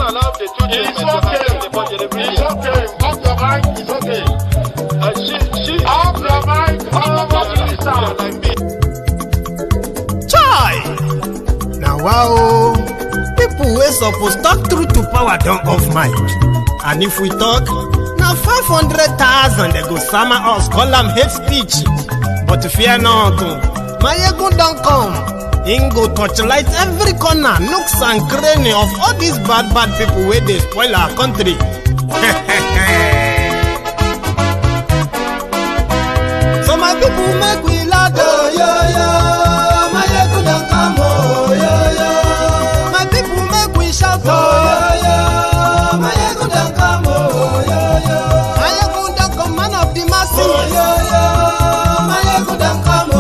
Allow the children It's okay. Off your mind. It's okay. Off your mind. Chai! Now wow, people wey suppose talk truth to power don't off mic. And if we talk, now 500,000 they go summer us, call them hate speech. But fear not, my ego don't come. Ingo torchlight every corner, nooks and cranny of all these bad people where they spoil our country. So my people make we laugh, my ego don't come, my people make we shout, my ego don't come, my ego don't come, man of the masses, my ego don't come,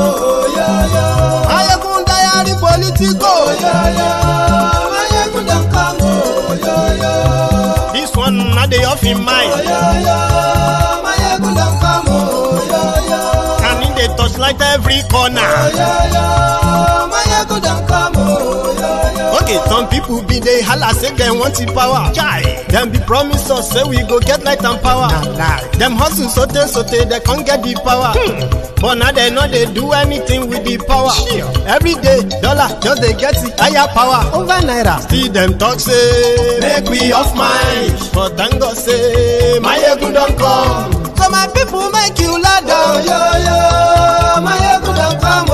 politico, this one not the off in mind. And in the touchlight every corner. Okay, some people be they holla say they want the power. Them be promise us say we go get light and power. Them hustle sote they can't get the power. But now they know they do anything with the power. Every day, dollar just they get the higher power over naira. See them talk say make we off mind. But thank God say my ego don't come. So my people make you ladder. My ego don't come.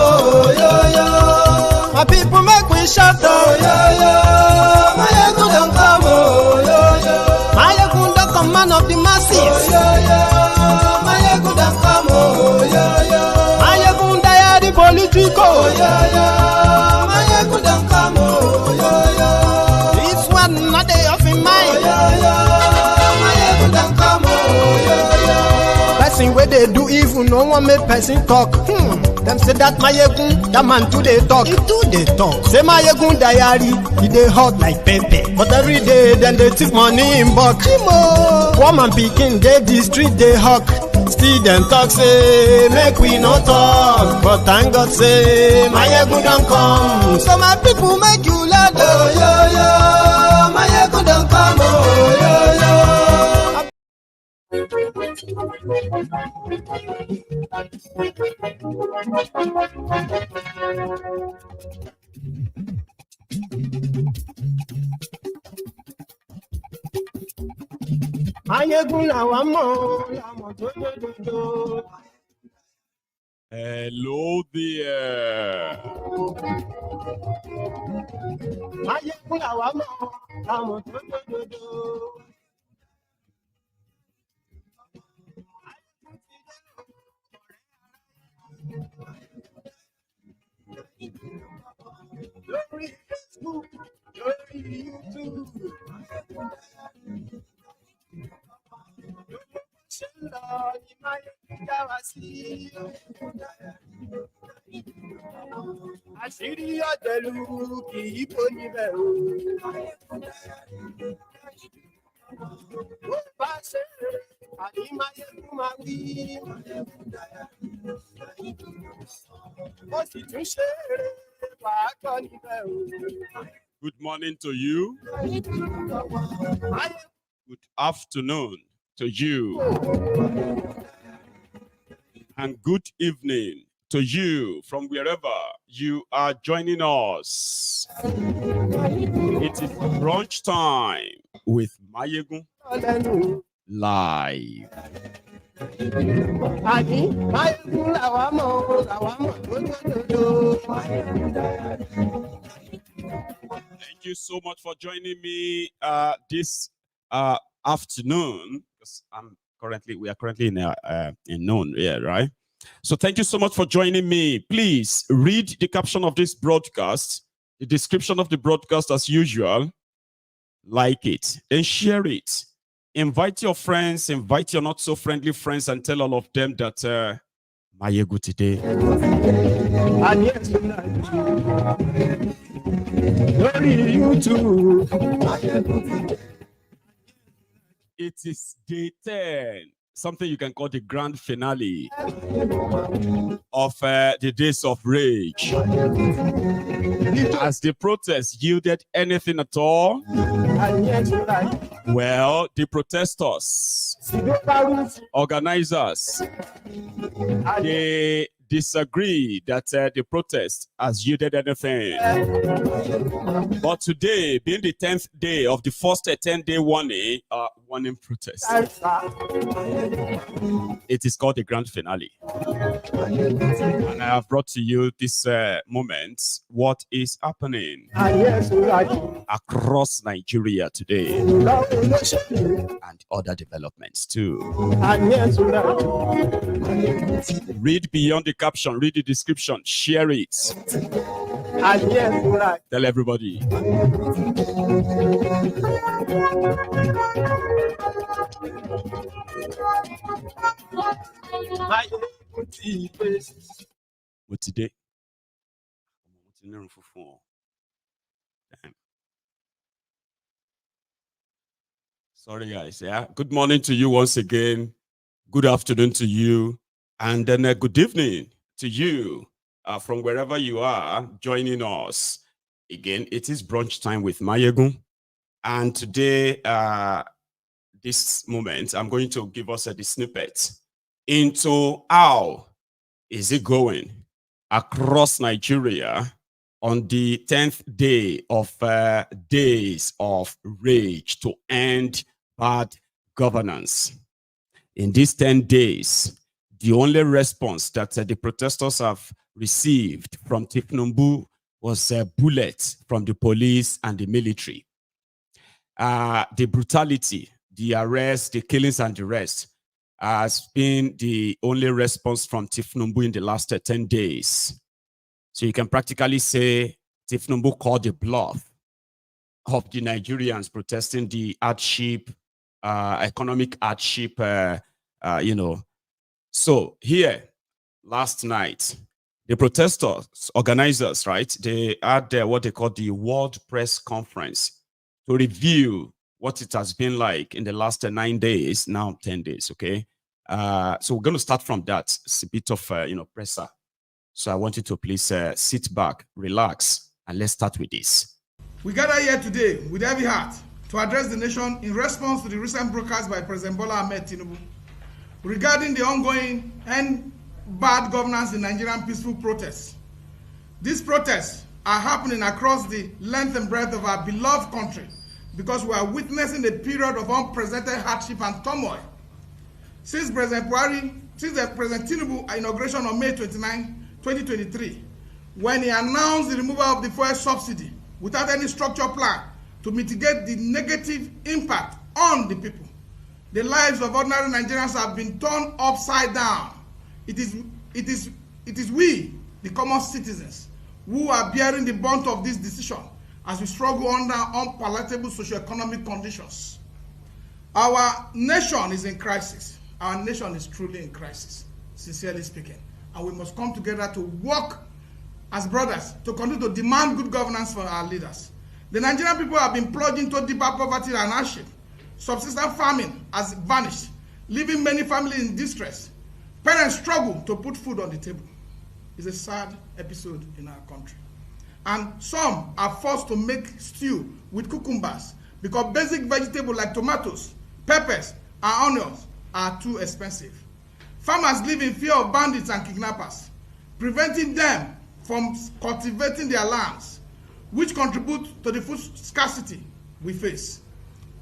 My people make we shout. My ego don't come. My ego don't come, man of the masses. My ego don't come. Politico, my ego don't come. This one not the off in mind. My ego don't come. Person where they do evil, no one make person talk. Them say that my ego, that man too they talk. He too they talk. Say my ego diary, he they hot like pepper. But every day then they take money in bulk. Woman picking, they the street they hawk. Still them talk say make we no talk, but thank God say my ego don't come. So my people make you laugh, my ego don't come, Hello there. Good morning to you. Good afternoon to you. And good evening to you from wherever you are joining us. It is brunch time with Mayegun live. Thank you so much for joining me this afternoon. Because we are currently in noon, yeah, right? So thank you so much for joining me. Please read the caption of this broadcast, the description of the broadcast as usual. Like it, then share it. Invite your friends, invite your not so friendly friends, and tell all of them that Mayegun today. It is day 10 something you can call the grand finale of the days of rage. Has the protest yielded anything at all? Well, the protesters, organizers, they disagree that the protest has yielded anything. But today, being the 10th day of the first 10-day warning protest, it is called the grand finale. And I have brought to you this moment, what is happening across Nigeria today, and other developments too. Read beyond the caption, read the description, share it. Tell everybody. What today? Sorry, guys. Yeah. Good morning to you once again. Good afternoon to you. And then good evening to you from wherever you are joining us. Again, it is brunch time with Mayegun. And today, this moment, I'm going to give us the snippet into how is it going across Nigeria on the 10th day of days of rage to end bad governance. In these 10 days, the only response that the protesters have received from Thiefnubu was a bullet from the police and the military. The brutality, the arrests, the killings and the rest has been the only response from Thiefnubu in the last 10 days. So you can practically say Thiefnubu called the bluff of the Nigerians protesting the hardship, economic hardship, So here, last night, the protesters, organizers, right, they had what they call the World Press Conference to review what it has been like in the last 9 days, now 10 days, okay? So we're going to start from that. It's a bit of, presser. So I want you to please sit back, relax, and let's start with this. We gather here today with heavy heart to address the nation in response to the recent broadcast by President Bola Ahmed Tinubu regarding the ongoing and bad governance in Nigerian peaceful protests. These protests are happening across the length and breadth of our beloved country because we are witnessing a period of unprecedented hardship and turmoil. Since President Tinubu inauguration on May 29, 2023, when he announced the removal of the fuel subsidy without any structured plan to mitigate the negative impact on the people, the lives of ordinary Nigerians have been turned upside down. It is we, the common citizens, who are bearing the brunt of this decision as we struggle under unpalatable socio-economic conditions. Our nation is in crisis. Our nation is truly in crisis, sincerely speaking. And we must come together to work as brothers to continue to demand good governance for our leaders. The Nigerian people have been plunged into deeper poverty and hardship. Subsistence farming has vanished, leaving many families in distress. Parents struggle to put food on the table. It's a sad episode in our country. And some are forced to make stew with cucumbers because basic vegetables like tomatoes, peppers, and onions are too expensive. Farmers live in fear of bandits and kidnappers, preventing them from cultivating their lands, which contribute to the food scarcity we face.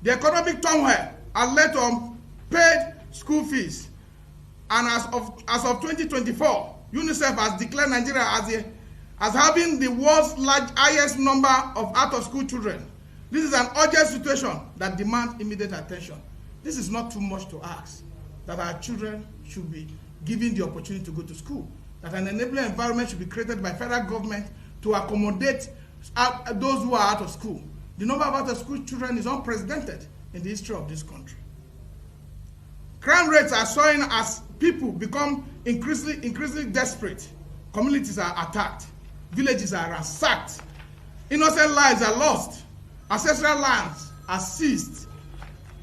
The economic turmoil has led to unpaid school fees, and as of 2024, UNICEF has declared Nigeria as having the world's highest number of out-of-school children. This is an urgent situation that demands immediate attention. This is not too much to ask, that our children should be given the opportunity to go to school, that an enabling environment should be created by federal government to accommodate those who are out of school. The number of out-of-school children is unprecedented in the history of this country. Crime rates are soaring as people become increasingly desperate. Communities are attacked. Villages are ransacked. Innocent lives are lost. Ancestral lands are seized.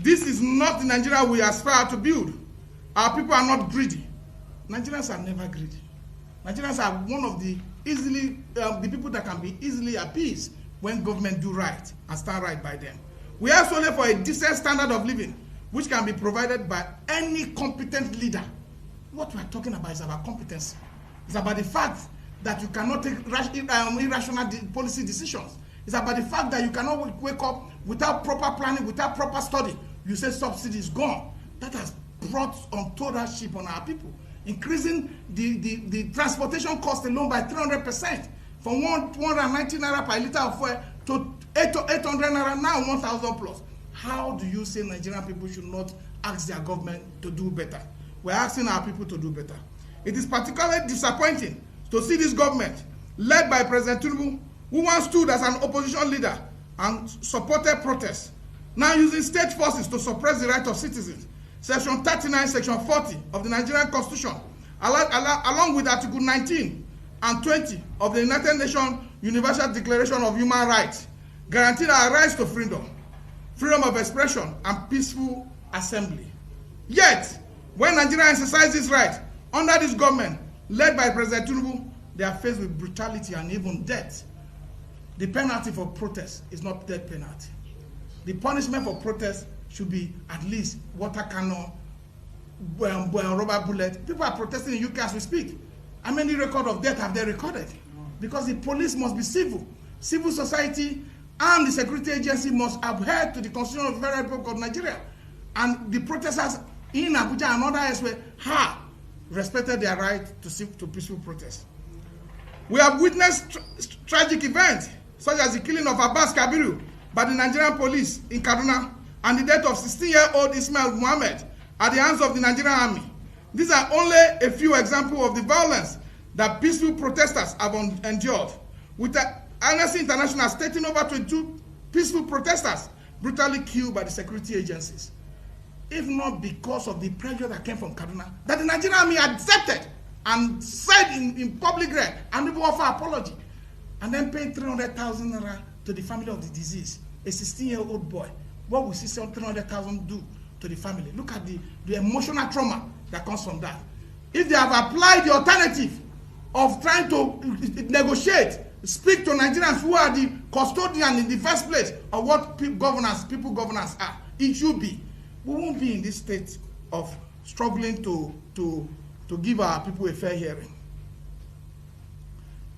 This is not the Nigeria we aspire to build. our people are not greedy. Nigerians are never greedy. Nigerians are one of the the people that can be easily appeased when government do right and stand right by them. We are solely for a decent standard of living, which can be provided by any competent leader. What we are talking about is about competence. It's about the fact that you cannot take irrational policy decisions. It's about the fact that you cannot wake up without proper planning, without proper study. You say subsidy is gone. That has brought untold hardship on our people, increasing the transportation cost alone by 300%, from 190 naira per liter of fuel to 800 naira, now 1,000 plus. How do you say Nigerian people should not ask their government to do better? We're asking our people to do better. It is particularly disappointing to see this government, led by President Thiefnubu, who once stood as an opposition leader and supported protests, now using state forces to suppress the right of citizens. Section 39, Section 40 of the Nigerian Constitution, along with Article 19 and 20 of the United Nations Universal Declaration of Human Rights, guarantee our rights to freedom of expression, and peaceful assembly. Yet, when Nigerians exercise this right under this government led by President Thiefnubu, they are faced with brutality and even death. The penalty for protest is not death penalty. The punishment for protest should be at least water cannon, rubber bullet. People are protesting in UK as we speak. How many record of death have they recorded? Because the police must be civil. Civil society and the security agency must adhere to the Constitution of the Federal Republic of Nigeria. And the protesters in Abuja and other elsewhere have respected their right to peaceful protest. We have witnessed tragic events such as the killing of Abbas Kabiru by the Nigerian police in Kaduna and the death of 16-year-old Ismail Muhammad at the hands of the Nigerian army. These are only a few examples of the violence that peaceful protesters have endured, with the Amnesty International stating over 22 peaceful protesters brutally killed by the security agencies. If not because of the pressure that came from Kaduna, that the Nigerian army accepted and said in public realm and even offer apology, and then paying 300,000 naira to the family of the deceased, a 16-year-old boy. What will 300,000 do to the family? Look at the emotional trauma that comes from that. If they have applied the alternative of trying to negotiate, speak to Nigerians who are the custodian in the first place of what people governance are, it should be. We won't be in this state of struggling to give our people a fair hearing.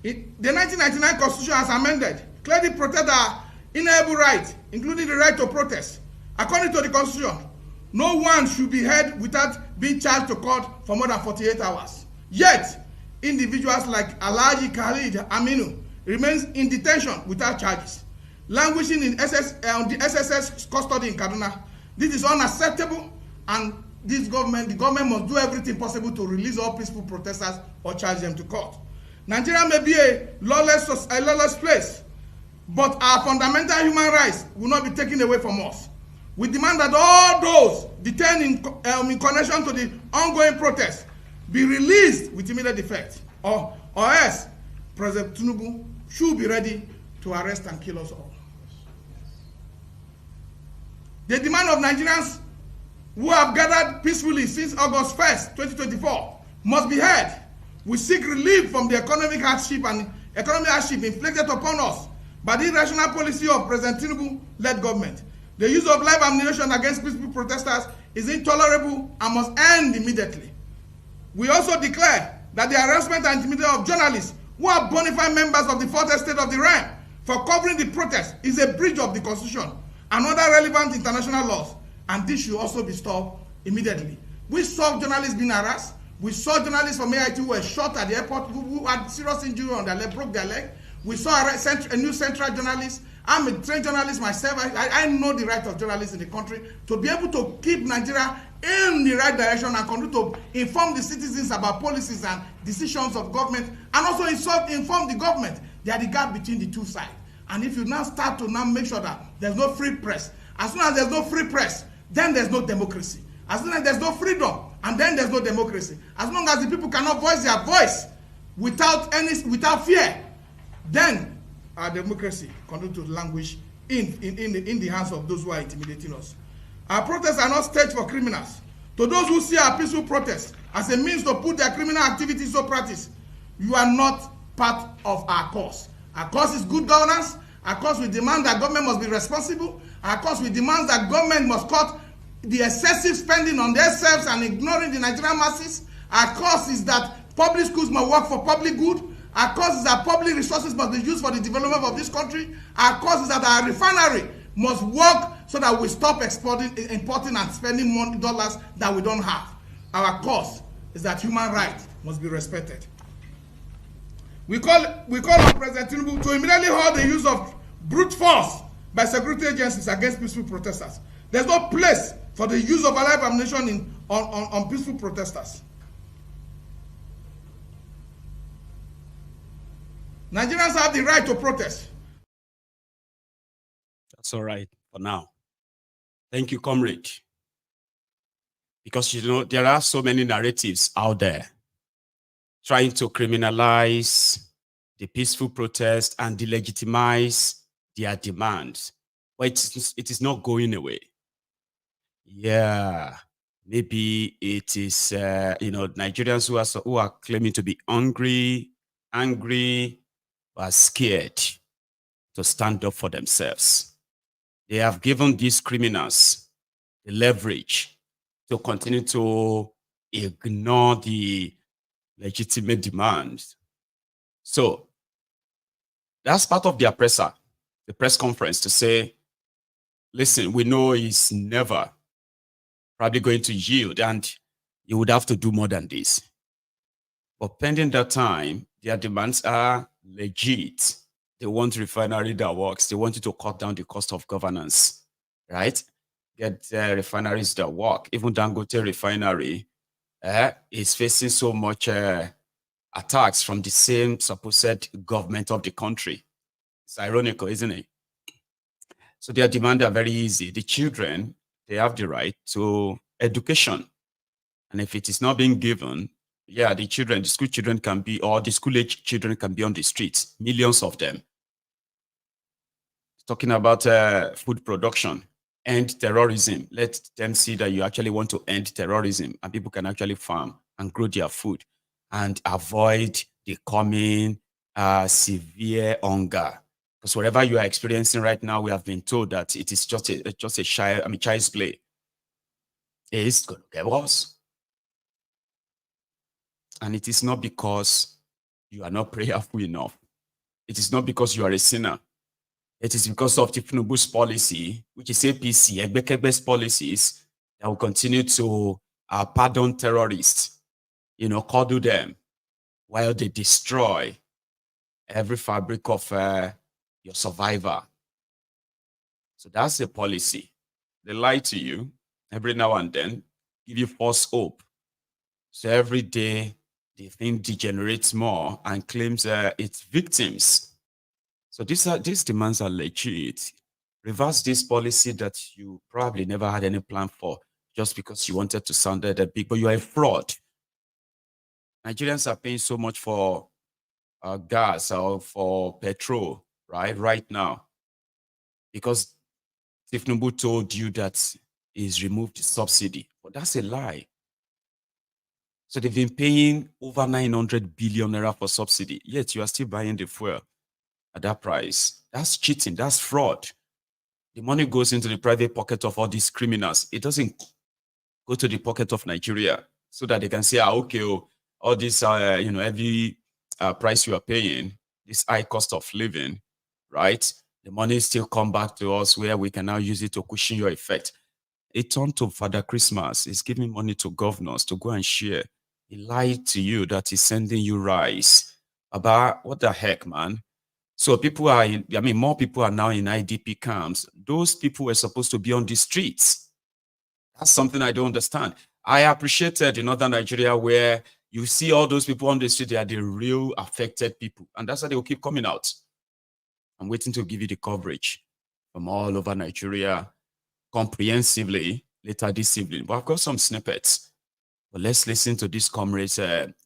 The 1999 Constitution has amended, clearly protect our inalienable rights, including the right to protest. According to the Constitution, no one should be held without being charged to court for more than 48 hours. Yet, individuals like Alhaji Khalid Aminu remains in detention without charges, languishing in the SSS custody in Kaduna. This is unacceptable, and the government must do everything possible to release all peaceful protesters or charge them to court. Nigeria may be a lawless place, but our fundamental human rights will not be taken away from us. We demand that all those detained in connection to the ongoing protests be released with immediate effect, or else President Thiefnubu should be ready to arrest and kill us all. The demand of Nigerians who have gathered peacefully since August 1st, 2024 must be heard. We seek relief from the economic hardship inflicted upon us by the irrational policy of President Thiefnubu-led government. The use of live ammunition against peaceful protesters is intolerable and must end immediately. We also declare that the harassment and intimidation of journalists who are bona fide members of the fourth estate of the realm for covering the protest is a breach of the Constitution and other relevant international laws, and this should also be stopped immediately. We saw journalists being harassed. We saw journalists from AIT who were shot at the airport, who had serious injury on their leg, broke their leg. We saw a new central journalist. I'm a trained journalist myself. I know the right of journalists in the country to be able to keep Nigeria in the right direction and continue to inform the citizens about policies and decisions of government, and also inform the government. They are the gap between the two sides. And if you now start to now make sure that there's no free press, as soon as there's no free press, then there's no democracy. As soon as there's no freedom, and then there's no democracy. As long as the people cannot voice their voice without fear, then our democracy continues to languish in the hands of those who are intimidating us. Our protests are not staged for criminals, To those who see our peaceful protest as a means to put their criminal activities to practice, you are not part of our cause. Our cause is good governance. Our cause, we demand that government must be responsible. Our cause, we demand that government must cut the excessive spending on themselves and ignoring the Nigerian masses. Our cause is that public schools must work for public good. Our cause is that public resources must be used for the development of this country. Our cause is that our refinery must work so that we stop importing and spending dollars that we don't have. Our cause is that human rights must be respected. We call on President Thiefnubu to immediately halt the use of brute force by security agencies against peaceful protesters. There's no place for the use of alive ammunition on peaceful protesters. Nigerians have the right to protest. That's all right for now. Thank you, comrade. Because, you know, there are so many narratives out there trying to criminalize the peaceful protest and delegitimize their demands. But it is not going away. Yeah, maybe it is, you know, Nigerians who are claiming to be angry, are scared to stand up for themselves. They have given these criminals the leverage to continue to ignore the legitimate demands. So that's part of their presser, the press conference, to say, listen, we know he's never probably going to yield and you would have to do more than this. But pending that time, their demands are legit. They want a refinery that works. They want you to cut down the cost of governance, right? Get refineries that work. Even Dangote Refinery is facing so much attacks from the same supposed government of the country. It's ironical, isn't it? So their demands are very easy. The children, they have the right to education. And if it is not being given, yeah, the children, the school children can be, or the school-age children can be on the streets, millions of them. Talking about food production, end terrorism. Let them see that you actually want to end terrorism and people can actually farm and grow their food and avoid the coming severe hunger. Because whatever you are experiencing right now, we have been told that it is just a child's play. It's going to get worse. And it is not because you are not prayerful enough. It is not because you are a sinner. It is because of Thiefnubu's policy, which is APC, Egbekebe's policies, that will continue to pardon terrorists, you know, coddle them, while they destroy every fabric of your survivor. So that's the policy. They lie to you every now and then, give you false hope. So every day, the thing degenerates more and claims its victims. So these demands are legit. Reverse this policy that you probably never had any plan for just because you wanted to sound that big, but you are a fraud. Nigerians are paying so much for gas or for petrol, right now, because Thiefnubu told you that he's removed the subsidy. But that's a lie. So they've been paying over 900 billion naira for subsidy, yet you are still buying the fuel at that price. That's cheating. That's fraud. The money goes into the private pocket of all these criminals. It doesn't go to the pocket of Nigeria so that they can say, okay, all this, you know, every price you are paying, this high cost of living, right? The money still come back to us where we can now use it to cushion your effect. It turned to Father Christmas. He's giving money to governors to go and share. He lied to you that he's sending you rice. About what the heck, man? So people are more people are now in IDP camps. Those people were supposed to be on the streets. That's something I don't understand. I appreciated in northern Nigeria where you see all those people on the street, they are the real affected people. And that's why they will keep coming out. I'm waiting to give you the coverage from all over Nigeria comprehensively later this evening. But I've got some snippets. But let's listen to this comrade's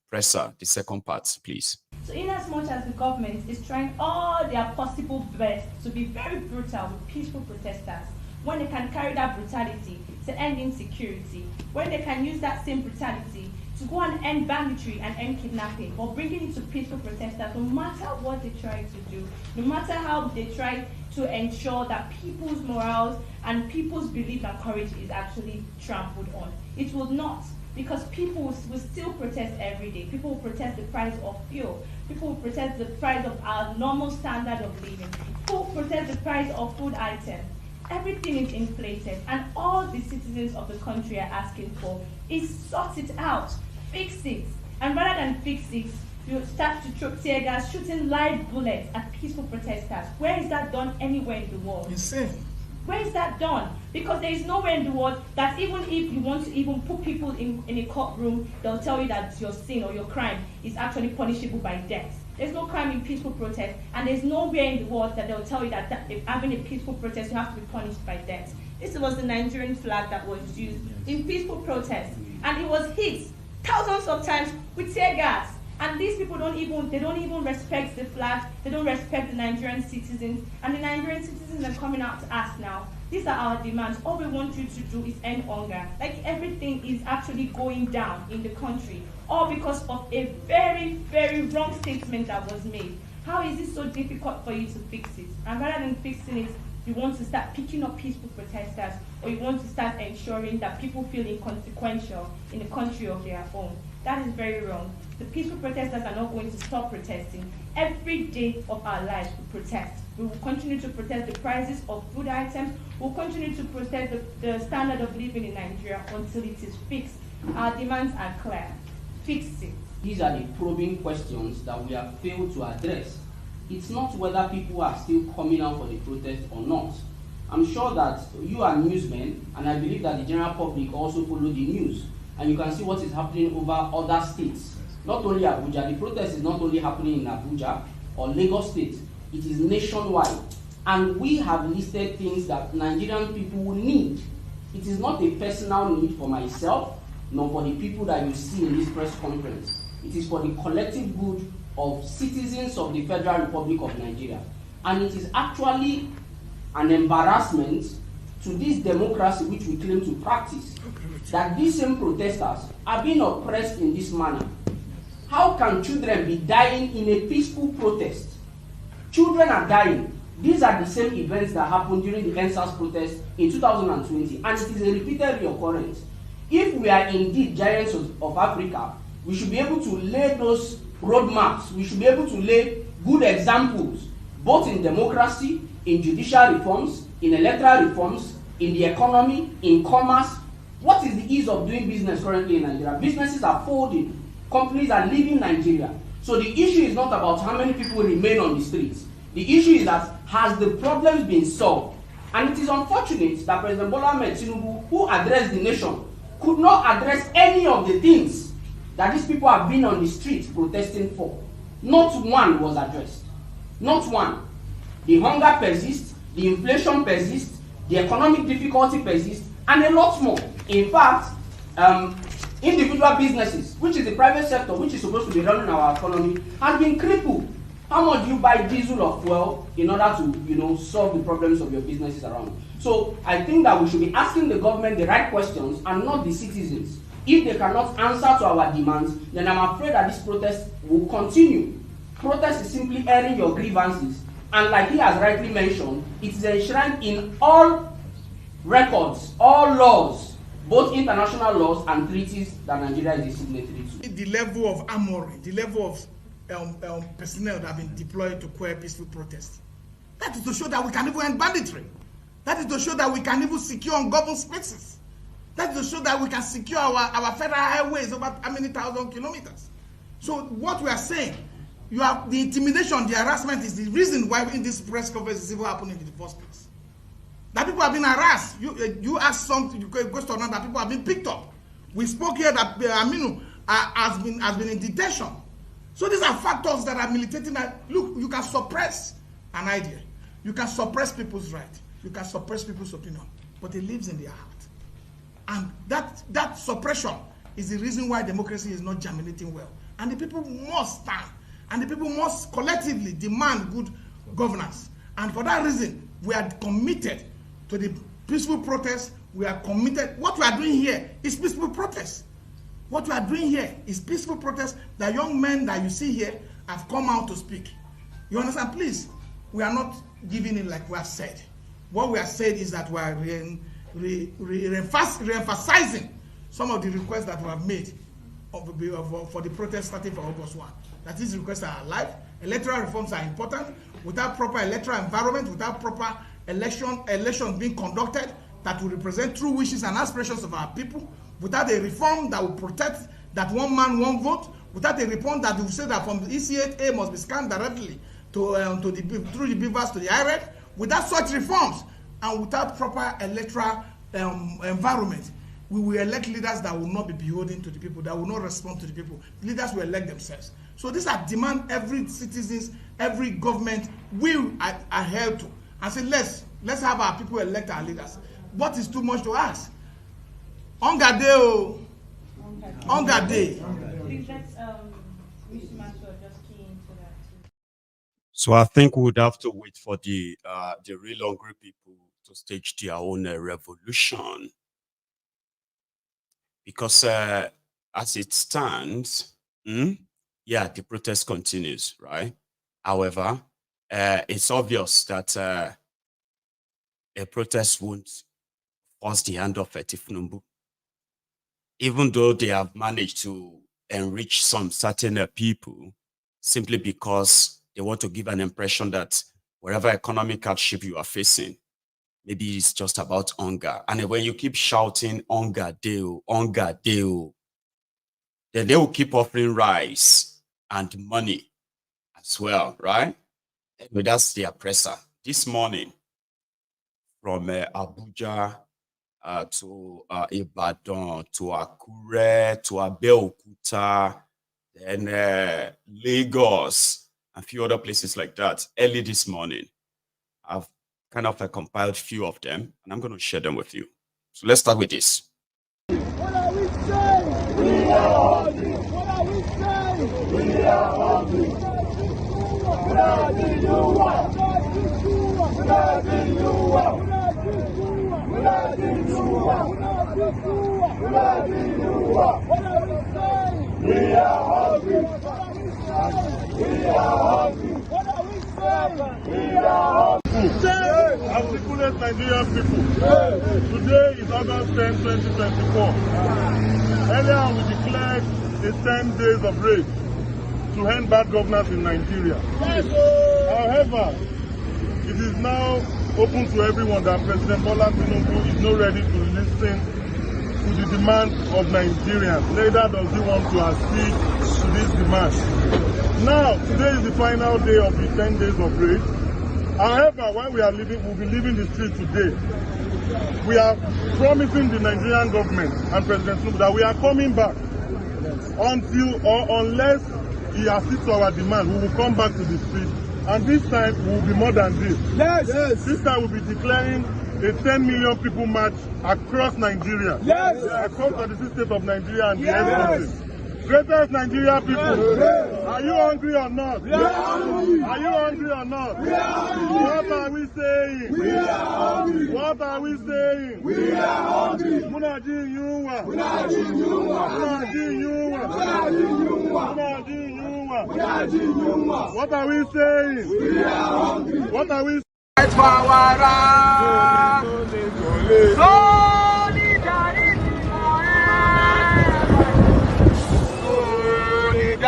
presser, the second part, please. So in as much as the government is trying all their possible best to be very brutal with peaceful protesters, when they can carry that brutality, to end insecurity, when they can use that same brutality to go and end banditry and end kidnapping, or bringing it to peaceful protesters, no matter what they try to do, no matter how they try to ensure that people's morals and people's belief and courage is actually trampled on. It will not, because people will still protest every day. People will protest the price of fuel. People will protest the price of our normal standard of living. People will protest the price of food items. Everything is inflated, and all the citizens of the country are asking for is sort it out, fix it. And rather than fix it, you start to throw tear gas, shooting live bullets at peaceful protesters. Where is that done anywhere in the world? Insane. Where is that done? Because there is nowhere in the world that even if you want to even put people in a courtroom, they'll tell you that your sin or your crime is actually punishable by death. There's no crime in peaceful protest, and there's nowhere in the world that they'll tell you that if having a peaceful protest, you have to be punished by death. This was the Nigerian flag that was used in peaceful protest, and it was hit thousands of times with tear gas. And these people don't even respect the flag. They don't respect the Nigerian citizens. And the Nigerian citizens are coming out to us now. These are our demands. All we want you to do is end hunger. Like everything is actually going down in the country, all because of a very, very wrong statement that was made. How is it so difficult for you to fix it? And rather than fixing it, you want to start picking up peaceful protesters, or you want to start ensuring that people feel inconsequential in the country of their own. That is very wrong. The peaceful protesters are not going to stop protesting. Every day of our lives we protest. We will continue to protest the prices of food items. We'll continue to protest the standard of living in Nigeria until it is fixed. Our demands are clear. Fix it. These are the probing questions that we have failed to address. It's not whether people are still coming out for the protest or not. I'm sure that you are newsmen, and I believe that the general public also follow the news, and you can see what is happening over other states. Not only Abuja, the protest is not only happening in Abuja or Lagos State, it is nationwide. And we have listed things that Nigerian people will need. It is not a personal need for myself, nor for the people that you see in this press conference. It is for the collective good of citizens of the Federal Republic of Nigeria. And it is actually an embarrassment to this democracy which we claim to practice, that these same protesters are being oppressed in this manner. How can children be dying in a peaceful protest? Children are dying. These are the same events that happened during the NSAS protest in 2020, and it is a repeated reoccurrence. If we are indeed giants of Africa, we should be able to lay those roadmaps. We should be able to lay good examples, both in democracy, in judicial reforms, in electoral reforms, in the economy, in commerce. What is the ease of doing business currently in Nigeria? Businesses are folding. Companies are leaving Nigeria. So the issue is not about how many people remain on the streets. The issue is that has the problems been solved? And it is unfortunate that President Bola Ahmed Tinubu, who addressed the nation, could not address any of the things that these people have been on the streets protesting for. Not one was addressed. Not one. The hunger persists, the inflation persists, the economic difficulty persists, and a lot more. In fact, individual businesses, which is the private sector, which is supposed to be running our economy, has been crippled. How much do you buy diesel or fuel in order to, solve the problems of your businesses around? So I think that we should be asking the government the right questions and not the citizens. If they cannot answer to our demands, then I'm afraid that this protest will continue. Protest is simply airing your grievances, and like he has rightly mentioned, it is enshrined in all records, all laws, both international laws and treaties that Nigeria is a signatory to. The level of armory, the level of personnel that have been deployed to quell peaceful protest. That is to show that we can even end banditry. That is to show that we can even secure ungoverned spaces. That is to show that we can secure our federal highways over how many thousand kilometers. So what we are saying, you have the intimidation, the harassment is the reason why in this press conference is even happening in the first place. That people have been harassed. You ask something, you go to another, that people have been picked up. We spoke here that Aminu has been in detention. So these are factors that are militating. Look, you can suppress an idea. You can suppress people's right. You can suppress people's opinion. But it lives in their heart. And that suppression is the reason why democracy is not germinating well. And the people must stand. And the people must collectively demand good governance. And for that reason, we are committed to the peaceful protest. We are committed. What we are doing here is peaceful protest. What we are doing here is peaceful protest. The young men that you see here have come out to speak. You understand? Please, we are not giving in like we have said. What we have said is that we are re-emphasizing some of the requests that we have made for the protest starting for August 1. That these requests are alive. Electoral reforms are important. Without proper electoral environment, without proper elections being conducted that will represent true wishes and aspirations of our people, without a reform that will protect that one man, one vote, without a reform that will say that from the ECA must be scanned directly through the beavers to the IRED, without such reforms and without proper electoral environment, we will elect leaders that will not be beholden to the people, that will not respond to the people. Leaders will elect themselves. So these are demand every citizens, every government will adhere to. And say, let's have our people elect our leaders. What is too much to ask? Hunger day, oh. Hunger day. Please let's Mr. Maxwell just key into that. So I think we would have to wait for the real hungry people to stage their own revolution. Because as it stands, yeah, the protest continues, right? However, it's obvious that a protest won't force the hand of Thiefnubu. Even though they have managed to enrich some certain people simply because they want to give an impression that whatever economic hardship you are facing, maybe it's just about hunger. And when you keep shouting, hunger deal, then they will keep offering rice and money as well, right? But that's the oppressor. This morning, from Abuja to Ibadan, to Akure, to Abeokuta, then Lagos, and a few other places like that, early this morning, I've kind of compiled a few of them, and I'm going to share them with you. So let's start with this. What are we saying? We are hungry. What are we saying? We are hungry. We are hungry. We are hungry. What are we saying? We are hungry. Articulate Nigerian people. Today is August 10, 2024. Earlier we declared the 10 days of rage to end bad governance in Nigeria. However, it is now open to everyone that President Tinubu is not ready to listen to the demands of Nigerians. Neither does he want to accede to these demands. Now, today is the final day of the 10 days of rage. However, while we are leaving, we'll be leaving the street today. We are promising the Nigerian government and President Tinubu that we are coming back until or unless he accedes to our demand. We will come back to the street, and this time we will be more than this. Yes. This time we'll be declaring a 10 million people march across Nigeria. Yes. Across the state of Nigeria and the headquarters. Greatest Nigeria people, are you hungry or not? We are hungry. Are you hungry or not? We are hungry. What are we saying? We are hungry. What are we saying? We are hungry. Munaji Yunwa. Munaji Yunwa. Munaji Yunwa. Munaji Yunwa. Munaji Yunwa. Munaji Yunwa. What are we saying? We are hungry. What are we saying? Fight for our right.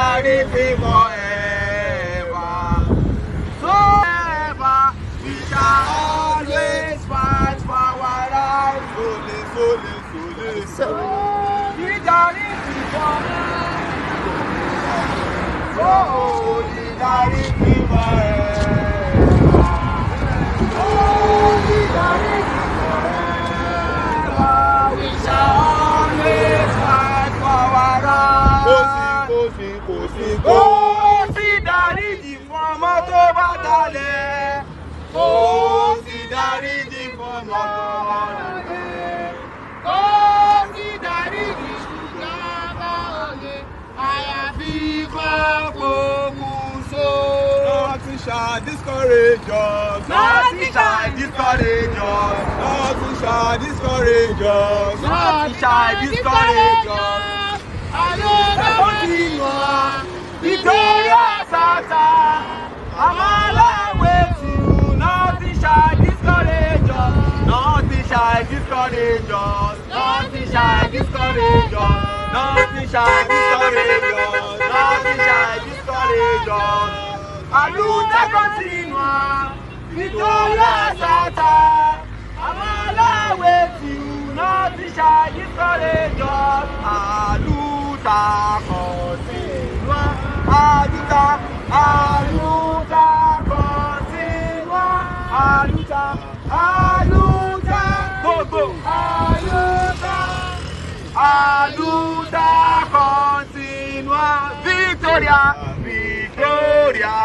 Solidarity forever. So ever we shall always fight for our rights. Solidarity forever. Solidarity forever. Solidarity forever. We shall always fight for our rights. Ó sì dáríjì fún ọmọ tó bá dalẹ̀. Ó sì dáríjì fún ọmọ tó bá dalẹ̀. Ó sì dáríjì ṣùgbọ́n bá olè àyàfi fún pokùnso. Lord, we shall this discourage us. Nothing shall discourage us. Nothing shall discourage us. Nothing shall discourage us. Àlùkò continua, victorious after. I'm all with you. Nothing shall discourage us. Nothing shall discourage us. Nothing shall discourage us. Nothing shall discourage us. Nothing shall discourage us. Àlùkò continua, victorious after. I'm all with you. Nothing shall discourage us. Àlùkò continua, àlùkò, àlùkò continua, àlùkò, àlùkò, gbogbo, àlùkò, àlùkò continua, Victoria, Victoria.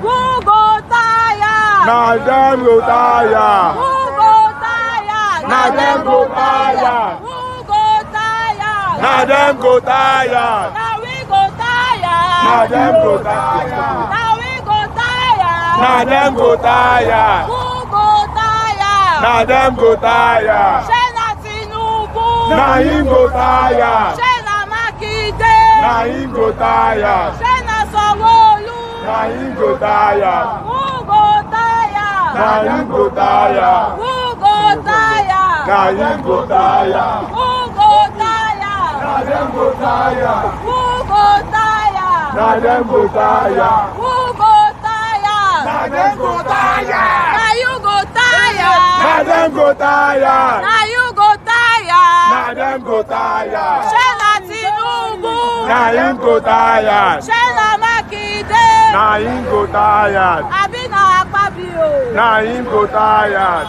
Who go tire? Now them go tire. Who go tire? Now them go tire. Who go tire? Now them go tire. Now we go tire. Now them go tire. Now we go tire. Now them go tire. Who go tire? Now them go tire. Shena Thiefnubu. Now him go tire. Shena Makinde. Now him go tire. Shena Sanwo-Olu. Now him go tire. Who go tire? Now him go tire. Who go tire? Now him go tire. Who go tire? Now them go tire. Who go tire? Now them go tire. Who go tire? Now them go tire. Now you go tire. Now them go tire. Now you go tire. Now them go tire. Shena Thiefnubu. Now him go tire. Shena Makinde. Now him go tire. Abi na Akpabio. Now him go tire.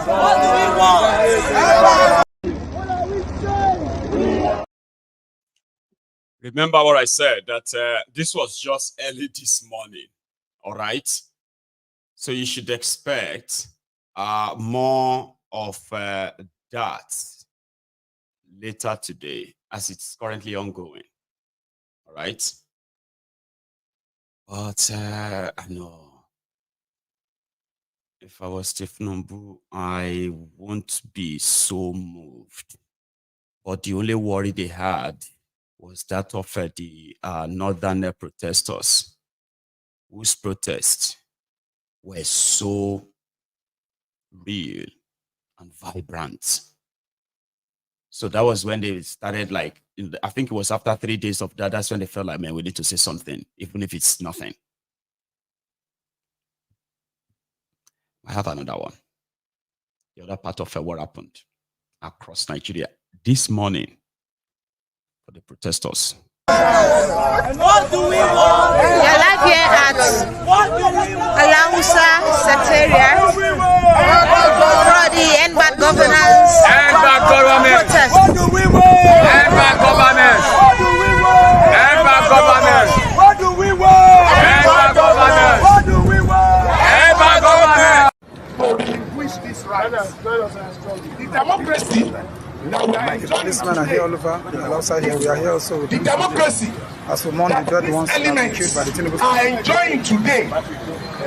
What do we want? Remember what I said, that this was just early this morning, all right? So you should expect more of that later today, as it's currently ongoing, all right? But I know if I was Thiefnubu, I won't be so moved. But the only worry they had was that of the northern protesters, whose protests were so real and vibrant. So that was when they started, like, I think it was after 3 days of that, that's when they felt like, man, we need to say something, even if it's nothing. I have another one. The other part of what happened across Nigeria this morning for the protesters. What do we want? We are live here at Alausa Secretariat for the End Bad Governance protest. What do we want? End bad governance. What do we want? End bad governance. What do we want? End bad governance. What do we want? End bad governance. To relinquish this right. The democracy. This man are here all over. Outside here, we are here also with the democracy. As for Monday, the ones elements are enjoying today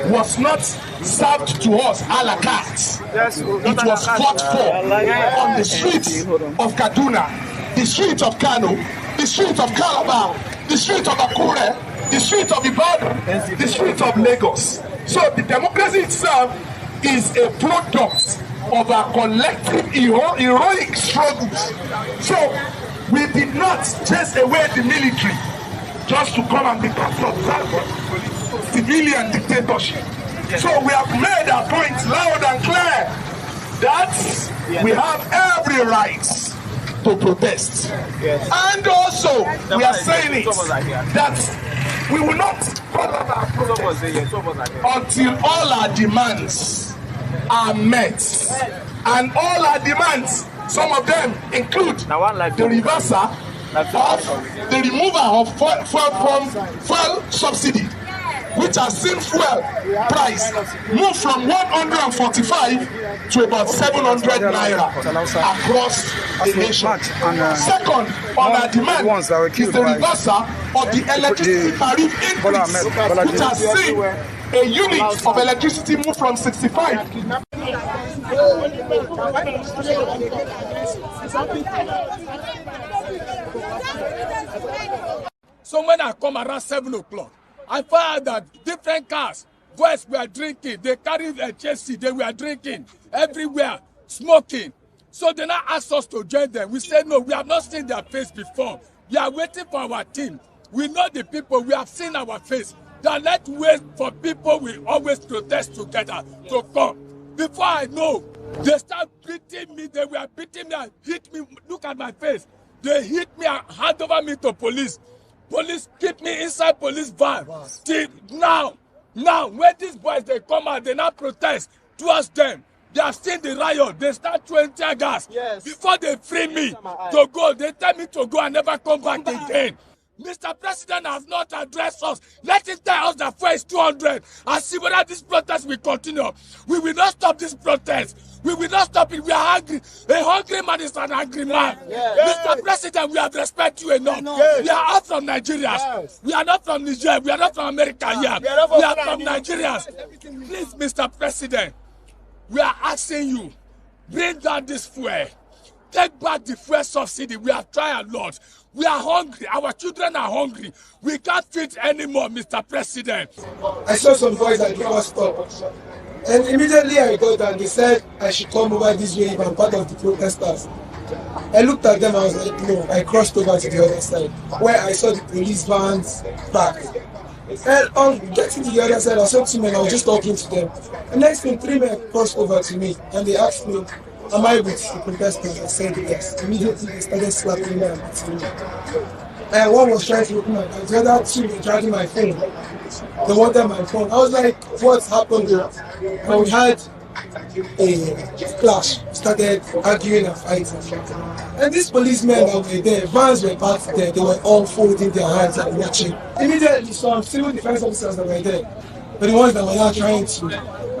was not served to us a la carte. It was fought for on the streets of Kaduna, the streets of Kano, the streets of Calabar, the streets of Akure, the streets of Ibadan, the streets of Lagos. So the democracy itself is a product of our collective heroic struggles. So we did not chase away the military just to come and become civilian dictatorship. So we have made our point loud and clear that we have every right to protest. And also we are saying it that we will not follow our protest until all our demands are met. And all our demands, some of them include the reversal of the removal of fuel subsidy, which has seen fuel price move from 145 to about 700 naira across the nation. Second on our demand is the reversal of the electricity tariff increase, which has seen a unit of electricity move from 65. So when I come around 7 o'clock, I found that different cars, boys were drinking, they carried a chassis, they were drinking everywhere, smoking. So they now asked us to join them. We said, no, we have not seen their face before. We are waiting for our team. We know the people, we have seen our face. That let's wait for people we always protest together to come. Before I know, they start beating me, they were beating me and hit me, look at my face. They hit me and hand over me to police. Police keep me inside police van. Till now, when these boys, they come out, they now protest towards them. They have seen the riot, they start throwing tear gas. Yes. Before they free me to go, they tell me to go and never come back again. Mr. President has not addressed us. Let him tell us that fuel is 200 and see whether this protest will continue. We will not stop this protest. We will not stop it. We are hungry. A hungry man is an angry man. Mr. President, we have respect you enough. We are all from Nigerians. We are not from Niger. We are not from America here. We are from Nigerians. Please, Mr. President, we are asking you, bring down this fuel. Take back the fuel subsidy. We have tried a lot. We are hungry. Our children are hungry. We can't feed anymore, Mr. President. I saw some boys that never stopped. And immediately I got and they said I should come over this way if I'm part of the protesters. I looked at them and I was like, no. I crossed over to the other side where I saw the police vans parked. And on getting to the other side, I saw 2 men, I was just talking to them. And next thing, 3 men crossed over to me and they asked me, am I with the protesters? I said yes. Immediately they started slapping me and beating me. And one was trying to open my door. The other 2 were dragging my phone. They wanted my phone. I was like, what's happened there? And we had a clash. We started arguing and fighting. And these policemen that were there, vans were parked there, they were all folding their hands and watching. Immediately, some civil defense officers that were there, but the ones that were not trying to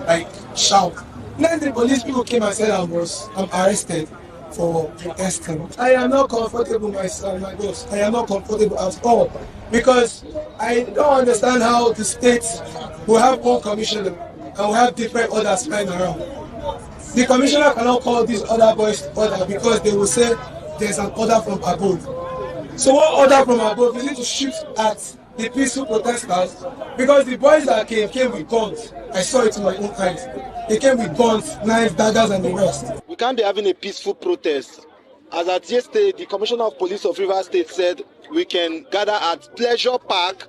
like shout. Then the police people came and said I'm arrested for protesting. I am not comfortable myself, my boss. I am not comfortable at all because I don't understand how the states will have one commissioner and will have different orders flying around. The commissioner cannot call these other boys to order because they will say there's an order from above. So what order from above? You need to shoot at the peaceful protesters, because the boys that came with guns. I saw it in my own eyes. They came with guns, knives, daggers, and the rest. We can't be having a peaceful protest. As at yesterday, the Commissioner of Police of Rivers State said we can gather at Pleasure Park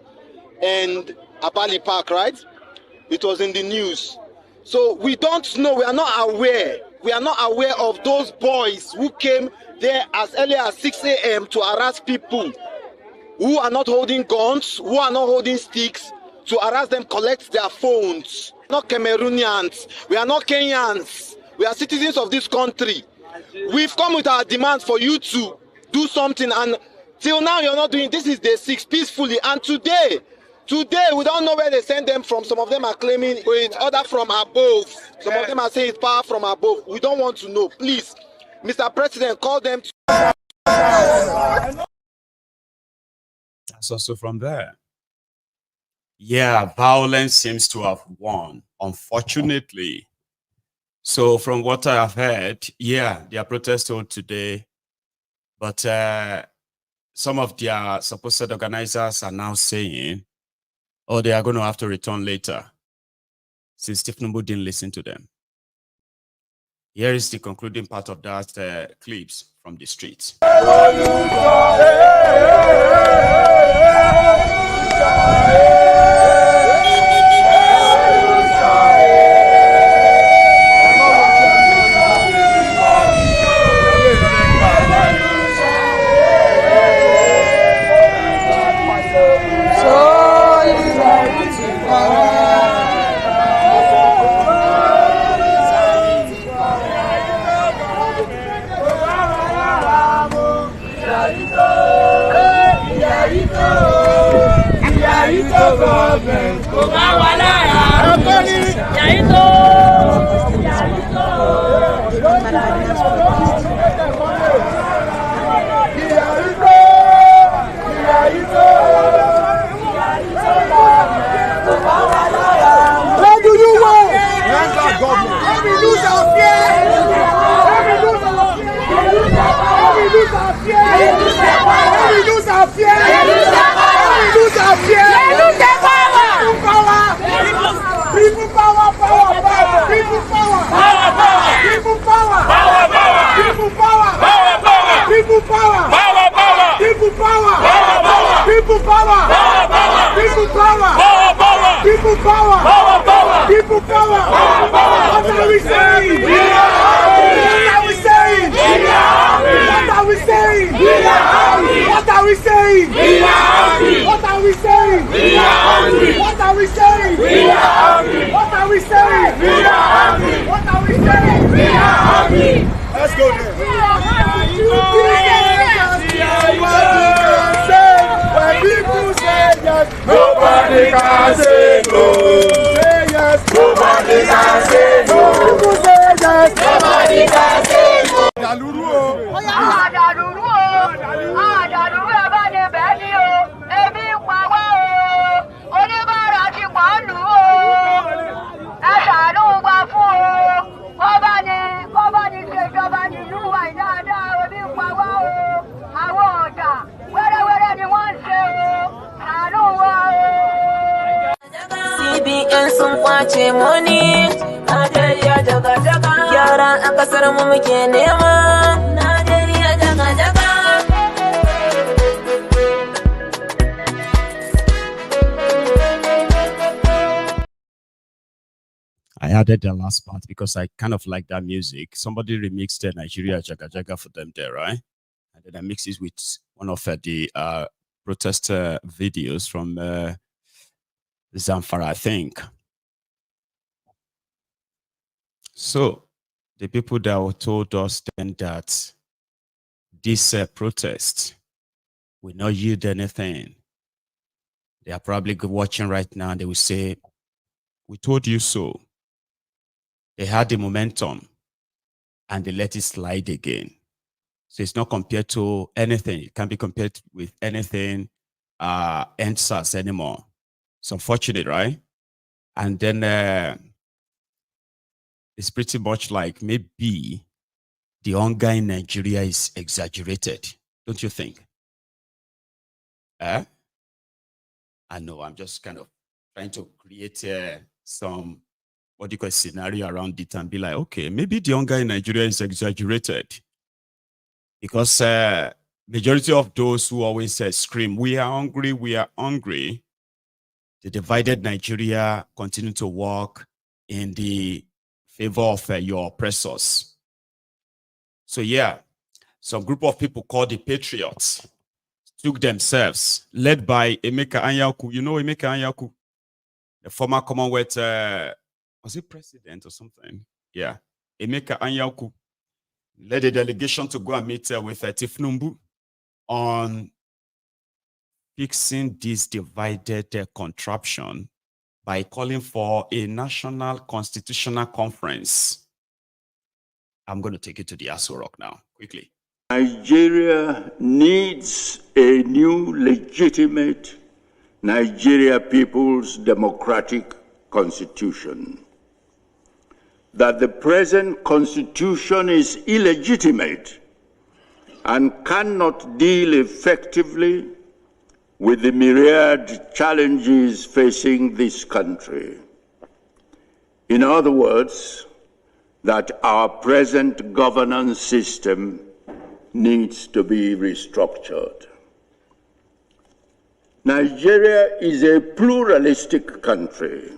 and Abali Park, right? It was in the news. So we don't know, we are not aware. We are not aware of those boys who came there as early as 6 a.m. to harass people who are not holding guns, who are not holding sticks, to harass them, collect their phones. Not Cameroonians, we are not Kenyans, we are citizens of this country. We've come with our demands for you to do something, and till now you're not doing. This is day 6 peacefully, and today we don't know where they send them from. Some of them are claiming it's order from above. Some of them are saying it's power from above. We don't want to know. Please, Mr. President, call them to... That's also from there. Yeah, violence seems to have won, unfortunately. So from what I have heard, yeah, they are protesting today, but some of their supposed organizers are now saying, oh, they are going to have to return later, since Thiefnubu didn't listen to them. Here is the concluding part of that clips from the streets. Let's go there. When people say yes, nobody can say no. Say yes, nobody can say no. People say yes, nobody can say no. Daluru o. Daluru o. Daluru ẹ bá ní bẹ́ẹ̀ ni o. Ebi ń pa wá o. Oníbàárà ti pọ̀ lù o. Ẹ ṣàánú wa fún o. Kọ́bá ni ṣèjọba nílùú wa dáadáa. Ebi ń pa wá o. Àwọn ọ̀dà wẹ́rẹ́wẹ́rẹ́ ni wọ́n ń ṣe o. Ṣàánú wa o. CBN sun kwace muni. Najeriya jaga-jaga. Yara a kasar mu muke nema. Najeriya jaga-jaga. I added the last part because I kind of like that music. Somebody remixed the Nigeria Jaga Jaga for them there, right? And then I mixed it with one of the protest videos from Zamfara, I think. So the people that told us then that this protest will not yield anything, they are probably watching right now and they will say, we told you so. They had the momentum and they let it slide again. So it's not compared to anything. It can't be compared with anything NSAS anymore. It's unfortunate, right? And then it's pretty much like maybe the hunger in Nigeria is exaggerated, don't you think? I know I'm just kind of trying to create some, what do you call, scenario around it and be like, okay, maybe the hunger in Nigeria is exaggerated. Because majority of those who always scream, we are hungry, the divided Nigeria continue to work in the favor of your oppressors. So yeah, some group of people called the Patriots took themselves, led by Emeka Anyaoku. You know Emeka Anyaoku, the former Commonwealth, was he president or something? Yeah, Emeka Anyaoku led a delegation to go and meet with Thiefnubu on fixing this divided contraption by calling for a national constitutional conference. I'm going to take it to the assholerock now, quickly. Nigeria needs a new legitimate Nigeria People's Democratic Constitution. That the present constitution is illegitimate and cannot deal effectively with the myriad challenges facing this country. In other words, that our present governance system needs to be restructured. Nigeria is a pluralistic country.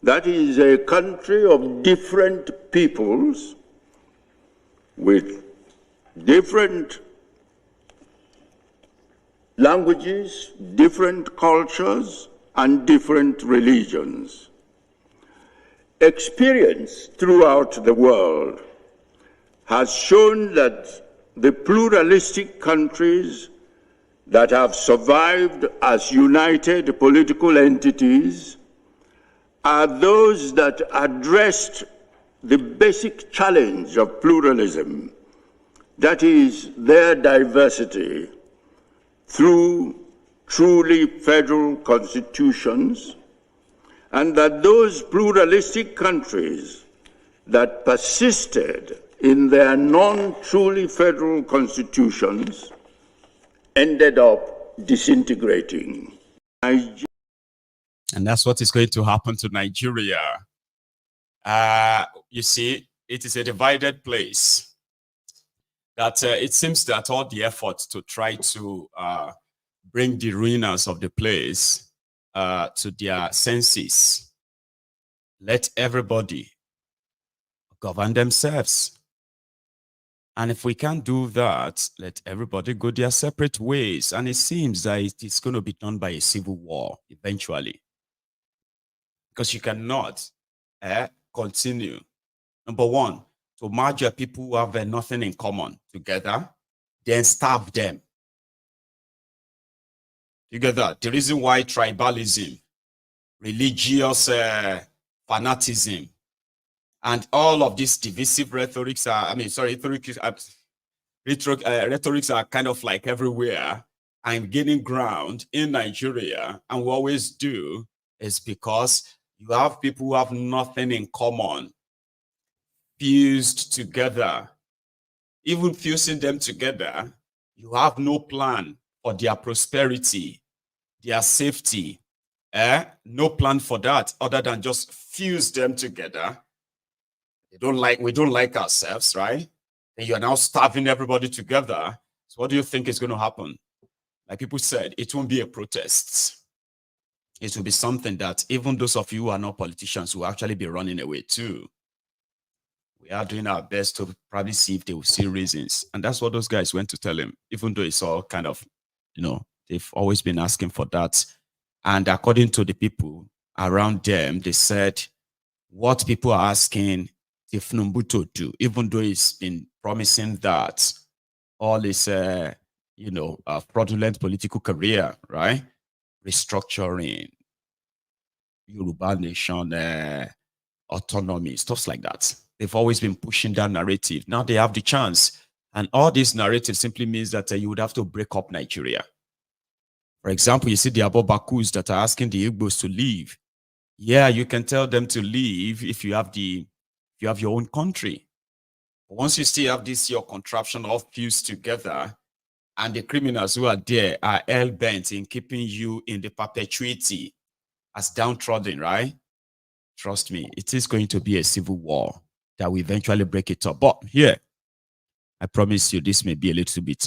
That is a country of different peoples with different languages, different cultures, and different religions. Experience throughout the world has shown that the pluralistic countries that have survived as united political entities are those that addressed the basic challenge of pluralism, that is, their diversity, through truly federal constitutions, and that those pluralistic countries that persisted in their non-truly federal constitutions ended up disintegrating. And that's what is going to happen to Nigeria. You see, it is a divided place. That it seems that all the efforts to try to bring the ruiners of the place to their senses, let everybody govern themselves. And if we can't do that, let everybody go their separate ways. And it seems that it is going to be done by a civil war eventually. Because you cannot continue, number one, to merge your people who have nothing in common together, then starve them. Together, the reason why tribalism, religious fanatism, and all of these divisive rhetorics are, rhetorics are kind of like everywhere and gaining ground in Nigeria, and we always do, is because you have people who have nothing in common, fused together. Even fusing them together, you have no plan for their prosperity, their safety. No plan for that other than just fuse them together. We don't like ourselves, right? And you are now starving everybody together. So what do you think is going to happen? Like people said, it won't be a protest. It will be something that even those of you who are not politicians will actually be running away too. We are doing our best to probably see if they will see reasons. And that's what those guys went to tell him, even though it's all kind of, they've always been asking for that. And according to the people around them, they said what people are asking Thiefnubu to do, even though he's been promising that all his, fraudulent political career, right? Restructuring, Yoruba nation, autonomy, stuff like that. They've always been pushing that narrative. Now they have the chance. And all this narrative simply means that you would have to break up Nigeria. For example, you see the Abobakus that are asking the Igbos to leave. Yeah, you can tell them to leave if you have your own country. But once you still have this, your contraption all fused together, and the criminals who are there are hell-bent in keeping you in the perpetuity as downtrodden, right? Trust me, it is going to be a civil war that will eventually break it up. But here, I promise you, this may be a little bit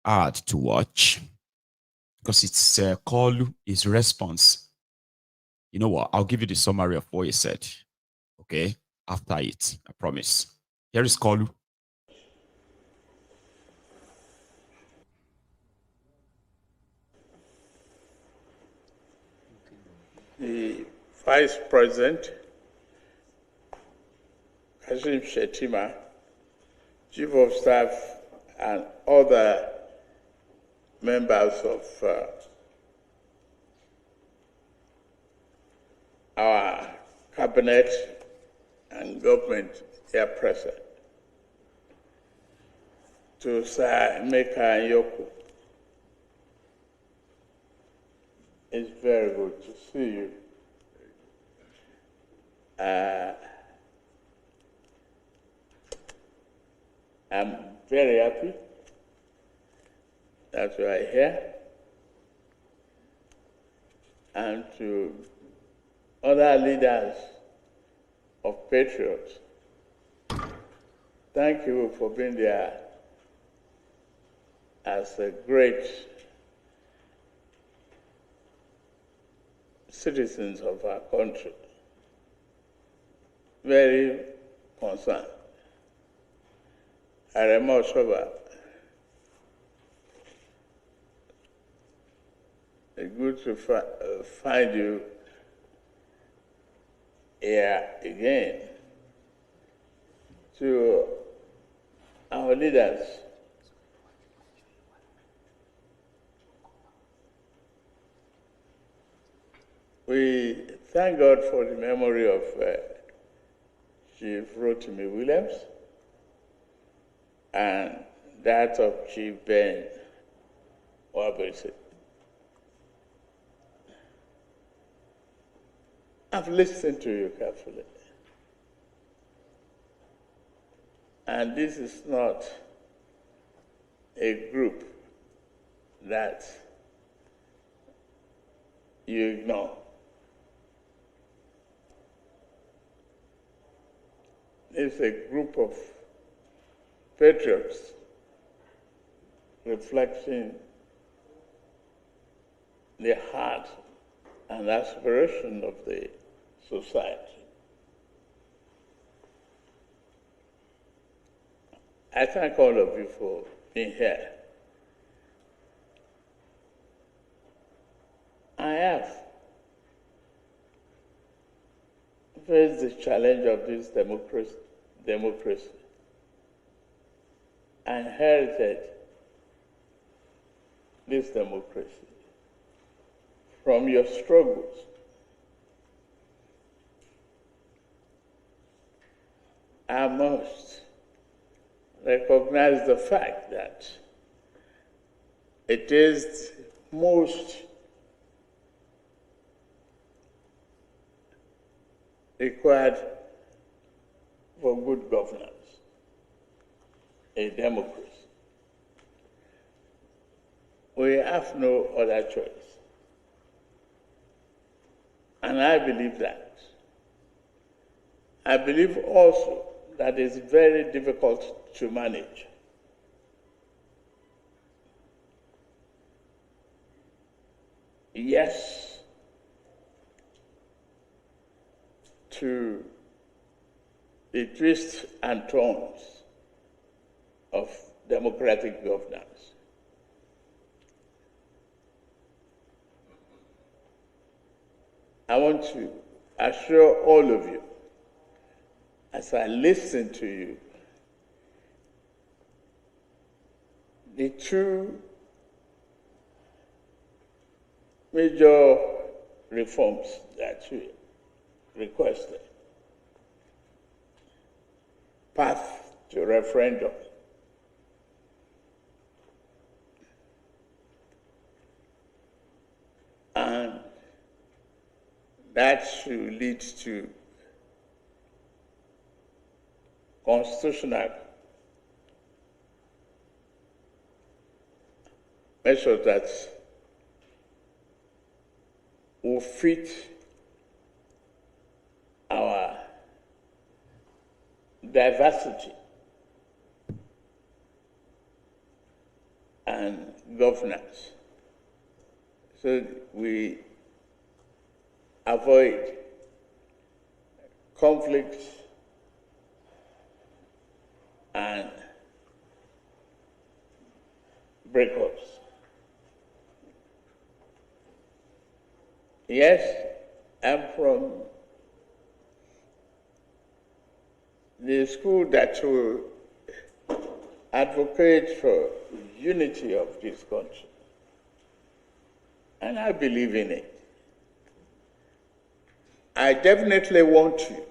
hard to watch because it's Koolu, his response. You know what? I'll give you the summary of what he said. Okay? After it, I promise. Here is Koolu. The Vice President, Kashim Shettima, Chief of Staff, and other members of our cabinet and government here present. To Sir Emeka Anyaoku, it's very good to see you. I'm very happy that you are here. And to other leaders of Patriots, thank you for being there as a great citizens of our country. Very concerned. I remember it's good to find you here again. To our leaders, we thank God for the memory of Chief Rotimi Williams and that of Chief Ben Wabese. I've listened to you carefully. And this is not a group that you ignore. It's a group of patriots reflecting the heart and aspiration of the society. I thank all of you for being here. I have faced the challenge of this democracy. I inherited this democracy from your struggles. I must recognize the fact that it is most required for good governance, a democracy. We have no other choice. And I believe that. I believe also that it's very difficult to manage. Yes, to the twists and turns of democratic governance. I want to assure all of you, as I listen to you, the two major reforms that you requested: path to referendum and that should lead to constitutional measures that will fit our diversity and governance, so we avoid conflicts and breakups. Yes, I'm from the school that will advocate for unity of this country, and I believe in it. I definitely want to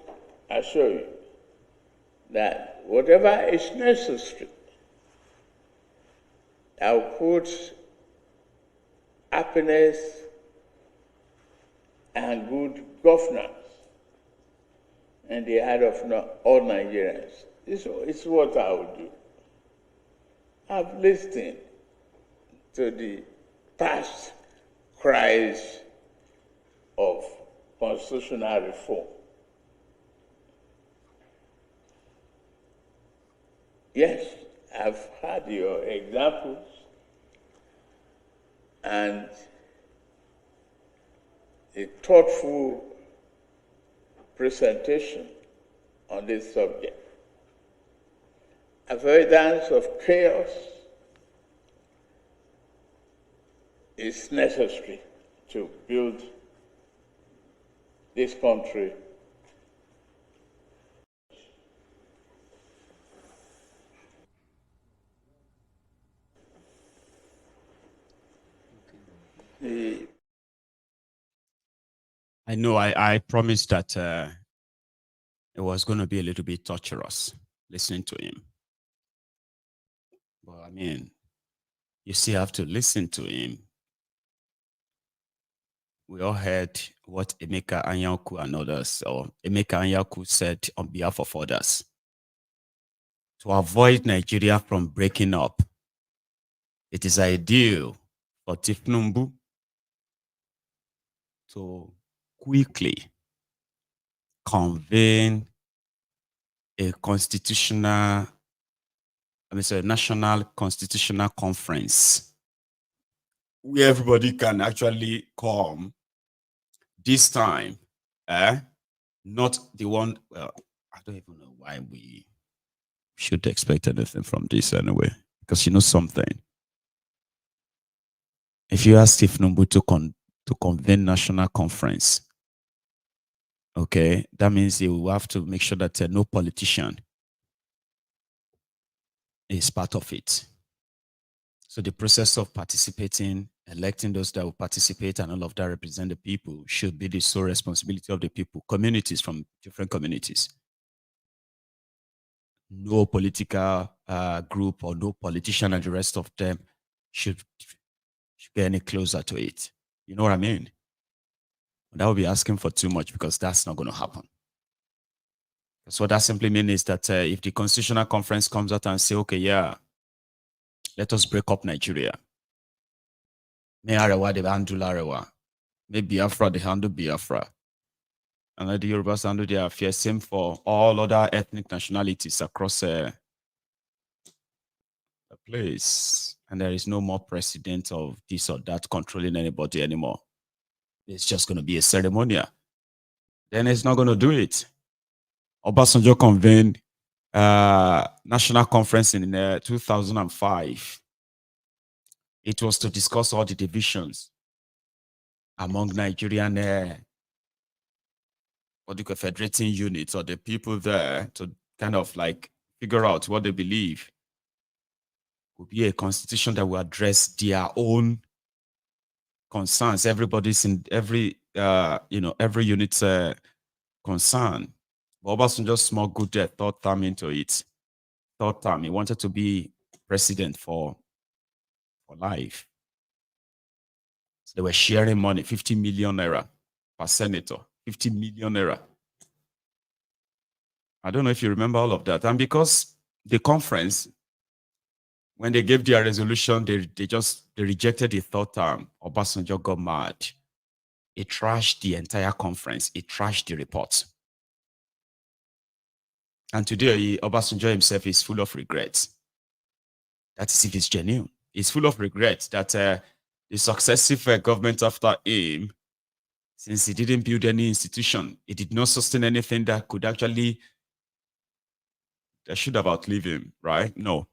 assure you that whatever is necessary, I'll put happiness and good governance in the heart of all Nigerians. It's what I will do. I've listened to the past cries of constitutional reform. Yes, I've heard your examples and a thoughtful presentation on this subject. Avoidance of chaos is necessary to build this country. I know I promised that it was going to be a little bit torturous listening to him. But I mean, you still have to listen to him. We all heard what Emeka Anyaoku and others, or Emeka Anyaoku said on behalf of others. To avoid Nigeria from breaking up, it is ideal for Thiefnubu to quickly convene a national constitutional conference where everybody can actually come this time, not the one, well, I don't even know why we should expect anything from this anyway, because you know something. If you ask Thiefnubu to convene national conference, okay, that means you will have to make sure that no politician is part of it. So the process of participating, electing those that will participate and all of that represent the people should be the sole responsibility of the people, communities from different communities. No political group or no politician and the rest of them should get any closer to it. You know what I mean? That would be asking for too much, because that's not going to happen. So what that simply means is that if the Constitutional Conference comes out and say, okay, yeah, let us break up Nigeria. May Arewa they handle Arewa. May Biafra they handle Biafra. And let the Yorubas handle their affairs. Same for all other ethnic nationalities across the place. And there is no more precedent of this or that controlling anybody anymore. It's just going to be a ceremonial. Then it's not going to do it. Obasanjo convened national conference in 2005. It was to discuss all the divisions among Nigerian federating units, or the people there, to kind of like figure out what they believe would be a constitution that will address their own concerns. Everybody's in every every unit's concern. But Obasanjo small good third term into it. Third term, he wanted to be president for life. So they were sharing money, 50 million naira per senator, 50 million naira. I don't know if you remember all of that. And because the conference when they gave their resolution, they rejected the third term. Obasanjo got mad. It trashed the entire conference. It trashed the report. And today, Obasanjo himself is full of regrets. That is if it's genuine. He's full of regrets that the successive government after him, since he didn't build any institution, he did not sustain anything that could actually, that should have outlived him, right? No.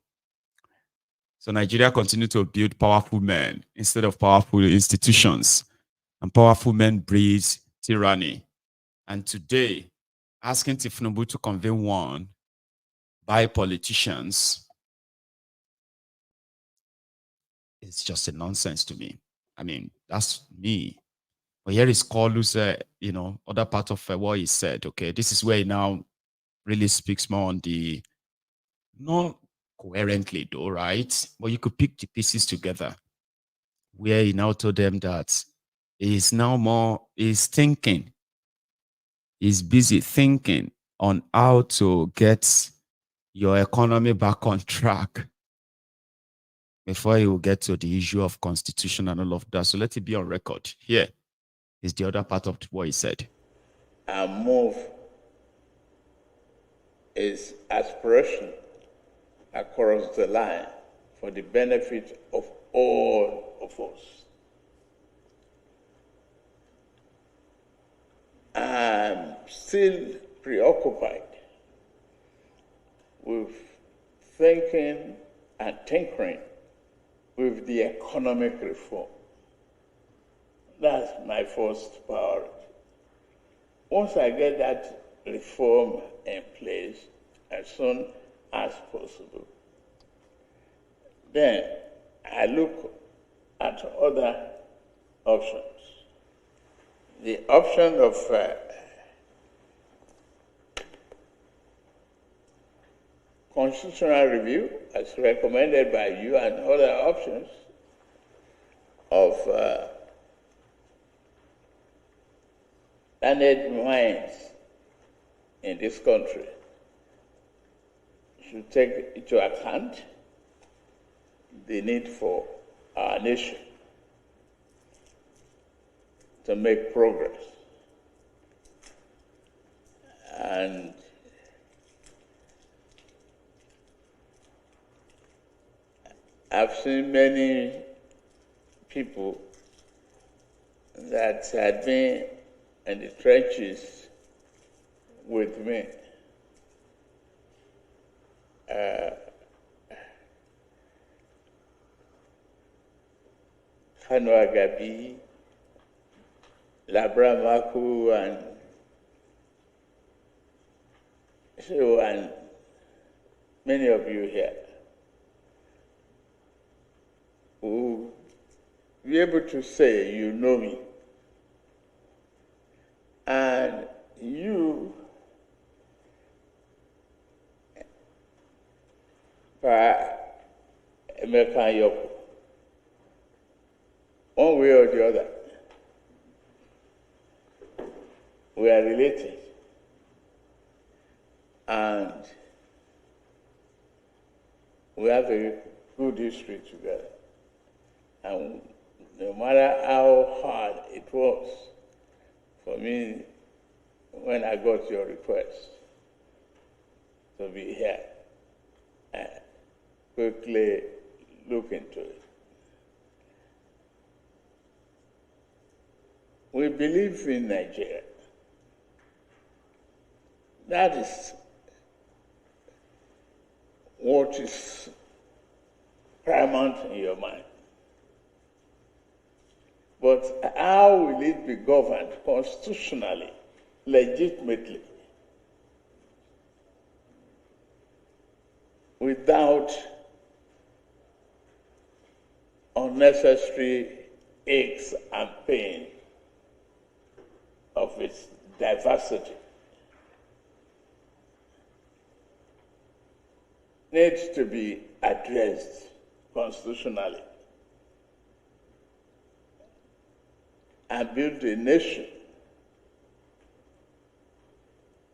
So Nigeria continued to build powerful men instead of powerful institutions. And powerful men breed tyranny. And today, asking Thiefnubu to convene one by politicians is just a nonsense to me. I mean, that's me. But here is Koolu's, other part of what he said. Okay, this is where he now really speaks more on the, not coherently though, right? But you could pick the pieces together. Where he now told them that he's thinking, he's busy thinking on how to get your economy back on track before he will get to the issue of constitution and all of that. So let it be on record. Here is the other part of what he said. Our move is aspiration across the line for the benefit of all of us. I'm still preoccupied with thinking and tinkering with the economic reform. That's my first priority. Once I get that reform in place as soon as possible, then I look at other options. The option of constitutional review, as recommended by you, and other options of learned minds in this country should take into account the need for our nation to make progress. And I've seen many people that had been in the trenches with me. Kanu Agabi, Labra Maku, and many of you here who be able to say you know me, and you by Emeka Anyaoku, one way or the other, we are related, and we have a good history together. And no matter how hard it was for me when I got your request to be here and quickly look into it. We believe in Nigeria. That is what is paramount in your mind. But how will it be governed constitutionally, legitimately, without unnecessary aches and pain of its diversity? Needs to be addressed constitutionally and build a nation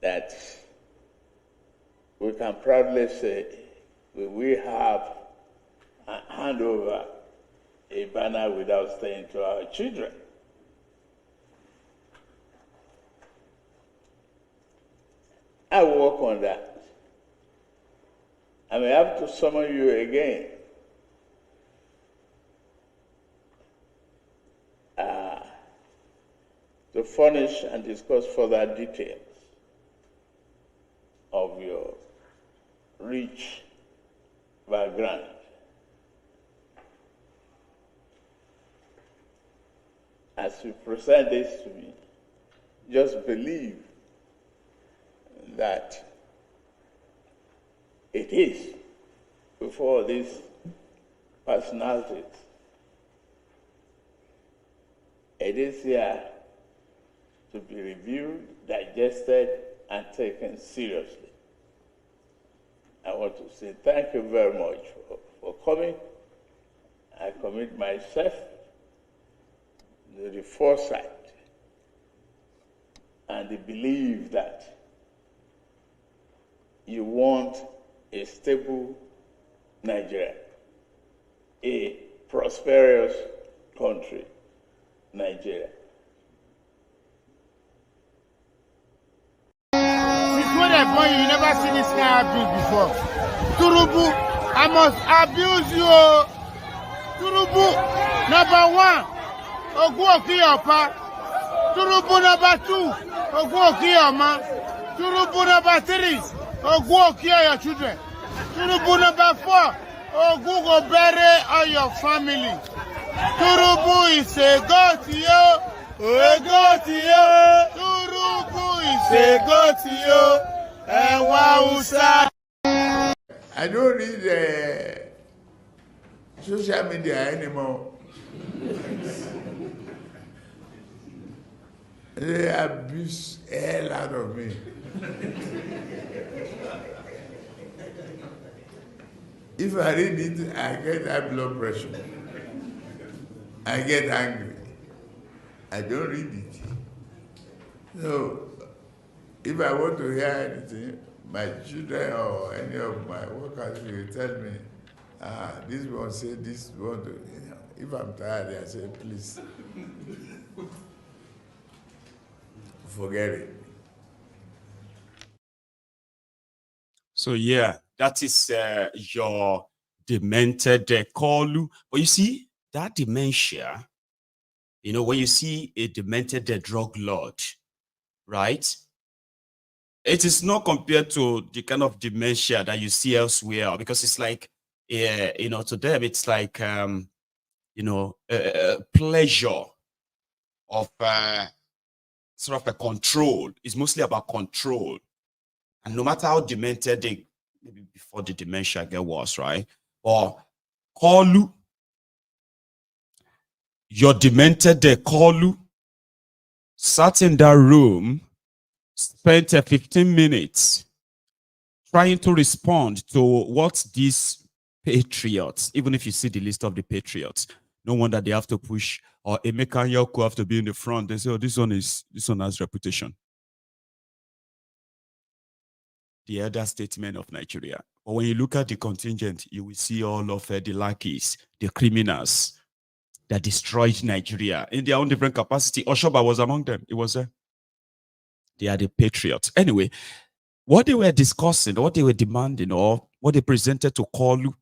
that we can proudly say we have hand over a banner without saying to our children. I work on that. I may have to summon you again. To furnish and discuss further details of your rich background. As you present this to me, just believe that it is before these personalities. It is here to be reviewed, digested, and taken seriously. I want to say thank you very much for coming. I commit myself to the foresight and the belief that you want a stable Nigeria, a prosperous country, Nigeria. When I born, you never seen this kind of abuse before. Turubu, I must abuse you. Turubu, number one, Oguokiyapa. Turubu number two, Oguokiyama. Turubu number three, Oguokiya your children. Turubu number four, Ogugo bury all your family. Turubu is a goat to you. A goat to you. Turubu is a goat to you. And Wausa. I don't read social media anymore. They abuse the hell out of me. If I read it, I get high blood pressure. I get angry. I don't read it. So, if I want to hear anything, my children or any of my workers will tell me, this one say this one. If I'm tired, I say, please, forget it. So yeah, that is your demented Koolu. But you see, that dementia, you know, when you see a demented drug lord, right? It is not compared to the kind of dementia that you see elsewhere, because it's like, you know, to them, it's like, you know, pleasure of sort of a control. It's mostly about control. And no matter how demented they, maybe before the dementia get worse, right? Or Koolu, your demented Koolu sat in that room, spent 15 minutes trying to respond to what these patriots, even if you see the list of the patriots, no wonder they have to push, or Emeka Anyaoku have to be in the front. They say, oh, this one has reputation. The elder statesmen of Nigeria. But when you look at the contingent, you will see all of the lackeys, the criminals that destroyed Nigeria in their own different capacity. Oshoba was among them. It was there. They are the patriots. Anyway, what they were discussing, what they were demanding, or what they presented to Koolu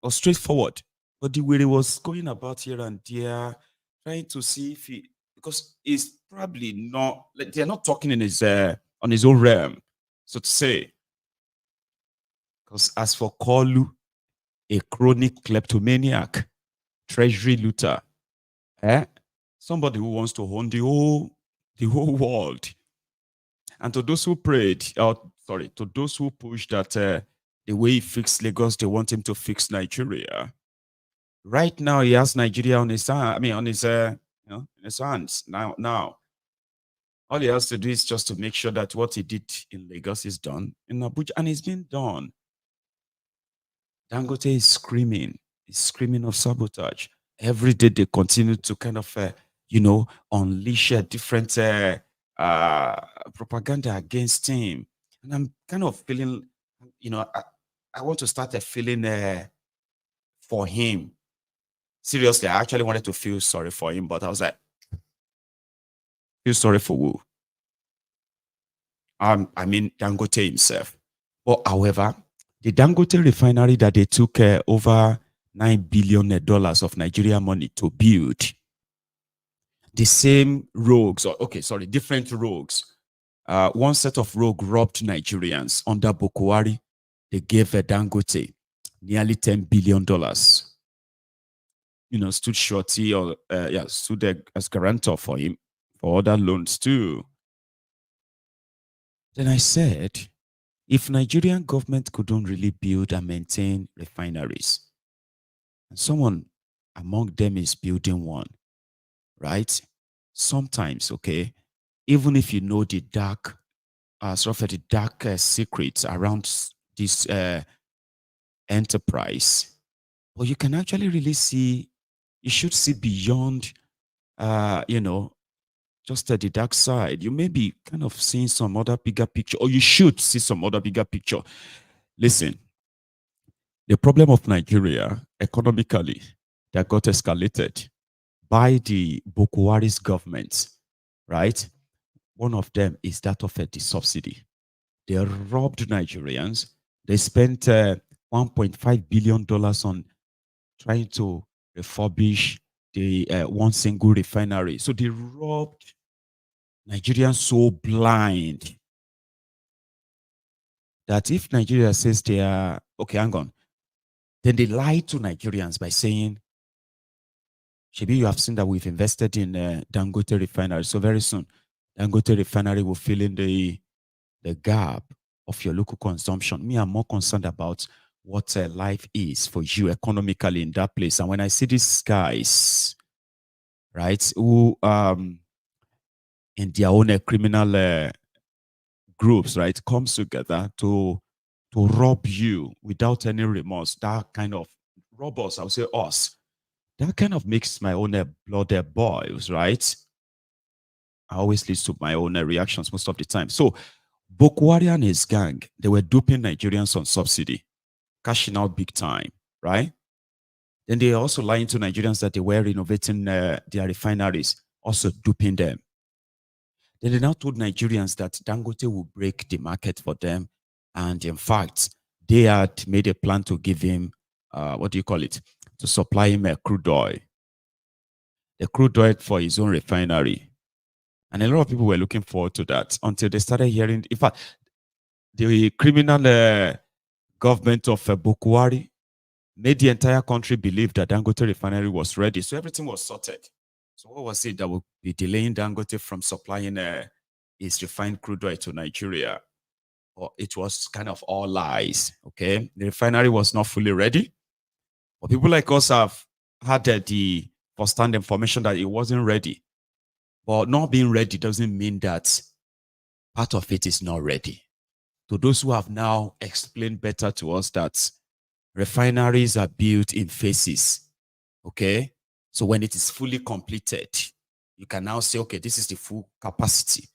was straightforward. But the way he was going about here and there, trying to see if he, because he's probably not, like, they're not talking in his on his own realm, so to say. Because as for Koolu, a chronic kleptomaniac, treasury looter, somebody who wants to own the whole world. And to those who prayed, to those who pushed that the way he fixed Lagos, they want him to fix Nigeria. Right now, he has Nigeria on his hand. I mean, on his, in his hands. Now, all he has to do is just to make sure that what he did in Lagos is done in Abuja, and it's been done. Dangote is screaming. He's screaming of sabotage. Every day they continue to kind of, unleash a different propaganda against him. And I'm kind of feeling, I want to start a feeling for him. Seriously, I actually wanted to feel sorry for him, but I was like, feel sorry for who? I mean, Dangote himself. But however, the Dangote Refinery that they took over $9 billion of Nigerian money to build, the same rogues, different rogues. One set of rogue robbed Nigerians under Bokwari. They gave Dangote nearly $10 billion. Stood shorty stood there as guarantor for him for other loans too. Then I said, if Nigerian government couldn't really build and maintain refineries, and someone among them is building one, right? Sometimes, okay, even if you know the dark, secrets around this enterprise, but you can actually really see, you should see beyond, just at the dark side. You may be kind of seeing some other bigger picture, or you should see some other bigger picture. Listen, the problem of Nigeria economically that got escalated by the Bokwari's government, right? One of them is that of the subsidy. They robbed Nigerians. They spent $1.5 billion on trying to refurbish the one single refinery. So they robbed Nigerians so blind that if Nigeria says they are, okay, hang on, then they lie to Nigerians by saying, Shebi, you have seen that we've invested in Dangote Refinery. So very soon, Dangote Refinery will fill in the gap of your local consumption. Me, I'm more concerned about what life is for you economically in that place. And when I see these guys, right, who in their own criminal groups, right, comes together to rob you without any remorse, that kind of rob us, I would say us, that kind of makes my own blood boils, right? I always leads to my own reactions most of the time. So Bokwari and his gang, they were duping Nigerians on subsidy, cashing out big time, right? Then they also lying to Nigerians that they were renovating their refineries, also duping them. Then they now told Nigerians that Dangote will break the market for them. And in fact, they had made a plan to give him, to supply him a crude oil. The crude oil for his own refinery. And a lot of people were looking forward to that until they started hearing, in fact, the criminal government of Bokwari made the entire country believe that Dangote Refinery was ready. So everything was sorted. So what was it that would be delaying Dangote from supplying his refined crude oil to Nigeria? Or it was kind of all lies, okay? The refinery was not fully ready. But people like us have had the first-hand information that it wasn't ready. But not being ready doesn't mean that part of it is not ready. To those who have now explained better to us that refineries are built in phases, okay? So when it is fully completed, you can now say, okay, this is the full capacity.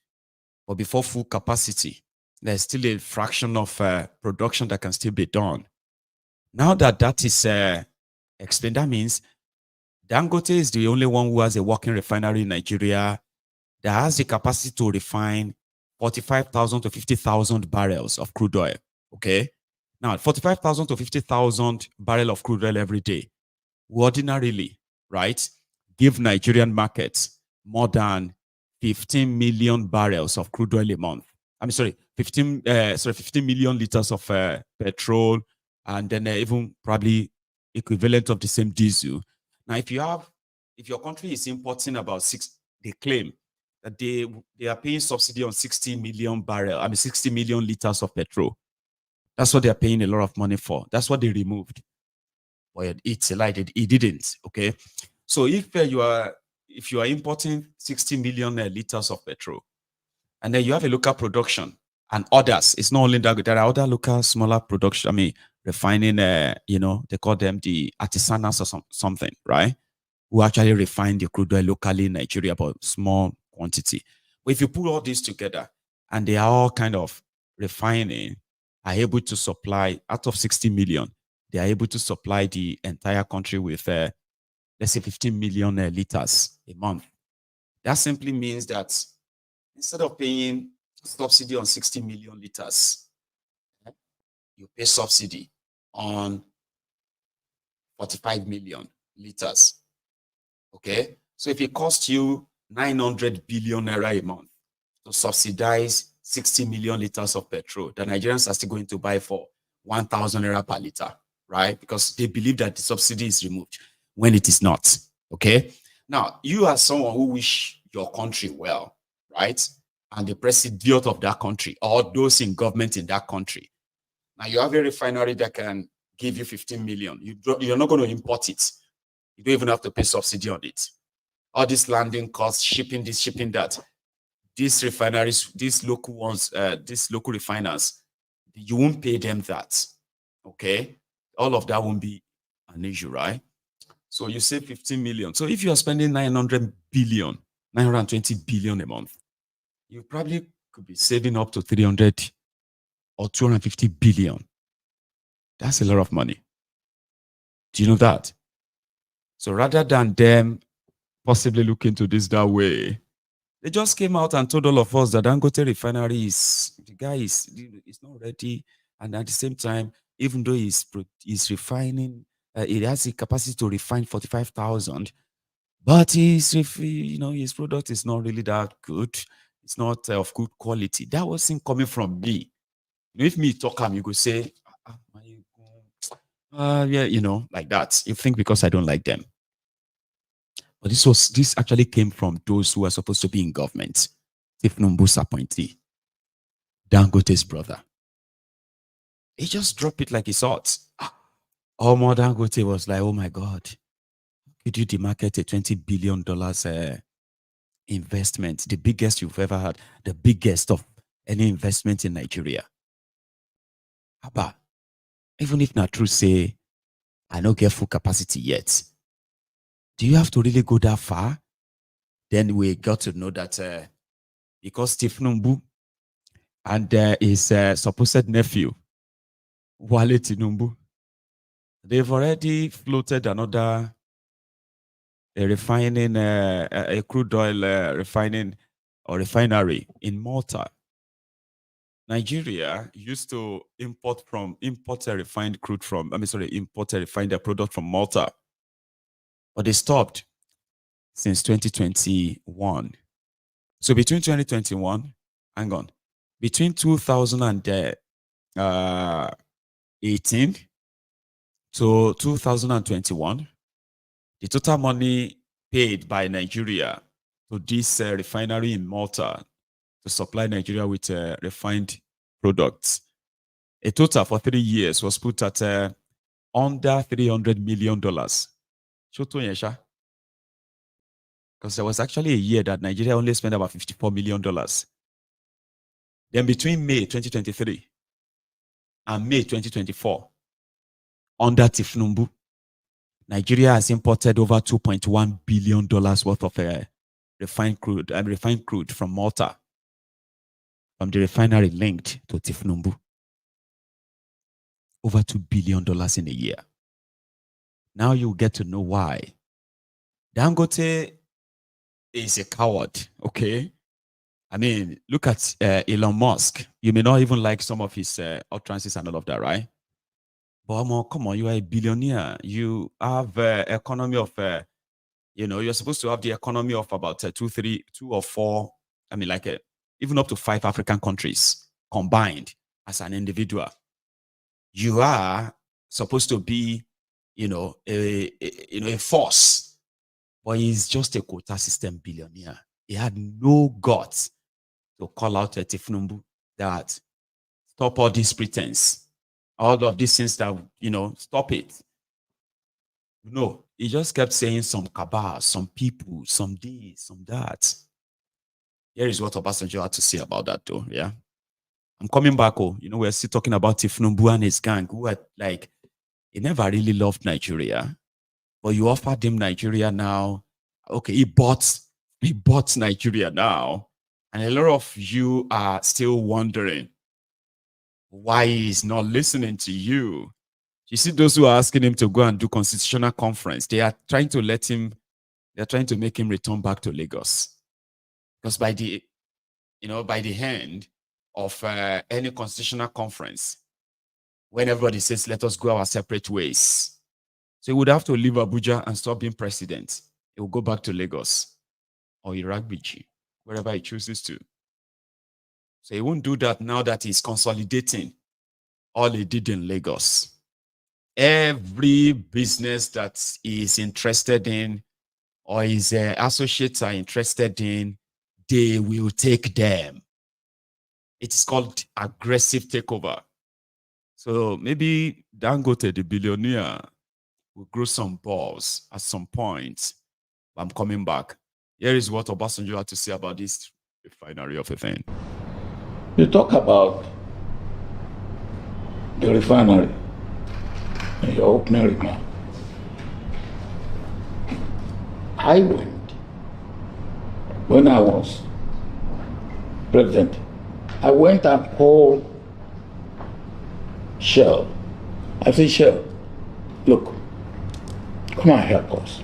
But before full capacity, there's still a fraction of production that can still be done. Now that that is explained, that means Dangote is the only one who has a working refinery in Nigeria that has the capacity to refine 45,000 to 50,000 barrels of crude oil, okay? Now, 45,000 to 50,000 barrels of crude oil every day would ordinarily, right, give Nigerian markets more than 15 million barrels of crude oil a month. 15 million liters of petrol, and then even probably equivalent of the same diesel. Now, if your country is importing about they claim that they are paying subsidy on 60 million liters of petrol. That's what they are paying a lot of money for. That's what they removed. Well, it's a lie. It didn't. Okay. So if you are importing 60 million liters of petrol, and then you have a local production and others, it's not only that, there are other local smaller production. Refining. They call them the artisanals or something, right? Who actually refine the crude oil locally in Nigeria, but small quantity. But if you put all these together, and they are all kind of refining, are able to supply out of 60 million, they are able to supply the entire country with, let's say, 15 million liters a month. That simply means that instead of paying subsidy on 60 million liters, you pay subsidy on 45 million liters. Okay? So if it costs you 900 billion naira a month to subsidize 60 million liters of petrol, the Nigerians are still going to buy for 1,000 naira per liter, right? Because they believe that the subsidy is removed when it is not. Okay? Now, you are someone who wish your country well, right? And the president of that country or those in government in that country. Now, you have a refinery that can give you 15 million. You're not going to import it. You don't even have to pay subsidy on it. All this landing costs, shipping this, shipping that. These refineries, these local ones, these local refiners, you won't pay them that. Okay? All of that won't be an issue, right? So you save 15 million. So if you are spending 900 billion, 920 billion a month, you probably could be saving up to 300 or 250 billion. That's a lot of money. Do you know that? So rather than them possibly look into this that way, they just came out and told all of us that Dangote Refinery the guy is not ready. And at the same time, even though he's refining, it has the capacity to refine 45,000, but his product is not really that good. It's not of good quality. That wasn't coming from me. If me talk you go say, yeah, like that. You think because I don't like them. But this actually came from those who are supposed to be in government. Thiefnubu's appointee, Dangote's brother. He just dropped it like he saw it. Omo Dangote was like, oh my God, could you demarket a $20 billion investment, the biggest you've ever had, the biggest of any investment in Nigeria? Haba, even if not true, say, I don't get full capacity yet. Do you have to really go that far? Then we got to know that because Thiefnubu and his supposed nephew, Wale Tinubu, they've already floated another refining, a crude oil refining or refinery in Malta. Nigeria used to import a refined crude from, import a refined product from Malta. But they stopped since 2021. So between 2021, between 2018 to 2021, the total money paid by Nigeria to this refinery in Malta to supply Nigeria with refined products, a total for 3 years was put at under $300 million. Because there was actually a year that Nigeria only spent about $54 million. Then between May 2023 and May 2024, under Thiefnubu, Nigeria has imported over $2.1 billion worth of refined crude from Malta, from the refinery linked to Thiefnubu. Over $2 billion in a year. Now you get to know why. Dangote is a coward, okay? I mean, look at Elon Musk. You may not even like some of his utterances and all of that, right? But come on, you are a billionaire. You have economy of, you're supposed to have the economy of about 2 or 4, even up to 5 African countries combined as an individual. You are supposed to be, a force, but he's just a quota system billionaire. He had no guts to call out a Thiefnubu that stop all this pretense, all of these things that, stop it. No, he just kept saying some cabal, some people, some this, some that. Here is what Obasanjo had to say about that, though. Yeah. I'm coming back. We're still talking about Thiefnubu and his gang, who had, he never really loved Nigeria, but you offered him Nigeria now. Okay, he bought Nigeria now, and a lot of you are still wondering why he's not listening to you. You see those who are asking him to go and do constitutional conference, they are trying to make him return back to Lagos. Because by the end of any constitutional conference, when everybody says, let us go our separate ways. So he would have to leave Abuja and stop being president. He will go back to Lagos or Iragbiji, wherever he chooses to. So he won't do that now that he's consolidating all he did in Lagos. Every business that he is interested in or his associates are interested in, they will take them. It is called aggressive takeover. So maybe Dangote, the billionaire, will grow some balls at some point. I'm coming back. Here is what Obasanjo had to say about this refinery of a thing. You talk about the refinery in your opening remark. I went, when I was president, I went and called Shell. I said, Shell, look, come and help us.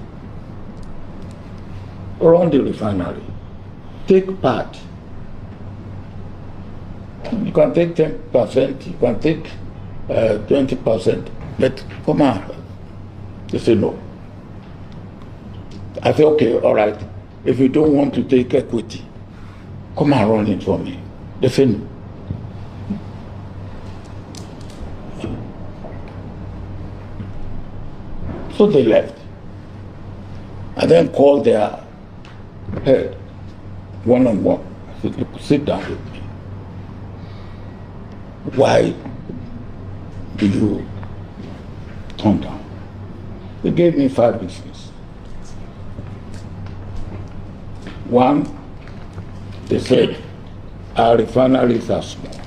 Run the refinery. Take part. You can take 10%, you can take 20%, but come on. They say no. I say, okay, all right. If you don't want to take equity, come and run it for me. They say no. So they left. I then called their head one-on-one. I said, look, sit down with me. Why do you turn down? They gave me 5 reasons. One, they said, our refineries are small.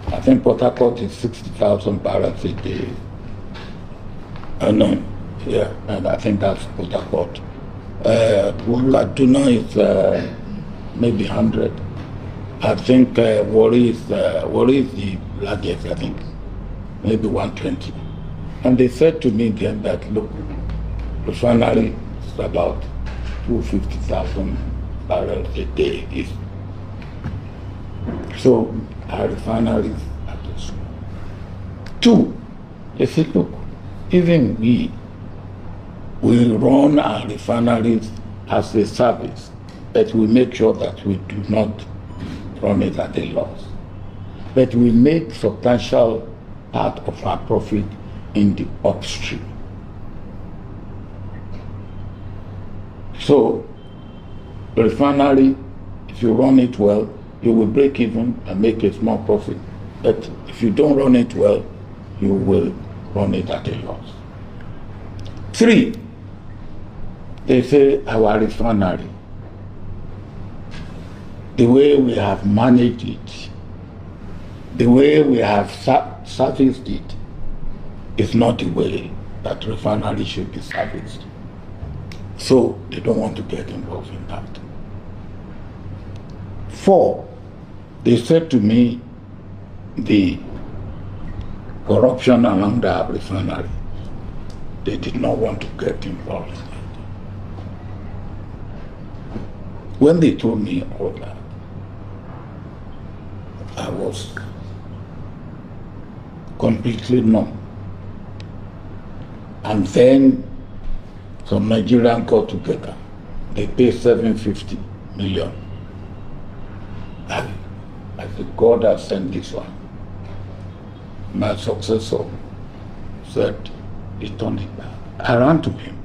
I think Port Harcourt is 60,000 barrels a day. And I think that's Port Harcourt. Kaduna is maybe 100. I think Warri is the largest, I think, maybe 120. And they said to me then that, look, refinery is about 250,000 barrels a day. So our refineries are too small. 2, they said, look, even we run our refineries as a service, but we make sure that we do not run it at a loss. But we make substantial part of our profit in the upstream. So, the refinery, if you run it well, you will break even and make a small profit. But if you don't run it well, you will run it at a loss. 3, they say our refinery, the way we have managed it, the way we have serviced it, is not the way that refinery should be serviced. So they don't want to get involved in that. 4, they said to me, the corruption along the refinery, they did not want to get involved in it. When they told me all that, I was completely numb. And then some Nigerians got together. They paid 750 million. I said, God has sent this one. My successor said, he turned it back. I ran to him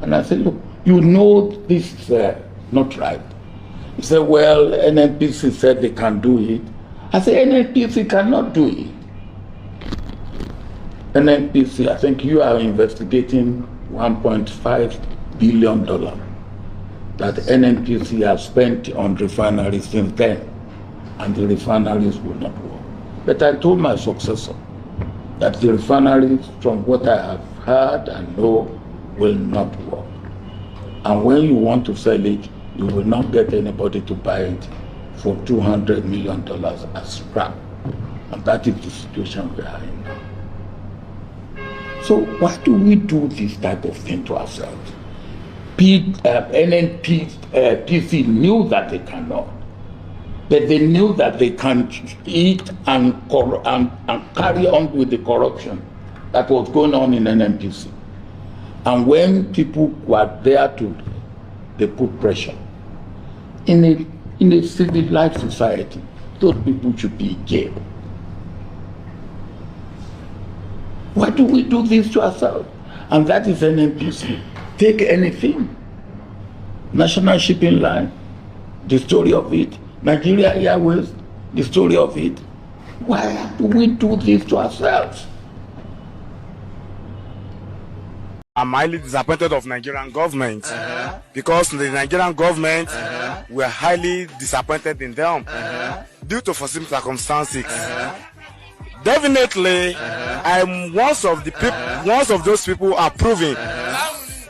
and I said, look, you know this is not right. He said, well, NNPC said they can do it. I said, NNPC cannot do it. NNPC, I think you are investigating $1.5 billion that NNPC has spent on refineries since then, and the refineries will not work. But I told my successor that the refineries, from what I have heard and know, will not work. And when you want to sell it, you will not get anybody to buy it for $200 million as scrap. And that is the situation we are in now. So why do we do this type of thing to ourselves? PC knew that they cannot, but they knew that they can eat and carry on with the corruption that was going on in NNPC. And when people were there they put pressure. In a civilized society, those people should be in jail. Why do we do this to ourselves? And that is NNPC. Take anything. National Shipping Line, the story of it. Nigeria Airways, the story of it. Why do we do this to ourselves? I'm highly disappointed of Nigerian government because the Nigerian government were highly disappointed in them due to foreseen circumstances. Definitely, I'm one of those people are proving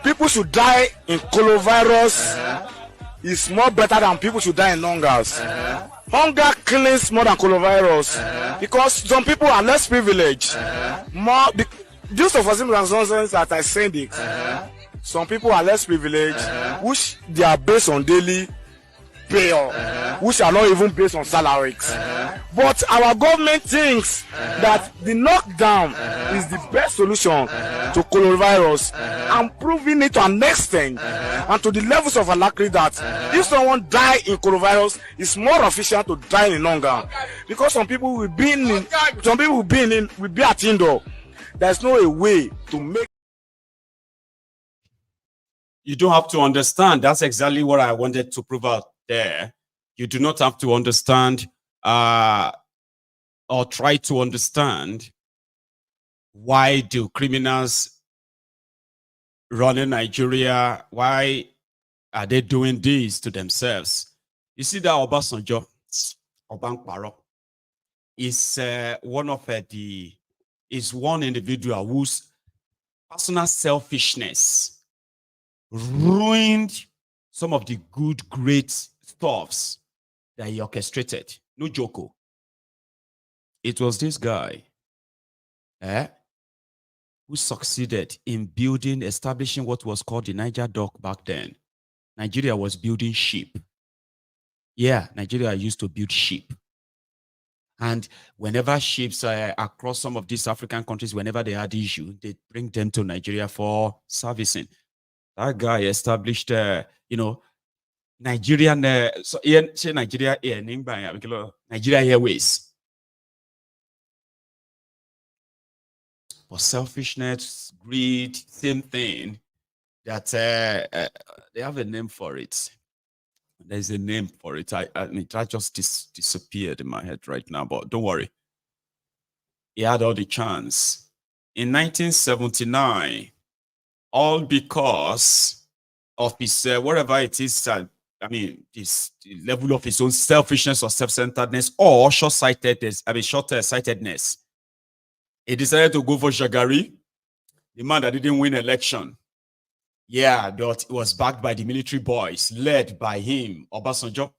people should die in coronavirus is more better than people should die in hungers. Hunger kills more than coronavirus because some people are less privileged. Due to foreseen circumstances that I said it, some people are less privileged, which they are based on daily pay, which are not even based on salaries. But our government thinks that the lockdown is the best solution to coronavirus, and proving it to an extent and to the levels of alacrity that if someone die in coronavirus, it's more efficient to die in hunger, because some people will be at indoor. There's no way to make. You don't have to understand. That's exactly what I wanted to prove out there. You do not have to understand or try to understand why do criminals running Nigeria, why are they doing this to themselves? You see that Obasanjo, is one individual whose personal selfishness ruined some of the good, great stuffs that he orchestrated. No joke. It was this guy who succeeded in establishing what was called the Niger Dock back then. Nigeria was building ship. Yeah, Nigeria used to build ship. And whenever ships across some of these African countries, whenever they had issue, they bring them to Nigeria for servicing. That guy established, Nigerian, Nigeria Airways. For selfishness, greed, same thing. That they have a name for it. There's a name for it. I mean, that just disappeared in my head right now, but don't worry. He had all the chance. In 1979, all because of his, whatever it is, this level of his own selfishness or self-centeredness or short-sightedness, short-sightedness, he decided to go for Shagari, the man that didn't win election. Yeah, but it was backed by the military boys, led by him, Obasanjo.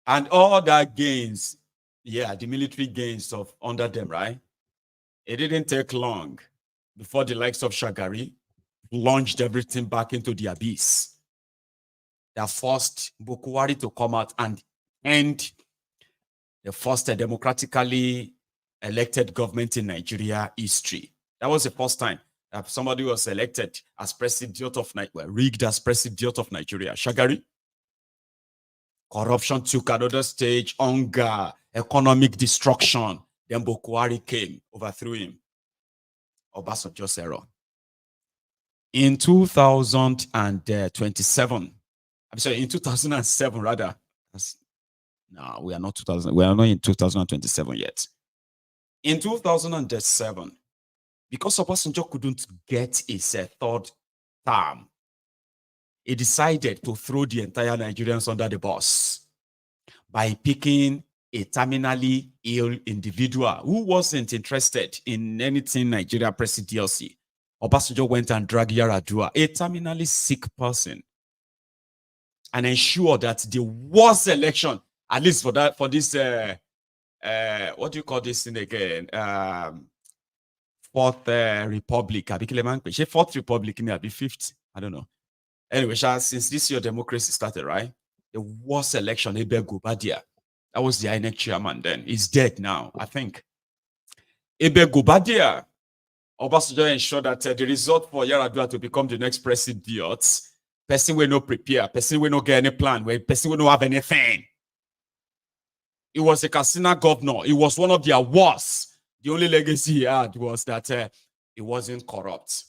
And all that gains, the military gains under them, right? It didn't take long before the likes of Shagari launched everything back into the abyss. They forced Bukuari to come out and end the first democratically elected government in Nigeria history. That was the first time that somebody was elected as president of Nigeria, rigged as president of Nigeria. Shagari. Corruption took another stage, hunger, economic destruction. Then Bukuari came, overthrew him. Obasanjo's error. In 2027, in 2007 rather. No, we are not 2000. We are not in 2027 yet. In 2007, because Obasanjo couldn't get his third term, he decided to throw the entire Nigerians under the bus by picking a terminally ill individual who wasn't interested in anything Nigeria presidency. Obasanjo went and dragged Yaradua, a terminally sick person, and ensured that there was election, at least for this, what do you call this thing again? Fourth Republic. Fourth Republic, maybe fifth. I don't know. Anyway, since this year democracy started, right? The worst election, Ebe Gubadia. That was the INEC chairman then. He's dead now, I think. Ebe Gubadia. Obasanjo ensured that the result for Yaradua to become the next president, person will not prepare, person will not get any plan, person will not have anything. He was a casino governor. He was one of their worst. The only legacy he had was that he wasn't corrupt.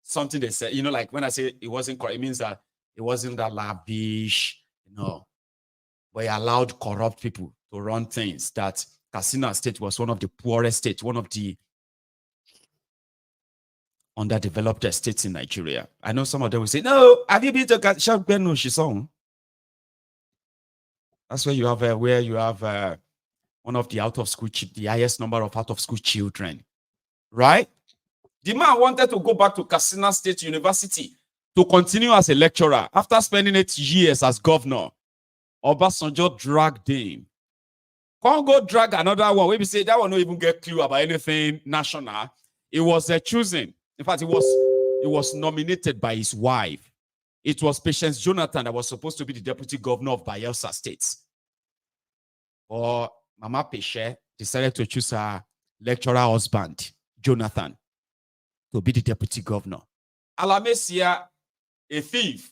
Something they said, like when I say it wasn't corrupt, it means that it wasn't that lavish, but he allowed corrupt people to run things. That Katsina State was one of the poorest states, one of the underdeveloped states in Nigeria. I know some of them will say, no, have you been to Shambenu Shisong? That's where you have one of the out-of-school, the highest number of out-of-school children, right? The man wanted to go back to Katsina State University to continue as a lecturer. After spending 8 years as governor, Obasanjo dragged him. Can't go drag another one. We say that one don't even get clue about anything national. It was choosing. In fact, it was nominated by his wife. It was Patience Jonathan that was supposed to be the deputy governor of Bayelsa State. But Mama Peshe decided to choose her lecturer husband, Jonathan, to be the deputy governor. Alamesia, a thief,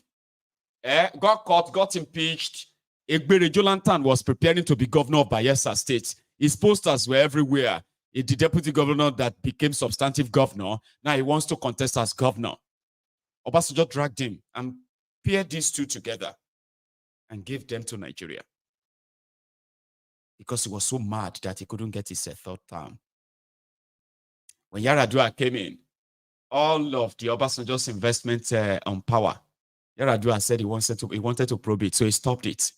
got caught, got impeached. Egbere Jonathan was preparing to be governor of Bayelsa State. His posters were everywhere. The deputy governor that became substantive governor, now he wants to contest as governor. Obasanjo dragged him and paired these two together and gave them to Nigeria. Because he was so mad that he couldn't get his third term. When Yaradua came in, all of the Obasanjo's investment on power, Yaradua said he wanted to probe it, so he stopped it.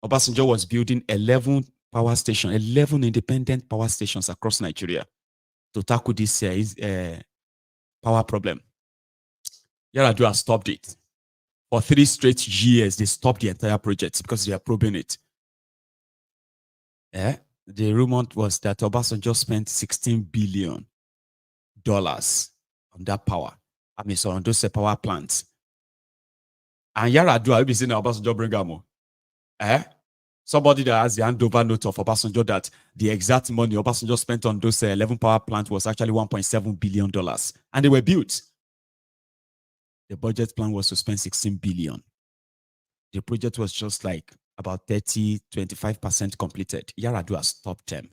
Obasanjo was building 11 independent power stations across Nigeria to tackle this power problem. Yaradua stopped it. For 3 straight years, they stopped the entire project because they are probing it. The rumor was that Obasanjo spent $16 billion on that power. So on those power plants. And Yaradua, will be saying Obasanjo bring more. Somebody that has the handover note of Obasanjo that the exact money Obasanjo spent on those 11 power plants was actually $1.7 billion. And they were built. The budget plan was to spend $16 billion. The project was just like about 25% completed. Yaradua stopped them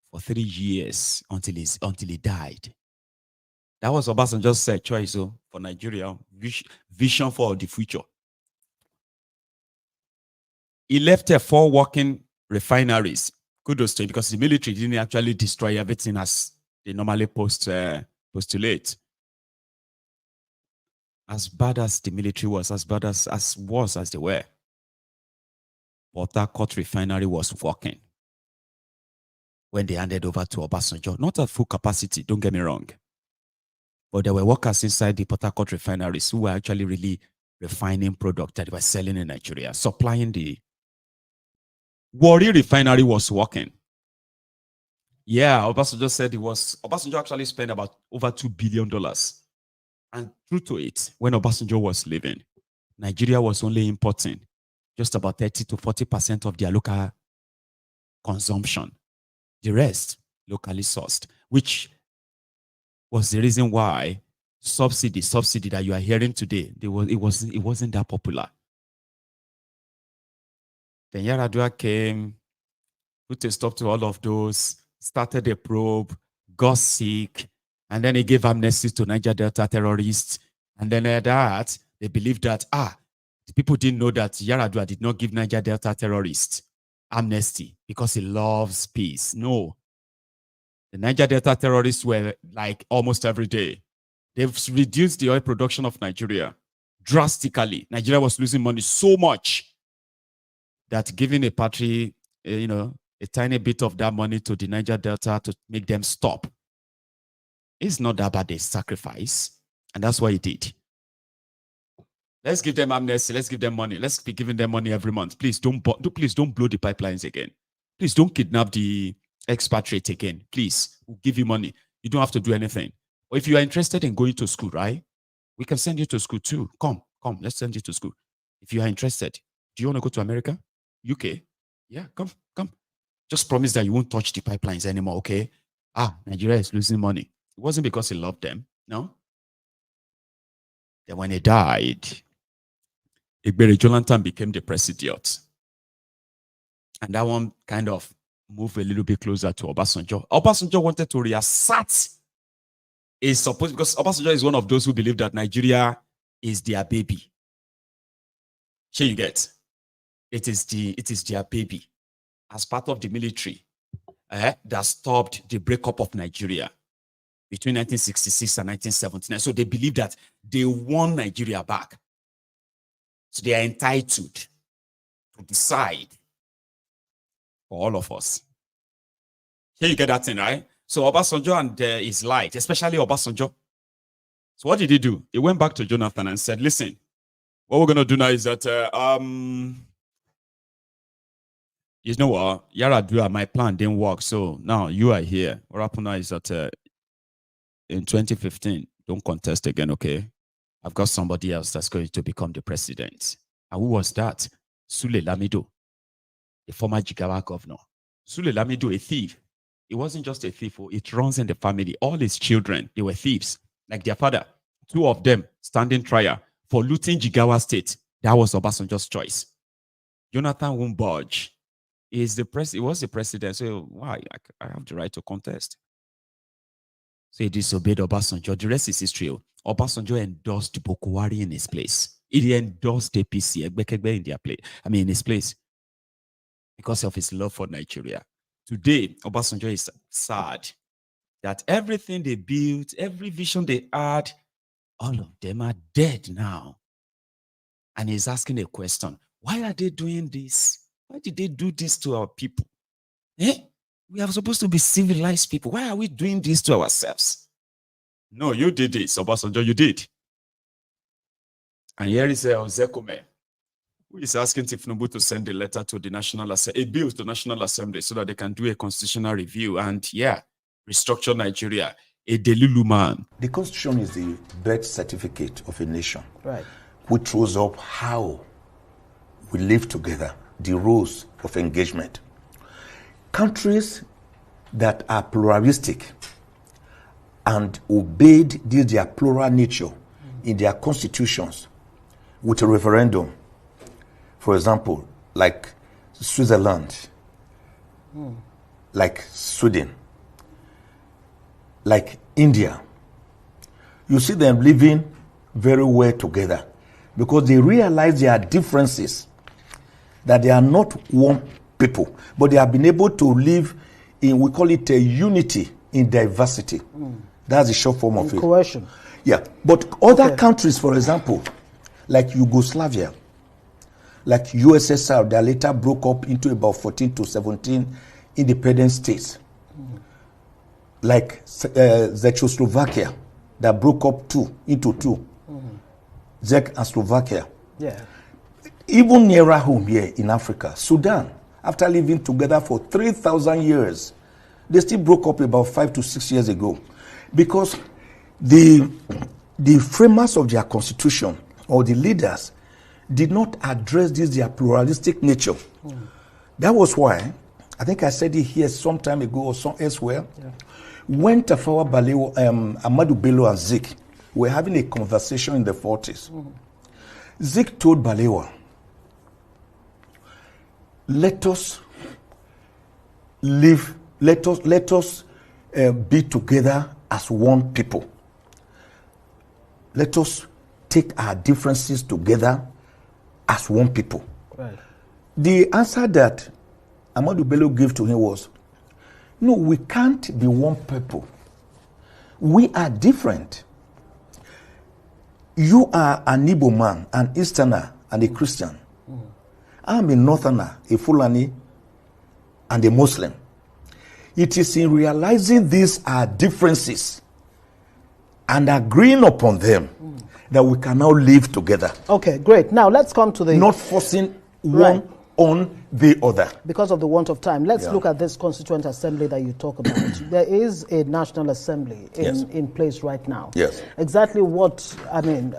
for 3 years until he died. That was Obasanjo's choice for Nigeria, vision for the future. He left 4 working refineries. Kudos to him, because the military didn't actually destroy everything as they normally postulate. As bad as the military was, as bad as worse as they were, Port Refinery was working when they handed over to Obasanjo. Not at full capacity, don't get me wrong. But there were workers inside the Port refineries who were actually really refining product that they were selling in Nigeria, supplying the Warri Refinery was working. Yeah, Obasanjo said Obasanjo actually spent about over $2 billion. And true to it, when Obasanjo was leaving, Nigeria was only importing just about 30 to 40% of their local consumption. The rest, locally sourced, which was the reason why subsidy that you are hearing today, it wasn't that popular. Then Yaradua came, put a stop to all of those, started a probe, got sick, and then he gave amnesty to Niger Delta terrorists. And then that, they believed that, the people didn't know that Yaradua did not give Niger Delta terrorists amnesty because he loves peace. No. The Niger Delta terrorists were like almost every day. They've reduced the oil production of Nigeria drastically. Nigeria was losing money so much that giving a party, a tiny bit of that money to the Niger Delta to make them stop, it's not that bad a sacrifice. And that's what he did. Let's give them amnesty. Let's give them money. Let's be giving them money every month. Please don't blow the pipelines again. Please don't kidnap the expatriate again. Please, we'll give you money. You don't have to do anything. Or if you are interested in going to school, right? We can send you to school too. Come, let's send you to school. If you are interested, do you want to go to America? UK? Yeah, come. Just promise that you won't touch the pipelines anymore, okay? Nigeria is losing money. It wasn't because he loved them, no? Then when he died, Igbere Jonathan became the president. And that one kind of moved a little bit closer to Obasanjo. Obasanjo wanted to reassert because Obasanjo is one of those who believe that Nigeria is their baby. Sure, you get? It is their baby. As part of the military that stopped the breakup of Nigeria between 1966 and 1979. So they believe that they won Nigeria back. So they are entitled to decide for all of us. Here you get that thing, right? So Obasanjo and his light, especially Obasanjo. So what did he do? He went back to Jonathan and said, listen, what we're going to do now is that, you know what? Yaradua, my plan didn't work. So now you are here. What happened now is that in 2015, don't contest again, okay? I've got somebody else that's going to become the president. And who was that? Sule Lamido, the former Jigawa governor. Sule Lamido, a thief. He wasn't just a thief. It runs in the family. All his children, they were thieves. Like their father. 2 of them standing trial for looting Jigawa State. That was Obasanjo's choice. Jonathan won't budge. He was the president. So why? I have the right to contest. So he disobeyed Obasanjo. The rest is history. Obasanjo endorsed Bokuwari in his place. He endorsed APC, Egbekegbe in their place. In his place. Because of his love for Nigeria. Today, Obasanjo is sad that everything they built, every vision they had, all of them are dead now. And he's asking a question. Why are they doing this? Why did they do this to our people? We are supposed to be civilized people. Why are we doing this to ourselves? No, you did this, Obasanjo, you did. And here is Ozekome, who is asking Thiefnubu to send a letter to the National Assembly, a bill to the National Assembly so that they can do a constitutional review and, restructure Nigeria. A Delulu man. The Constitution is the birth certificate of a nation. Right. Which throws up how we live together, the rules of engagement. Countries that are pluralistic and obeyed their plural nature in their constitutions with a referendum, for example, like Switzerland, like Sweden, like India, you see them living very well together because they realize their differences, that they are not one people, but they have been able to live in, we call it a unity in diversity. That's the short form of it. Coercion. Yeah, but other countries, for example, like Yugoslavia, like USSR, that later broke up into about 14 to 17 independent states. Like Czechoslovakia, that broke up into two. Czech and Slovakia. Yeah. Even nearer home here in Africa, Sudan, after living together for 3,000 years, they still broke up about 5 to 6 years ago. Because the framers of their constitution, or the leaders, did not address this, their pluralistic nature. That was why, I think I said it here some time ago or some elsewhere, when Tafawa Balewa, Ahmadu Bello and Zik were having a conversation in the 40s, Zik told Balewa, let us live, let us be together as one people. Let us take our differences together as one people. Right. The answer that Ahmadu Bello gave to him was, no, we can't be one people. We are different. You are an Igbo man, an Easterner, and a Christian. I'm a Northerner, a Fulani, and a Muslim. It is in realizing these are differences and agreeing upon them that we can now live together. Okay, great. Now let's come to the... Not forcing one on the other. Because of the want of time, let's look at this Constituent Assembly that you talk about. There is a National Assembly in place right now. Yes. Exactly what, I mean,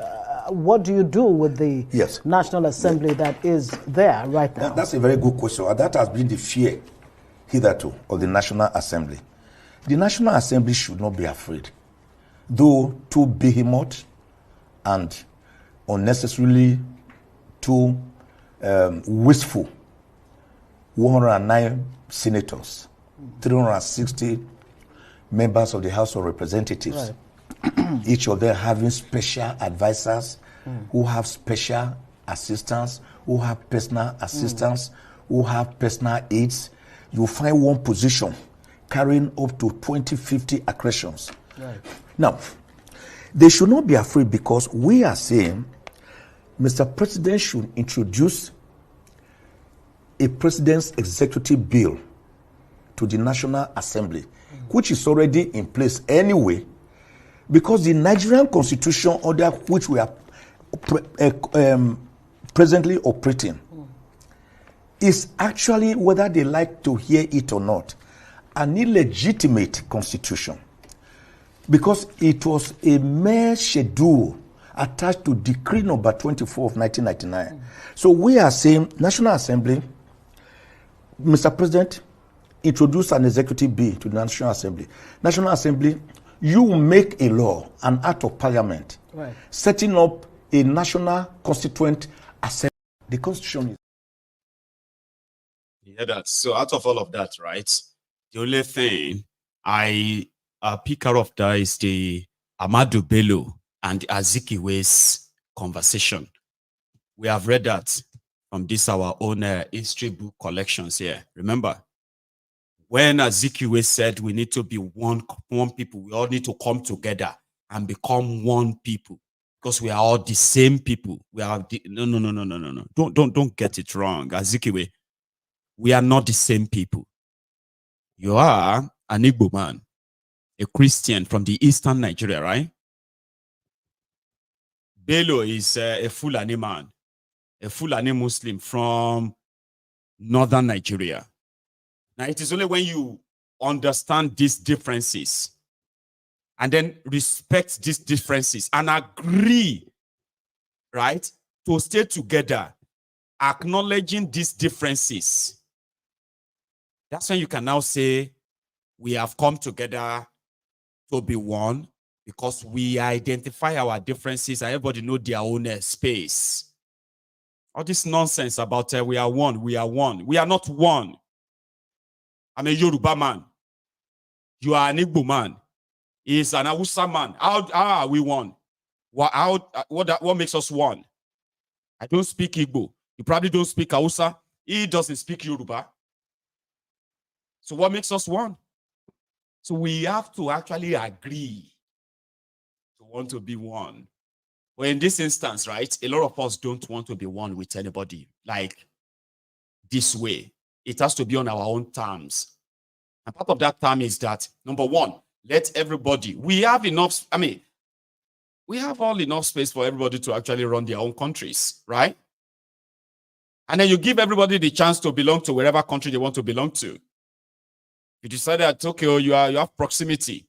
what do you do with the National Assembly that is there right now? That's a very good question. That has been the fear hitherto of the National Assembly. The National Assembly should not be afraid, though too behemoth and unnecessarily too wasteful. 109 senators, 360 members of the House of Representatives, each of them having special advisors who have special assistants, who have personal assistants, who have personal aides. You find one position carrying up to 20-50 accretions. Now, they should not be afraid, because we are saying Mr. President should introduce a president's executive bill to the National Assembly, which is already in place anyway, because the Nigerian Constitution, under which we are presently operating, is actually, whether they like to hear it or not, an illegitimate constitution, because it was a mere schedule attached to Decree number 24 of 1999. So we are saying, National Assembly, Mr. President, introduce an executive bill to the National Assembly. National Assembly, you make a law, an act of parliament, setting up a National Constituent Assembly. The Constitution is... Yeah, that. So out of all of that, right, the only thing I pick out of that is the Ahmadu Bello and Azikiwe's conversation. We have read that from this our own history book collections here. Remember, when Azikiwe said we need to be one people, we all need to come together and become one people, because we are all the same people. We are no. Don't get it wrong, Azikiwe. We are not the same people. You are an Igbo man, a Christian from the eastern Nigeria, right? Bello is a Fulani man, a Fulani Muslim from northern Nigeria. Now, it is only when you understand these differences and then respect these differences and agree, right, to stay together, acknowledging these differences, that's when you can now say we have come together to be one, because we identify our differences and everybody know their own space. All this nonsense about we are one. We are not one. I'm a Yoruba man. You are an Igbo man. He is an Hausa man. How are we one? What makes us one? I don't speak Igbo. You probably don't speak Hausa. He doesn't speak Yoruba. So what makes us one? So we have to actually agree to want to be one. Well, in this instance, right, a lot of us don't want to be one with anybody like this way. It has to be on our own terms. And part of that term is that, number one, let everybody, we have enough, we have all enough space for everybody to actually run their own countries, right? And then you give everybody the chance to belong to wherever country they want to belong to. You decide that, okay, you have proximity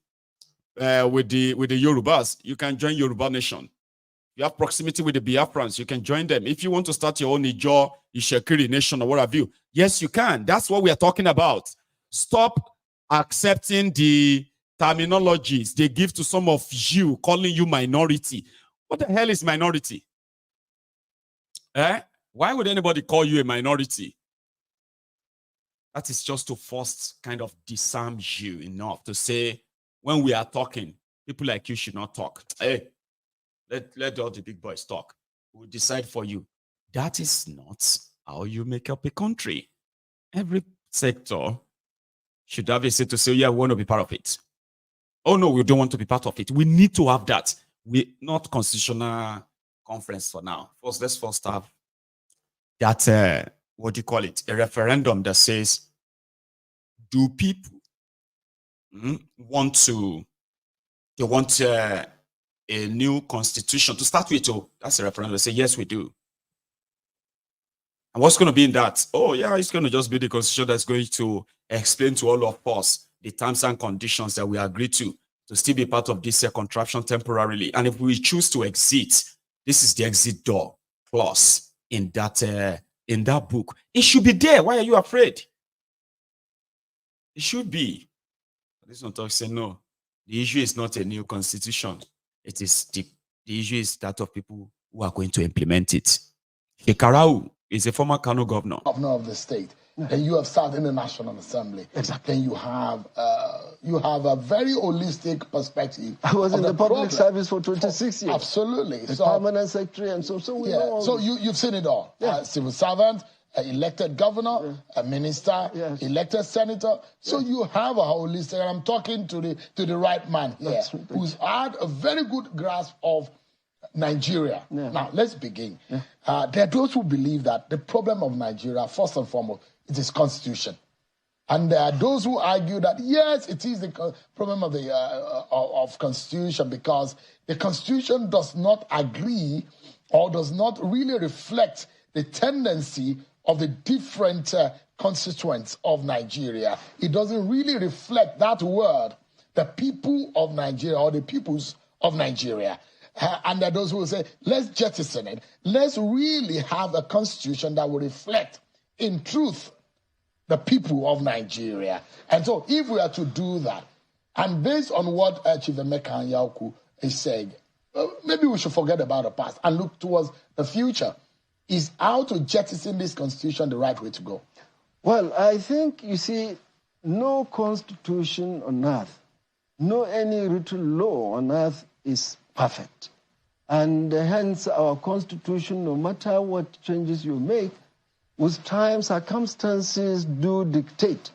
with the Yorubas, you can join Yoruba Nation. You have proximity with the Biafrans, you can join them. If you want to start your own Ijo, Ishekiri Nation or what have you, yes, you can. That's what we are talking about. Stop accepting the terminologies they give to some of you, calling you minority. What the hell is minority? Why would anybody call you a minority? That is just to first kind of disarm you enough to say, when we are talking, people like you should not talk. Hey, let all the big boys talk. We'll decide for you. That is not how you make up a country. Every sector should have a say to say, yeah, we want to be part of it. Oh, no, we don't want to be part of it. We need to have that. We not constitutional conference for now. Let's first have that, what do you call it? A referendum that says, do people want a new constitution to start with? Oh, that's a referendum. They say, yes, we do. And what's going to be in that? Oh, yeah, it's going to just be the constitution that's going to explain to all of us the terms and conditions that we agree to still be part of this contraption temporarily. And if we choose to exit, this is the exit door clause in that book. It should be there. Why are you afraid? It should be. This one talks say no. The issue is not a new constitution. It is the issue is that of people who are going to implement it. Shekarau is a former Kano governor. Governor of the state. Then you have served in the National Assembly. Exactly. Then you have a very holistic perspective. I was in the public service for 26 years. Absolutely. The permanent secretary, and so we know all so this. you've seen it all. Civil servant, elected governor, a minister, elected senator. So you have a holistic, and I'm talking to the right man here, who's had a very good grasp of Nigeria. Now, let's begin. There are those who believe that the problem of Nigeria, first and foremost, is its constitution. And there are those who argue that, yes, it is the problem of the of constitution, because the constitution does not agree or does not really reflect the tendency of the different constituents of Nigeria. It doesn't really reflect that word, the people of Nigeria or the peoples of Nigeria. And there are those who will say, let's jettison it. Let's really have a constitution that will reflect, in truth, the people of Nigeria. And so if we are to do that, and based on what Chief Emeka Anyaoku is saying, maybe we should forget about the past and look towards the future. Is how to jettison this constitution the right way to go? Well, I think, you see, no constitution on earth, no any written law on earth is perfect. And hence our constitution, no matter what changes you make, with time, circumstances do dictate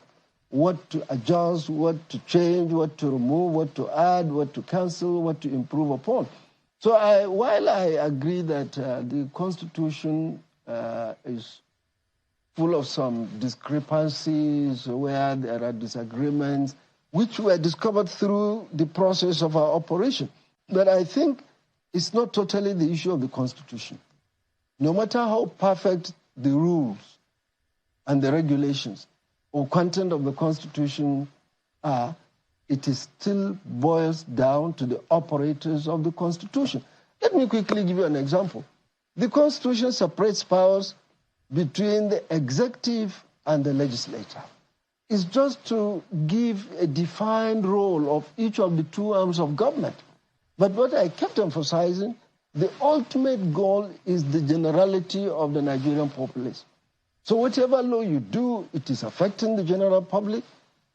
what to adjust, what to change, what to remove, what to add, what to cancel, what to improve upon. So while I agree that the Constitution is full of some discrepancies where there are disagreements, which were discovered through the process of our operation, but I think it's not totally the issue of the Constitution. No matter how perfect the rules and the regulations or content of the Constitution are, it is still boils down to the operators of the Constitution. Let me quickly give you an example. The Constitution separates powers between the executive and the legislature. It's just to give a defined role of each of the two arms of government. But what I kept emphasizing, the ultimate goal is the generality of the Nigerian populace. So whatever law you do, it is affecting the general public,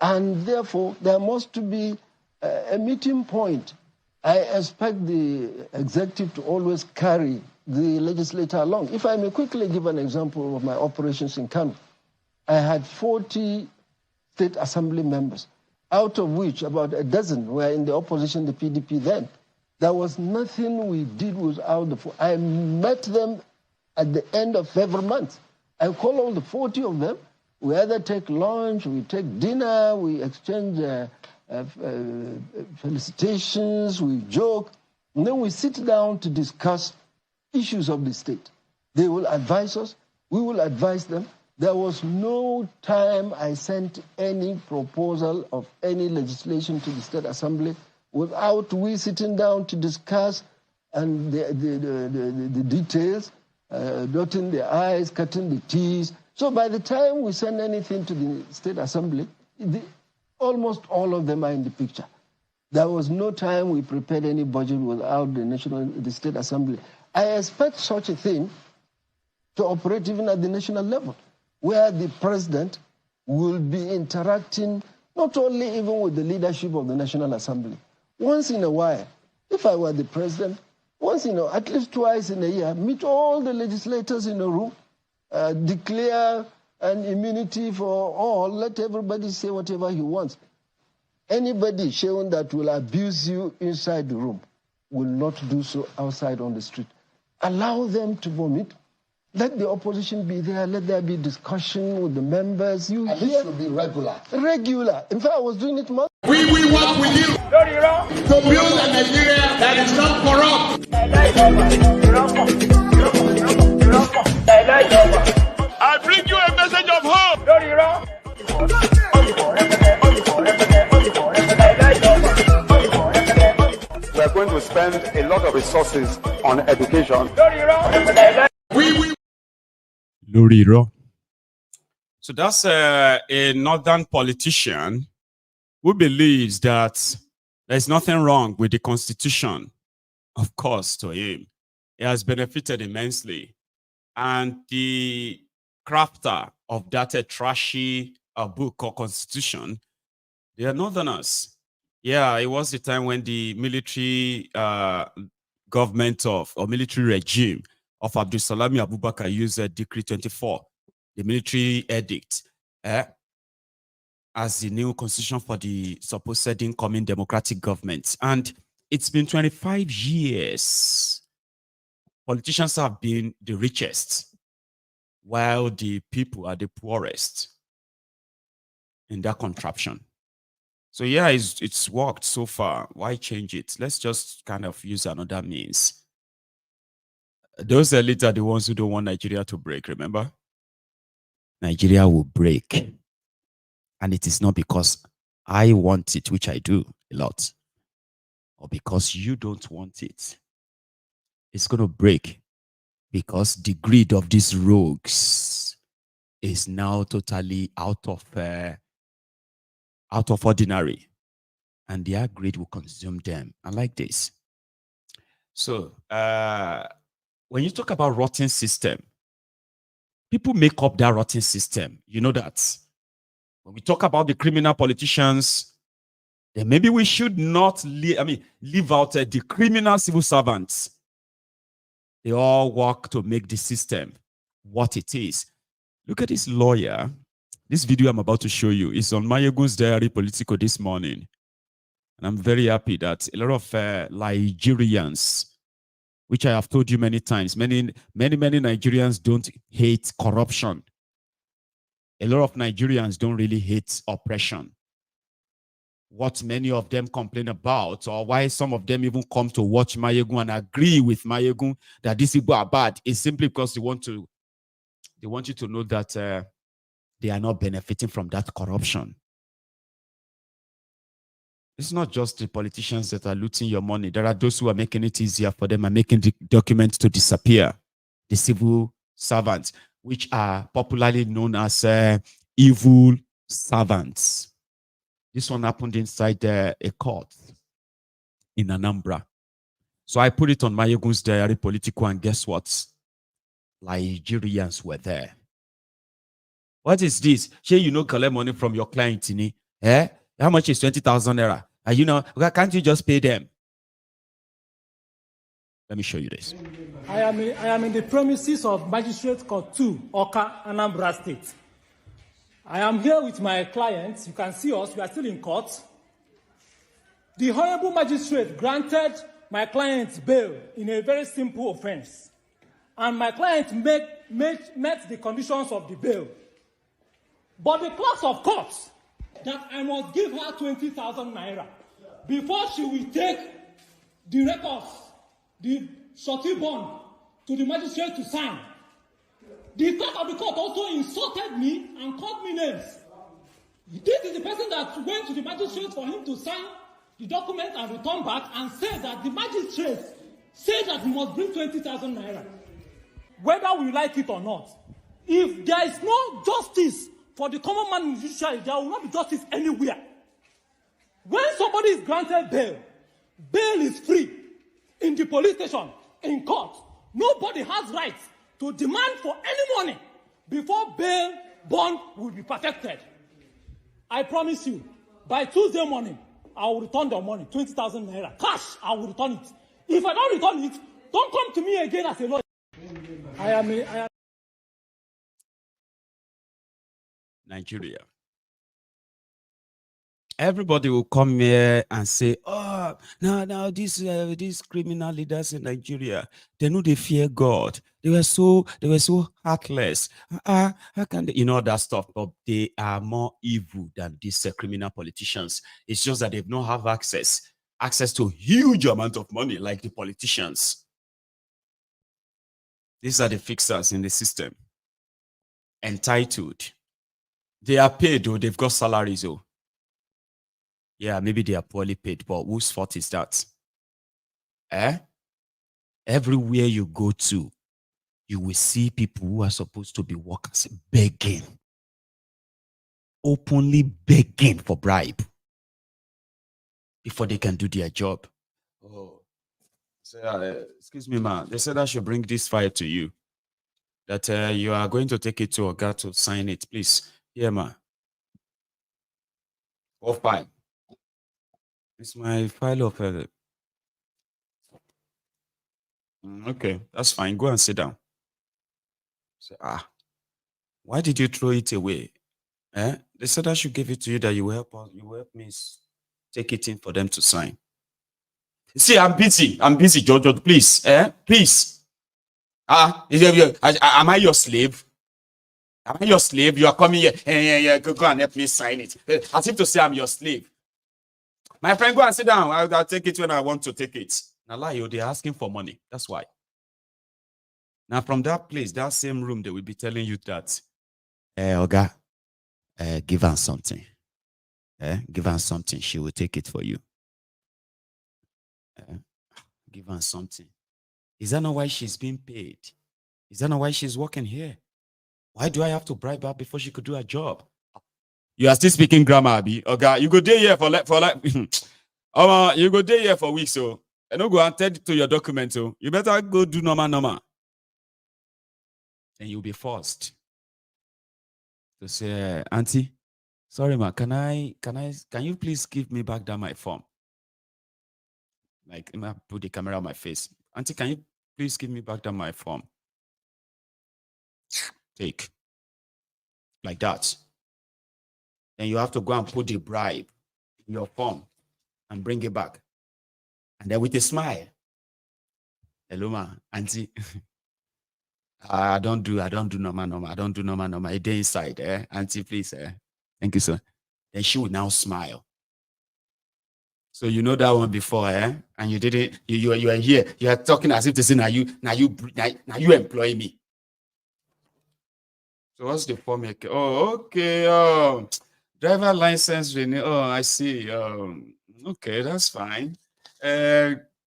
and therefore there must be a meeting point. I expect the executive to always carry the legislator along. If I may quickly give an example of my operations in Kano, I had 40 state assembly members, out of which about a dozen were in the opposition, the PDP then. There was nothing we did without I met them at the end of every month. I call all the 40 of them. We either take lunch, we take dinner, we exchange felicitations, we joke, and then we sit down to discuss issues of the state. They will advise us, we will advise them. There was no time I sent any proposal of any legislation to the State Assembly without we sitting down to discuss and the details, dotting the I's, cutting the T's. So by the time we send anything to the State Assembly, almost all of them are in the picture. There was no time we prepared any budget without the State Assembly. I expect such a thing to operate even at the national level, where the president will be interacting not only even with the leadership of the National Assembly. Once in a while, if I were the president, at least twice in a year, meet all the legislators in a room, declare an immunity for all, let everybody say whatever he wants. Anybody shown that will abuse you inside the room will not do so outside on the street. Allow them to vomit. Let the opposition be there. Let there be discussion with the members. And it should be regular. Regular. In fact, I was doing it months. We will work with you to build a Nigeria that is not corrupt. We are going to spend a lot of resources on education. Loriro. So that's a northern politician who believes that there's nothing wrong with the constitution. Of course, to him, it has benefited immensely. And the crafter of that trashy book or constitution, they are northerners. Yeah, it was the time when the military government of, or military regime of Abdul Salami Abubakar used Decree 24, the military edict, as the new constitution for the supposed incoming democratic government. And it's been 25 years. Politicians have been the richest, while the people are the poorest in that contraption. So yeah, it's worked so far. Why change it? Let's just kind of use another means. Those elites are the ones who don't want Nigeria to break, remember? Nigeria will break. And it is not because I want it, which I do a lot, or because you don't want it. It's going to break because the greed of these rogues is now totally out of ordinary, and their greed will consume them. I like this. So when you talk about rotten system, people make up that rotten system. You know that. When we talk about the criminal politicians, then maybe we should not leave out the criminal civil servants. They all work to make the system what it is. Look at this lawyer. This video I'm about to show you is on Mayegun's Diary Politico this morning. And I'm very happy that a lot of Nigerians, which I have told you many times, many Nigerians don't hate corruption. A lot of Nigerians don't really hate oppression. What many of them complain about, or why some of them even come to watch Mayegun and agree with Mayegun that these people are bad, is simply because they want you to know that they are not benefiting from that corruption. It's not just the politicians that are looting your money. There are those who are making it easier for them and making the documents to disappear. The civil servants, which are popularly known as evil servants. This one happened inside a court in Anambra. So I put it on Mayegun's Diary Politico, and guess what? Nigerians were there. What is this? Here you know, collect money from your client, eh? How much is 20,000 naira? And you know, can't you just pay them? Let me show you this. I am in the premises of Magistrate Court 2, Oka, Anambra State. I am here with my client. You can see us. We are still in court. The Honorable Magistrate granted my client bail in a very simple offense. And my client met the conditions of the bail. But the clerk of court that I must give her 20,000 naira before she will take the records, the surety bond, to the magistrate to sign. The clerk of the court also insulted me and called me names. This is the person that went to the magistrate for him to sign the document and return back, and said that the magistrate said that he must bring 20,000 naira. Whether we like it or not, if there is no justice for the common man in the judiciary, there will not be justice anywhere. When somebody is granted bail, bail is free in the police station, in court. Nobody has rights to demand for any money before bail bond will be perfected. I promise you, by Tuesday morning, I will return the money, 20,000 naira. Cash, I will return it. If I don't return it, don't come to me again as a lawyer. I am Nigeria. Everybody will come here and say, "Oh, no, these criminal leaders in Nigeria, they know they fear God. They were so heartless. How can they, that stuff?" But they are more evil than these criminal politicians. It's just that they don't have access to huge amount of money like the politicians. These are the fixers in the system, entitled. They are paid, though. They've got salaries, though. Yeah, maybe they are poorly paid, but whose fault is that? Everywhere you go to, you will see people who are supposed to be workers begging, openly begging for bribe before they can do their job. Oh, so, excuse me, man. They said I should bring this file to you. That you are going to take it to Oga to sign it, please. Yeah, man. What file? It's my file of. Okay, that's fine. Go and sit down. Say, why did you throw it away? They said I should give it to you that you will help us. You will help me take it in for them to sign. See, I'm busy, Jojo. Please, please. Am I your slave? Am I your slave? You are coming here. Yeah. Go and help me sign it. As if to say I'm your slave. My friend, go and sit down. I'll take it when I want to take it. Now, lie, they're asking for money. That's why. Now, from that place, that same room, they will be telling you that, Oga, give her something. Give her something. She will take it for you. Give her something. Is that not why she's being paid? Is that not why she's working here? Why do I have to bribe her before she could do her job? You are still speaking grammar, Abi. Okay, you go there here for like you go there here for weeks, so I don't go and tell it to your document, so you better go do normal. Then you'll be forced to say, Auntie, sorry, ma, can you please give me back that my form? Like, I put the camera on my face. Auntie, can you please give me back that my form? Take. Like that. Then you have to go and put the bribe in your form and bring it back. And then with a smile, hello, ma, Auntie. I don't do normal. I don't do normal. A day inside, Auntie, please, Thank you, sir. Then she will now smile. So you know that one before, And you didn't. You are here. You are talking as if to say, now you employ me. So what's the form? Oh, okay. Driver license renewal. Oh, I see. Okay, that's fine.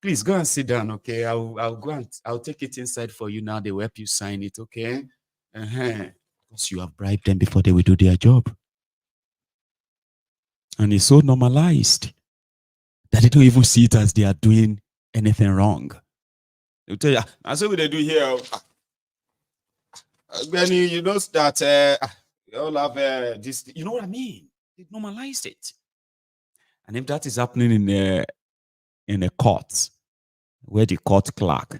Please go and sit down. Okay, I'll go and I'll take it inside for you now. They will help you sign it. Okay. Because you have bribed them before they will do their job, and it's so normalized that they don't even see it as they are doing anything wrong. They'll tell you, that's what they do here. When you know that you all have this, you know what I mean? They normalized it. And if that is happening in a court, where the court clerk,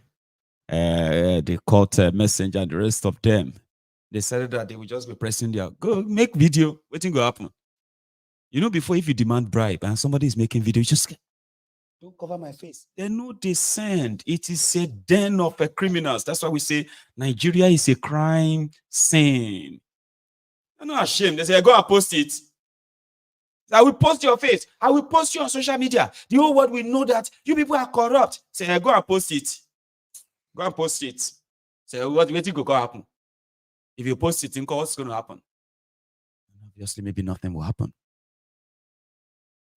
the court messenger, and the rest of them, they said that they will just be pressing their, go make video, waiting to happen. You know, before, if you demand bribe and somebody is making video, you just don't cover my face. They know they send. It is a den of criminals. That's why we say Nigeria is a crime scene. I'm not ashamed. They say, go and post it. I will post your face. I will post you on social media. The whole world will know that you people are corrupt. Say, go and post it. Go and post it. Say, what do you think will happen? If you post it, think what's going to happen? Obviously, maybe nothing will happen.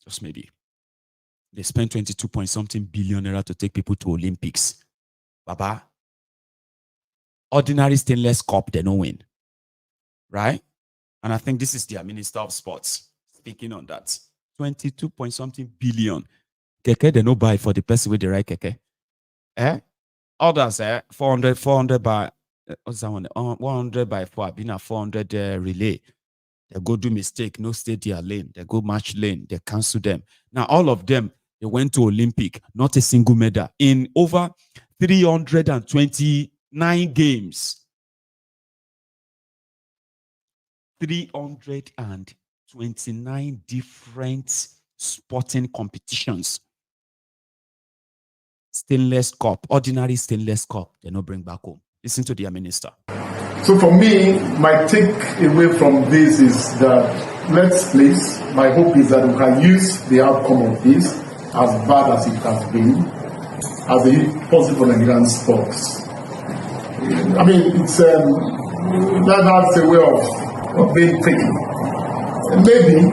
Just maybe. They spent 22-point-something billion naira to take people to Olympics. Baba, ordinary stainless cup, they don't win. Right? And I think this is their Minister of Sports speaking on that. 22-point-something billion. Keke, they no buy for the person with the right keke. Others, 400 by, what's that one? 100 by 4, been a 400 relay. They go do mistake, no stay their lane. They go match lane, they cancel them. Now, all of them, they went to Olympic, not a single medal. In over 329 games. 329 different sporting competitions. Stainless cup, ordinary stainless cup, they no bring back home. Listen to their minister. So for me, my takeaway from this is that please, my hope is that we can use the outcome of this, as bad as it has been, as a positive for Nigerian sports. I mean, it's that's a way of being taken. maybe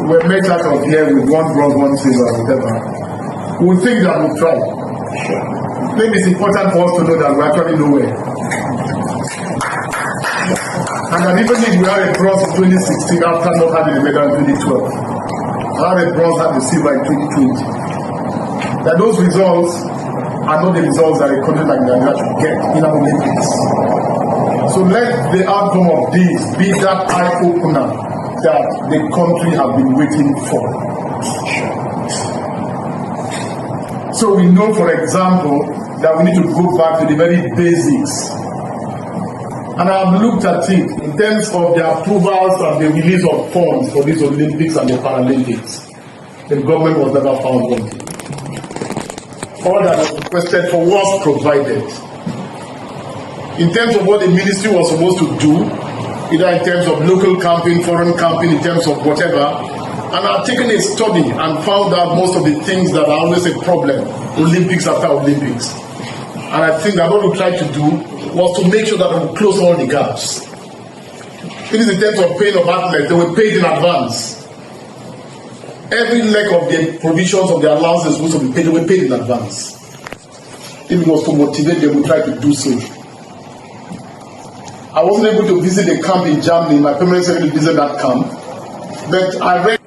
we're met out of here with 1 bronze, 1 silver, whatever, we'll think that we'll try. Maybe it's important for us to know that we're actually nowhere. And that even if we have a bronze in 2016 after not having a medal in 2012, I have a bronze and a silver in 2020, that those results are not the results that a country like Nigeria should get in an Olympics. So let the outcome of this be that eye-opener that the country has been waiting for. So we know, for example, that we need to go back to the very basics. And I've looked at it in terms of the approvals and the release of funds for these Olympics and the Paralympics. The government was never found wanting. All that was requested for was provided. In terms of what the ministry was supposed to do, either in terms of local camping, foreign camping, in terms of whatever, and I've taken a study and found out most of the things that are always a problem, Olympics after Olympics. And I think that what we tried to do was to make sure that we close all the gaps. It is in terms of paying of athletes, they were paid in advance. Every leg of the provisions of the allowances supposed to be paid, they were paid in advance. If it was to motivate them, we tried to do so. I wasn't able to visit a camp in Germany. My parents able to visit that camp. But I read,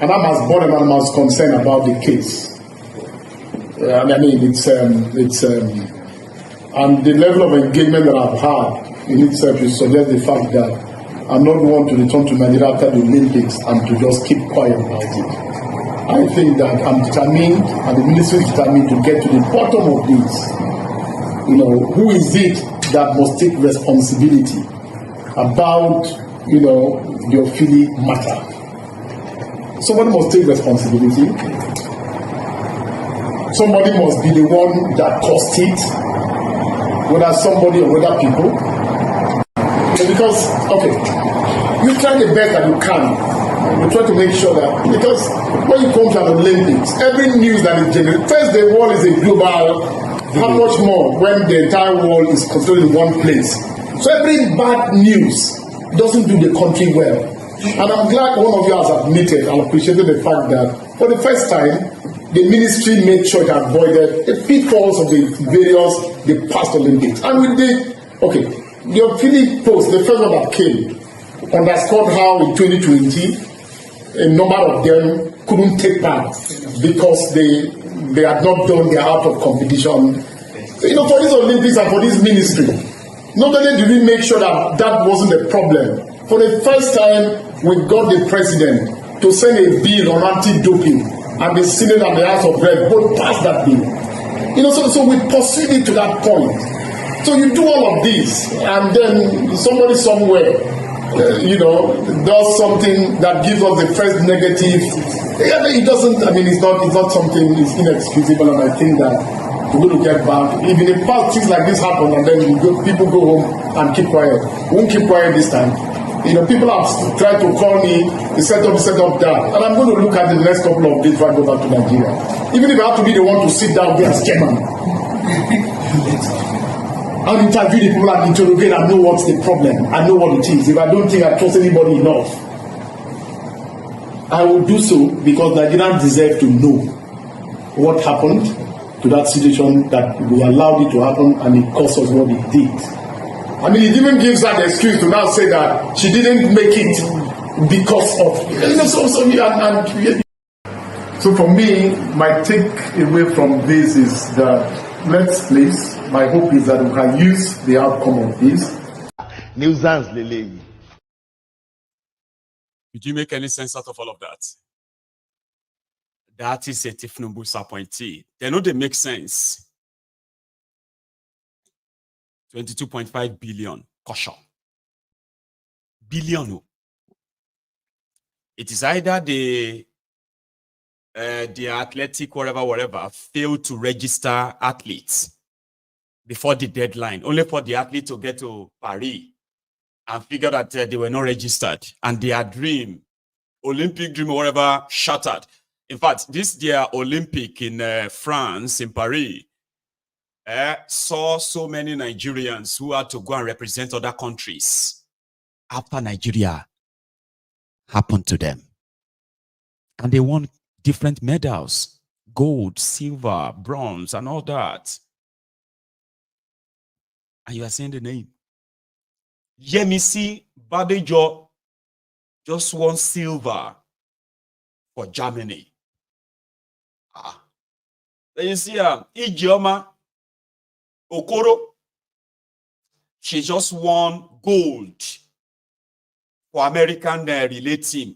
and I'm as bothered and I'm as concerned about the case. I mean, and the level of engagement that I've had in itself is suggest the fact that I'm not one to return to Nigeria after the Olympics and to just keep quiet about it. I think that I'm determined, and the ministry is determined to get to the bottom of this. You know, who is it that must take responsibility about, you know, the Ophili matter? Somebody must take responsibility. Somebody must be the one that caused it, whether somebody or whether people. Because, okay, you try the best that you can. You try to make sure that, because when you come to an Olympics, every news that is generated, first the world is a global, how much more when the entire world is controlled in one place. So every bad news doesn't do the country well. And I'm glad one of you has admitted and appreciated the fact that for the first time, the ministry made sure it avoided the pitfalls of the past Olympics. And we did, okay, the Ophili post, the first one that came, underscored how in 2020, a number of them couldn't take part because they had not done their art of competition. You know, for this Olympics and for this ministry, not only did we make sure that that wasn't a problem, for the first time, we got the president to send a bill on anti-doping. And the Senate and the House of Rep both passed that bill. You know, so we pursued it to that point. So you do all of this, and then somebody somewhere, you know, does something that gives us the first negative. It doesn't. I mean, it's not something. It's inexcusable, and I think that we're going to get back. If in the past things like this happen, and then people go home and keep quiet, we won't keep quiet this time. You know, people have tried to call me, set up that. And I'm going to look at the next couple of days before I go back to Nigeria. Even if I have to be the one to sit down there as chairman. I'll interview the people and interrogate and know what's the problem. I know what it is. If I don't think I trust anybody enough, I will do so because Nigerians deserve to know what happened to that situation, that we allowed it to happen and it cost us what it did. I mean, it even gives her the excuse to now say that she didn't make it because of, you know, so for me, my take away from this is that let's please, my hope is that we can use the outcome of this. Did you make any sense out of all of that? That is a Thiefnubu's appointee. They know they make sense. 22.5 billion. Caution. Billion. It is either the athletic, whatever, failed to register athletes before the deadline, only for the athlete to get to Paris and figure that they were not registered, and their dream, Olympic dream or whatever, shattered. In fact, their Olympic in France, in Paris, saw so many Nigerians who had to go and represent other countries after Nigeria happened to them. And they won different medals, gold, silver, bronze, and all that. And you are saying the name. Yemisi Badejo just won silver for Germany. Then you see Ijeoma Okoro. She just won gold for American relay team.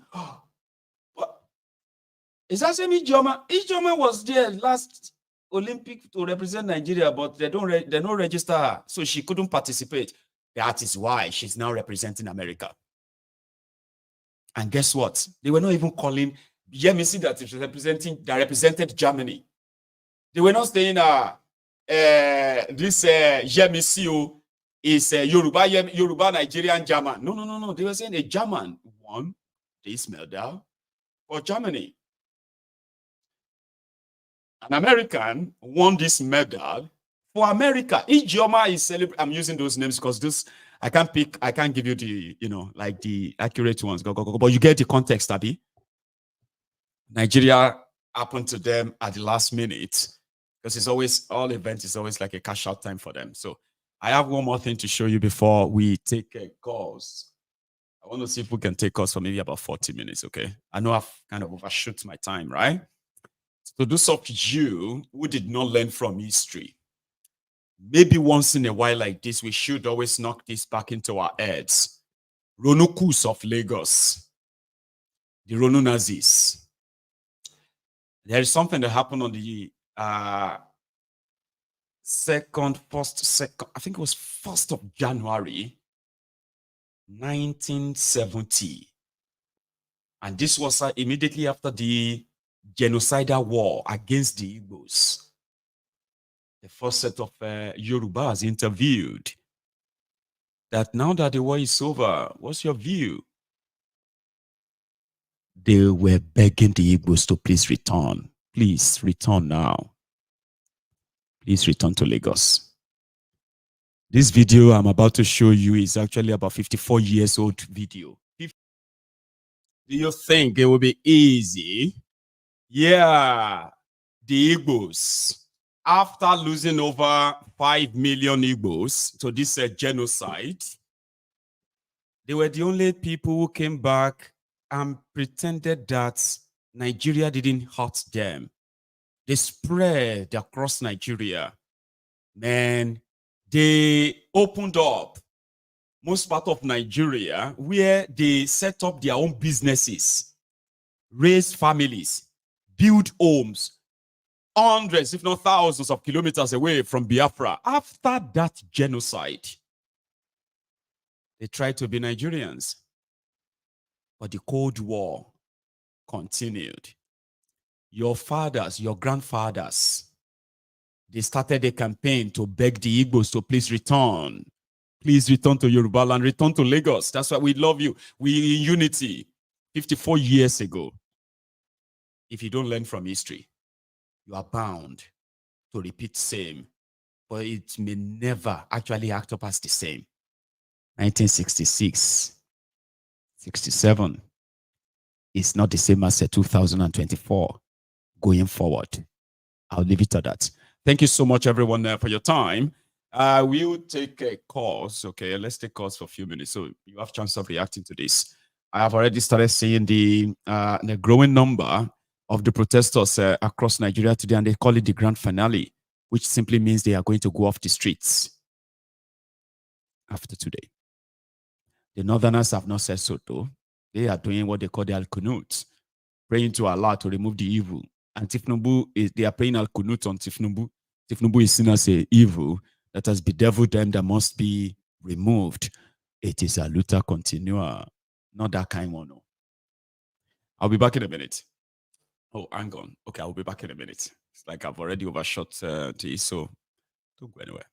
Is that same Ijeoma? Ijeoma was there last Olympic to represent Nigeria, but they don't register her, so she couldn't participate. That is why she's now representing America. And guess what? They were not even calling Yemisi that is represented Germany. They were not saying this Yemisi is Yoruba Nigerian German. No. They were saying a German won this medal for Germany. An American won this medal for America. Ijeoma is celebrating. I'm using those names because this I can't give you the, like the accurate ones. But you get the context, Abi. Nigeria happened to them at the last minute because it's always, all events is always like a cash out time for them. So I have one more thing to show you before we take calls. I want to see if we can take calls for maybe about 40 minutes, okay? I know I've kind of overshoot my time, right? So those of you who did not learn from history, maybe once in a while like this, we should always knock this back into our heads. Ronokus of Lagos, the Rono Nazis. There is something that happened on the I think it was 1st of January, 1970. And this was immediately after the genocidal war against the Igbos. The first set of Yorubas interviewed that now that the war is over, what's your view? They were begging the Igbos to please return. Please return now. Please return to Lagos. This video I'm about to show you is actually about 54 years old video. Do you think it will be easy? Yeah, the Igbos, after losing over 5 million Igbos to this genocide, they were the only people who came back and pretended that Nigeria didn't hurt them. They spread across Nigeria. Man, they opened up most part of Nigeria where they set up their own businesses, raised families, build homes, hundreds, if not thousands of kilometers away from Biafra. After that genocide, they tried to be Nigerians. But the Cold War continued. Your fathers, your grandfathers, they started a campaign to beg the Igbos to please return. Please return to Yoruba land, return to Lagos. That's why we love you. We in unity 54 years ago. If you don't learn from history, you are bound to repeat same. But it may never actually act up as the same. 1966, 67 is not the same as 2024 going forward. I'll leave it at that. Thank you so much, everyone, for your time. We'll take calls. Okay, let's take calls for a few minutes so you have a chance of reacting to this. I have already started seeing the growing number of the protesters across Nigeria today, and they call it the grand finale, which simply means they are going to go off the streets after today. The Northerners have not said so, though. They are doing what they call the Al-Qunut, praying to Allah to remove the evil. And Thiefnubu, they are praying Al-Qunut on Thiefnubu. Thiefnubu is seen as an evil that has bedeviled them that must be removed. It is a luta continua, not that kind one. No. I'll be back in a minute. Oh, hang on. Okay, I'll be back in a minute. It's like I've already overshot this, so don't go anywhere.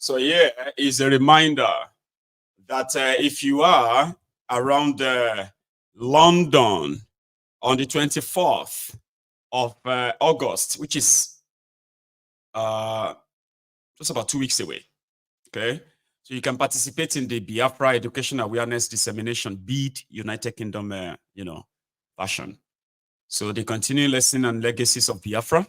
So here is a reminder that if you are around London on the 24th of August, which is just about 2 weeks away, okay? So you can participate in the Biafra Education Awareness Dissemination BEAD United Kingdom, version. So the continuing lesson and legacies of Biafra,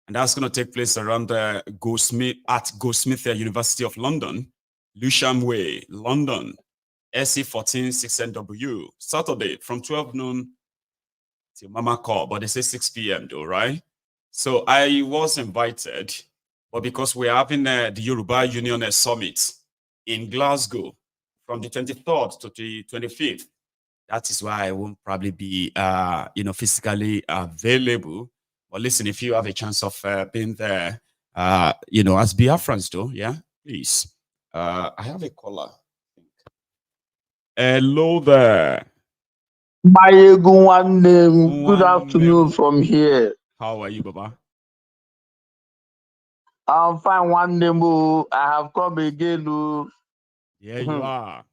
and that's going to take place around Goldsmith University of London, Lewisham Way, London, SE14 6NW, Saturday from 12 noon till Mama Call, but they say 6 p.m. though, right? So I was invited, but because we're having the Yoruba Union Summit in Glasgow from the 23rd to the 25th, that is why I won't probably be, physically available. But listen, if you have a chance of being there, as Biafrans though, yeah, please. I have a caller. Hello there. Good afternoon from here. How are you, Baba? I'm fine, one name. I have come again. Yeah, you are.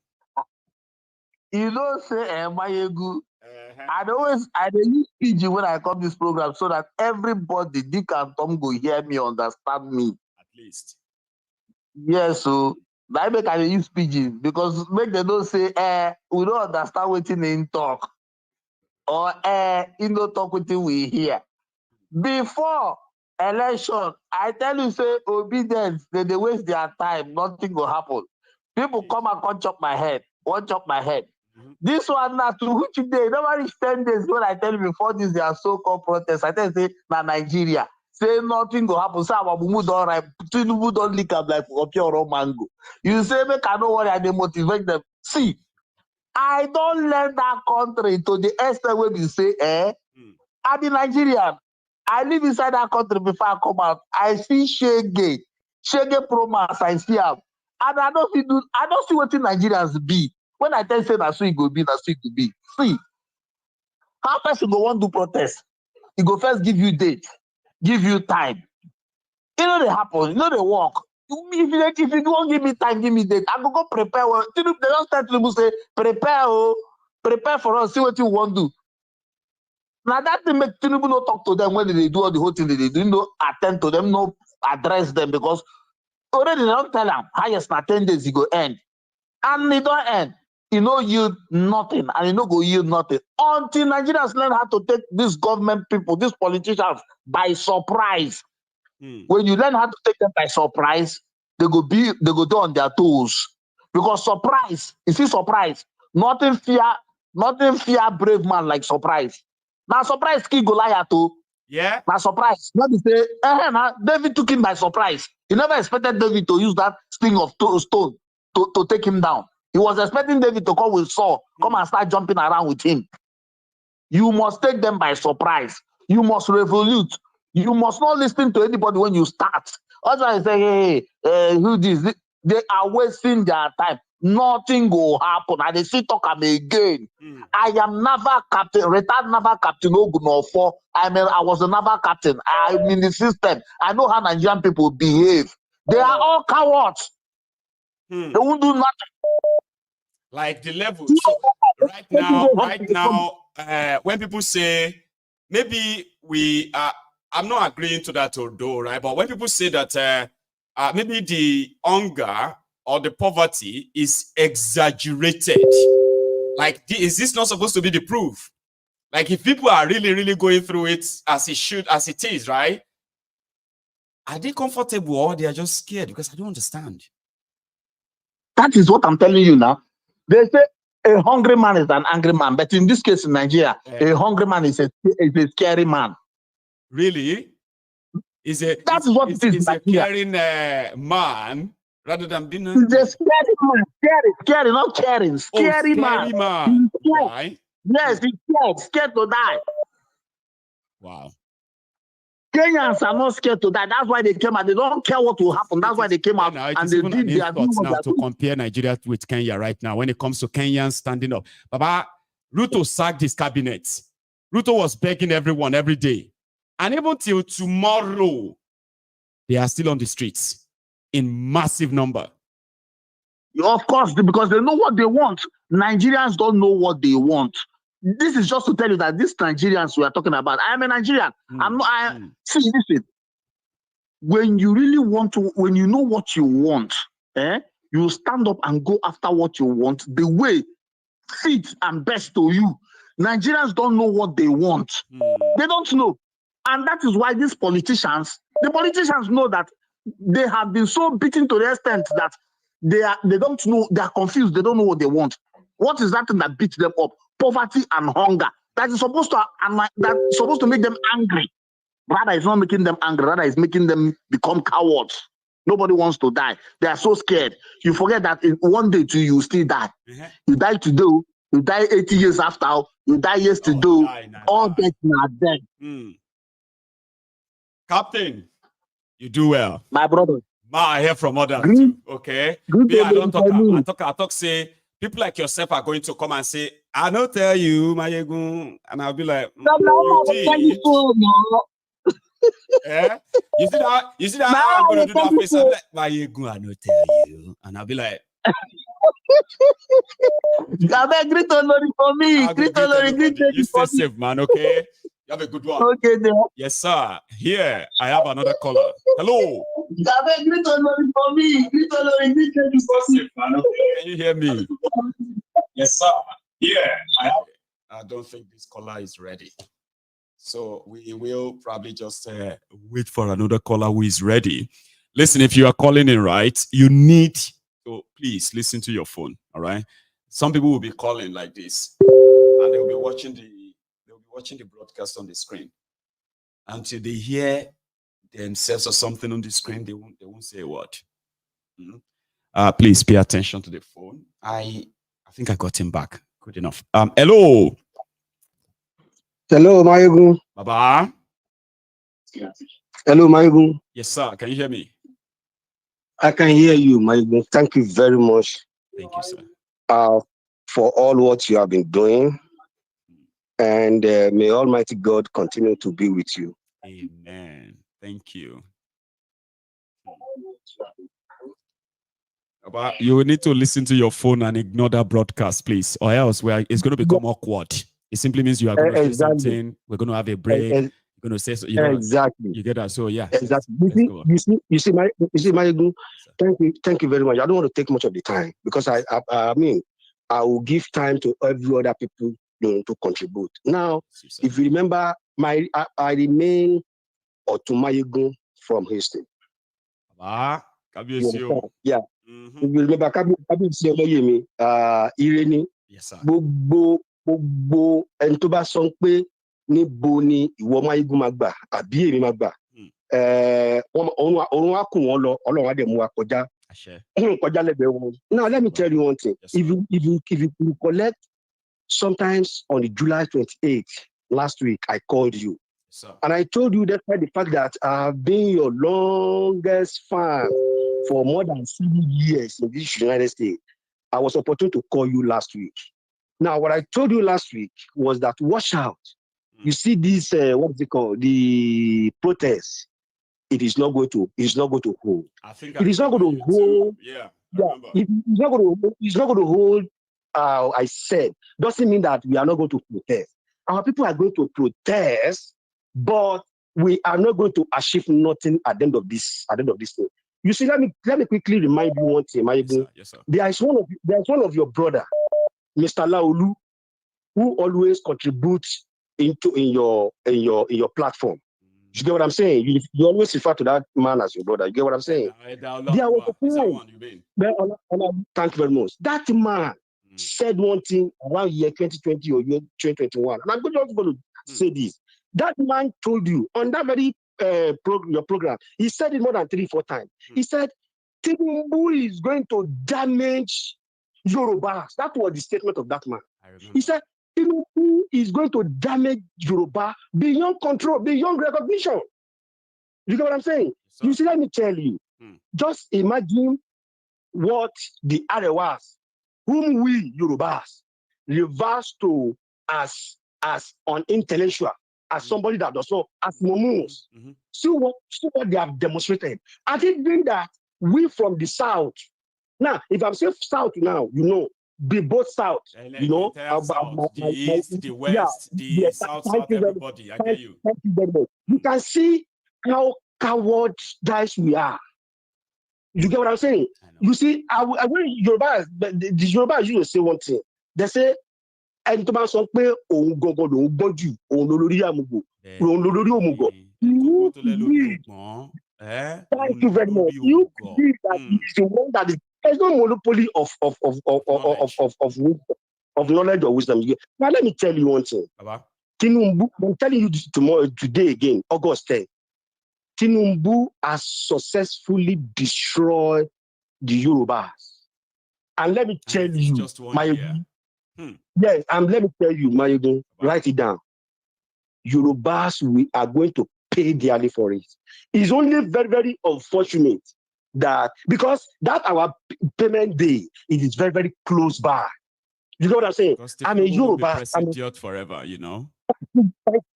You know, say Mayegu. I use PG when I come this program so that everybody, Dick and Tom, go hear me, understand me. At least. Yes, so I make I use PG because make they don't say, we don't understand what in talk. Or in no talk with we hear. Before election, I tell you, say obedience, they waste their time, nothing will happen. People come and come chop my head, chop my head. This one now to which day, nobody 10 days when I tell you before this, they are so-called protests. I tell you, say, na Nigeria. Say nothing will happen. Say, Ababumu don't right. Thiefnubu don't lick up like pure mango. You say, make I know what they motivate them. See, I don't let that country to the extent where you say, I'm in Nigeria. I live inside that country before I come out. I see Shege promise, I see them. And I don't see what Nigerians be. When I tell you say that's what it go be, that's what it go be. See, how person go want to protest? He go first give you date, give you time. You know they happen, you know they work. If you don't give me time, give me date. I go prepare. Well, they don't start to say, prepare for us, see what you want to do. Now that they make Thiefnubu no talk to them when they do all the whole thing they do, no attend to them, no address them because already they don't tell them highest na 10 days he go end. And it don't end. You know yield nothing and you know go yield nothing. Until Nigerians learn how to take these government people, these politicians by surprise. When you learn how to take them by surprise, they go do on their toes. Because surprise, you see surprise, nothing fear brave man like surprise. Now surprise kill Goliath too. Yeah. Now surprise. Not to say, David took him by surprise. He never expected David to use that sling of stone to take him down. He was expecting David to come with sword, come and start jumping around with him. You must take them by surprise. You must revolute. You must not listen to anybody when you start. Also, I say, who this? They are wasting their time. Nothing will happen. And they still talk again. I am naval captain, retired naval captain Ogunofo. I was a naval captain. I'm in the system. I know how Nigerian people behave. They are all cowards. They won't do nothing. Like the level. So right now, when people say maybe we are, I'm not agreeing to that although, right? But when people say that maybe the hunger or the poverty is exaggerated, like is this not supposed to be the proof? Like if people are really, really going through it as it is, right? Are they comfortable or they are just scared? Because I don't understand. That is what I'm telling you now. They say a hungry man is an angry man, but in this case in Nigeria, a hungry man is a scary man. Really? Is a caring man rather than being he's a scary man. Scary, not caring. Scary man. Right? Yes, he's scared to die. Wow. Kenyans are not scared to die. That's why they came out. They don't care what will happen. That's why they came out and they did their things now to compare Nigeria with Kenya right now when it comes to Kenyans standing up. Baba, Ruto sacked his cabinet. Ruto was begging everyone every day. And even till tomorrow, they are still on the streets. in massive number. Of course, because they know what they want. Nigerians don't know what they want. This is just to tell you that these Nigerians we are talking about. I am a Nigerian. I'm not. See, listen. When you really want to, when you know what you want, you stand up and go after what you want the way fit and best to you. Nigerians don't know what they want. They don't know. And that is why these politicians, the politicians know that they have been so beaten to the extent that they don't know, they are confused, they don't know what they want. What is that thing that beats them up? Poverty and hunger. That is supposed to make them angry. Rather, it's not making them angry, rather it's making them become cowards. Nobody wants to die. They are so scared. You forget that one day too, you still die. You die today, you die 80 years after, you die yesterday, all death are dead. Captain, you do well. My brother. I hear from others too, okay? Me, I don't talk. I talk, say, people like yourself are going to come and say, I don't tell you, Mayegun. And I'll be like, yeah? You see that I'm going to do that face? I'm like, Mayegun, I don't tell you. And I'll be like, greet Olori for me. Greet Olori, you stay safe, man, okay? You have a good one. Okay, then. Yes, sir. Here, I have another caller. Hello. Greet Olori for me. Greet Olori, safe, man, okay? Can you hear me? Yes, sir. Here, I don't think this caller is ready. So we will probably just wait for another caller who is ready. Listen, if you are calling in, right, you need to please listen to your phone, all right? Some people will be calling like this, and they will be watching the broadcast on the screen. Until they hear themselves or something on the screen, they won't say a word. Please pay attention to the phone. I think I got him back. Good enough. Hello. Hello, Mayegun. Baba. Hello, Mayegun. Yes, sir. Can you hear me? I can hear you, Mayegun. Thank you very much. Thank you, sir. For all what you have been doing. And may Almighty God continue to be with you. Amen. Thank you. But you will need to listen to your phone and ignore that broadcast, please, or else it's going to become awkward. It simply means you are going to say something. We're going to have a break. You're going to say so. Exactly. You get that? So yeah. Exactly. You see, Mayegun. Thank you very much. I don't want to take much of the time because I mean, I will give time to every other people to contribute. Now, if you remember, I remain Otumayegun from history. Yeah. If you remember, Irene. Yes, sir. Gbogbo ẹni tó bá sọ pé níbo ni ìwọ Mayegun máa gbà àbí èmi máa gbà ọ̀run á kù wọ́n lọ Ọlọ́run á dẹ̀ mú wa kọjá lẹ́gbẹ̀ẹ́ wọn. Now let me tell you one thing. If you recollect, sometimes on the July 28th last week I called you, and I told you despite the fact that I've been your longest fan for more than 7 years in this United States, I was opportune to call you last week. Now, what I told you last week was that watch out. You see this, what is it called? The protest. It is not going to hold. It is not going to hold. It's not going to hold. I said, doesn't mean that we are not going to protest. Our people are going to protest, but we are not going to achieve nothing at the end of this thing. You see, let me quickly remind you one thing, Mayegun. Yes, sir. There's one of your brother, Mr. Laolu, who always contributes in your platform. You get what I'm saying? You always refer to that man as your brother. You get what I'm saying? There was a time. Thank you very much. That man said one thing around year 2020 or year 2021, and I'm just going to say this. That man told you on that very your program. He said it more than 3-4 times. He said Thiefnubu is going to damage Yoruba. That was the statement of that man. He said Thiefnubu is going to damage Yoruba beyond control, beyond recognition. You get what I'm saying? You see, let me tell you. Just imagine what the Arewas, whom we Yorubas reverse to as an intellectual, as somebody that does not, as Momus. See what they have demonstrated. I think that we from the south. Now, if I'm saying south now, you know, be both south, you know, the east, the west, the south, everybody. I get you. Thank you very much. You can see how cowardice we are. You get what I'm saying? You see, I Yoruba, the Yoruba used to say one thing. They say, and to man sọ pé òun gangan lòun gbọ́n jù, òun lolórí àmùgọ̀, òun lolórí òmùgọ̀. Thank you very much. You believe that he is the one that is. There's no monopoly of knowledge or wisdom. Now let me tell you one thing. Thiefnubu, I'm telling you this today again, August 10th. Thiefnubu has successfully destroyed the Yorubas. And let me tell you, yes, and let me tell you, Mayugun, write it down. Yorubas, we are going to pay dearly for it. It's only very, very unfortunate that because that our payment day, it is very, very close by. You know what I'm saying? I'm a Yoruba. I'm forever, you know.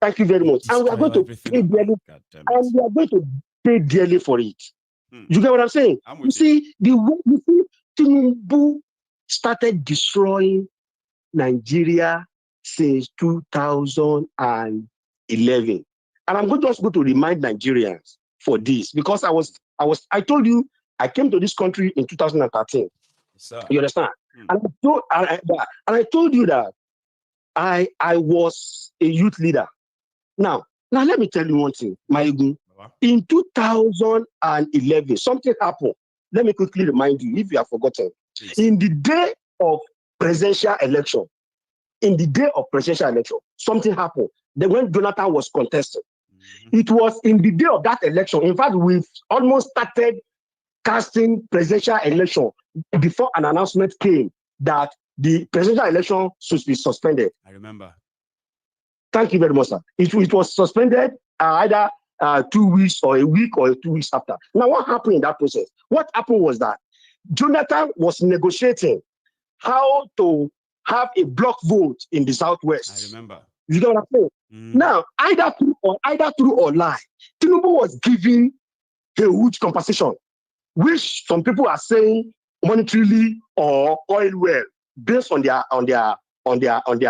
Thank you very much. And we are going to pay dearly. And we are going to pay dearly for it. You get what I'm saying? You see, Thiefnubu started destroying Nigeria since 2011. And I'm going to just go to remind Nigerians for this because I told you I came to this country in 2013. You understand? And I told you that I was a youth leader. Now let me tell you one thing, Maigun. In 2011, something happened. Let me quickly remind you, if you have forgotten. Please. In the day of presidential election, something happened. Then when Jonathan was contesting, it was in the day of that election. In fact, we've almost started casting presidential election before an announcement came that the presidential election should be suspended. I remember. Thank you very much, sir. It was suspended either 2 weeks or a week or 2 weeks after. Now, what happened in that process? What happened was that Jonathan was negotiating how to have a block vote in the Southwest. I remember. You know what I'm saying? Now, either true or lie, Thiefnubu was giving a huge compensation, which some people are saying monetarily or oil well, based on their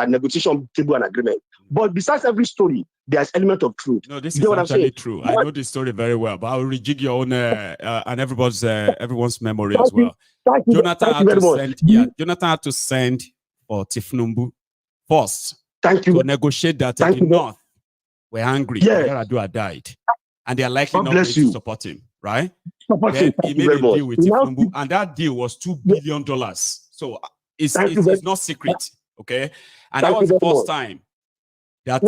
negotiation table and agreement. But besides every story, there's element of truth. No, this is actually true. I know this story very well, but I'll rejig your own and everyone's memory as well. Jonathan had to send for Thiefnubu first. To negotiate that the North were angry. Yaradua died. And they are likely not going to support him, right? Then he made a deal with Thiefnubu, and that deal was $2 billion. So it's not secret, okay? And that was the first time that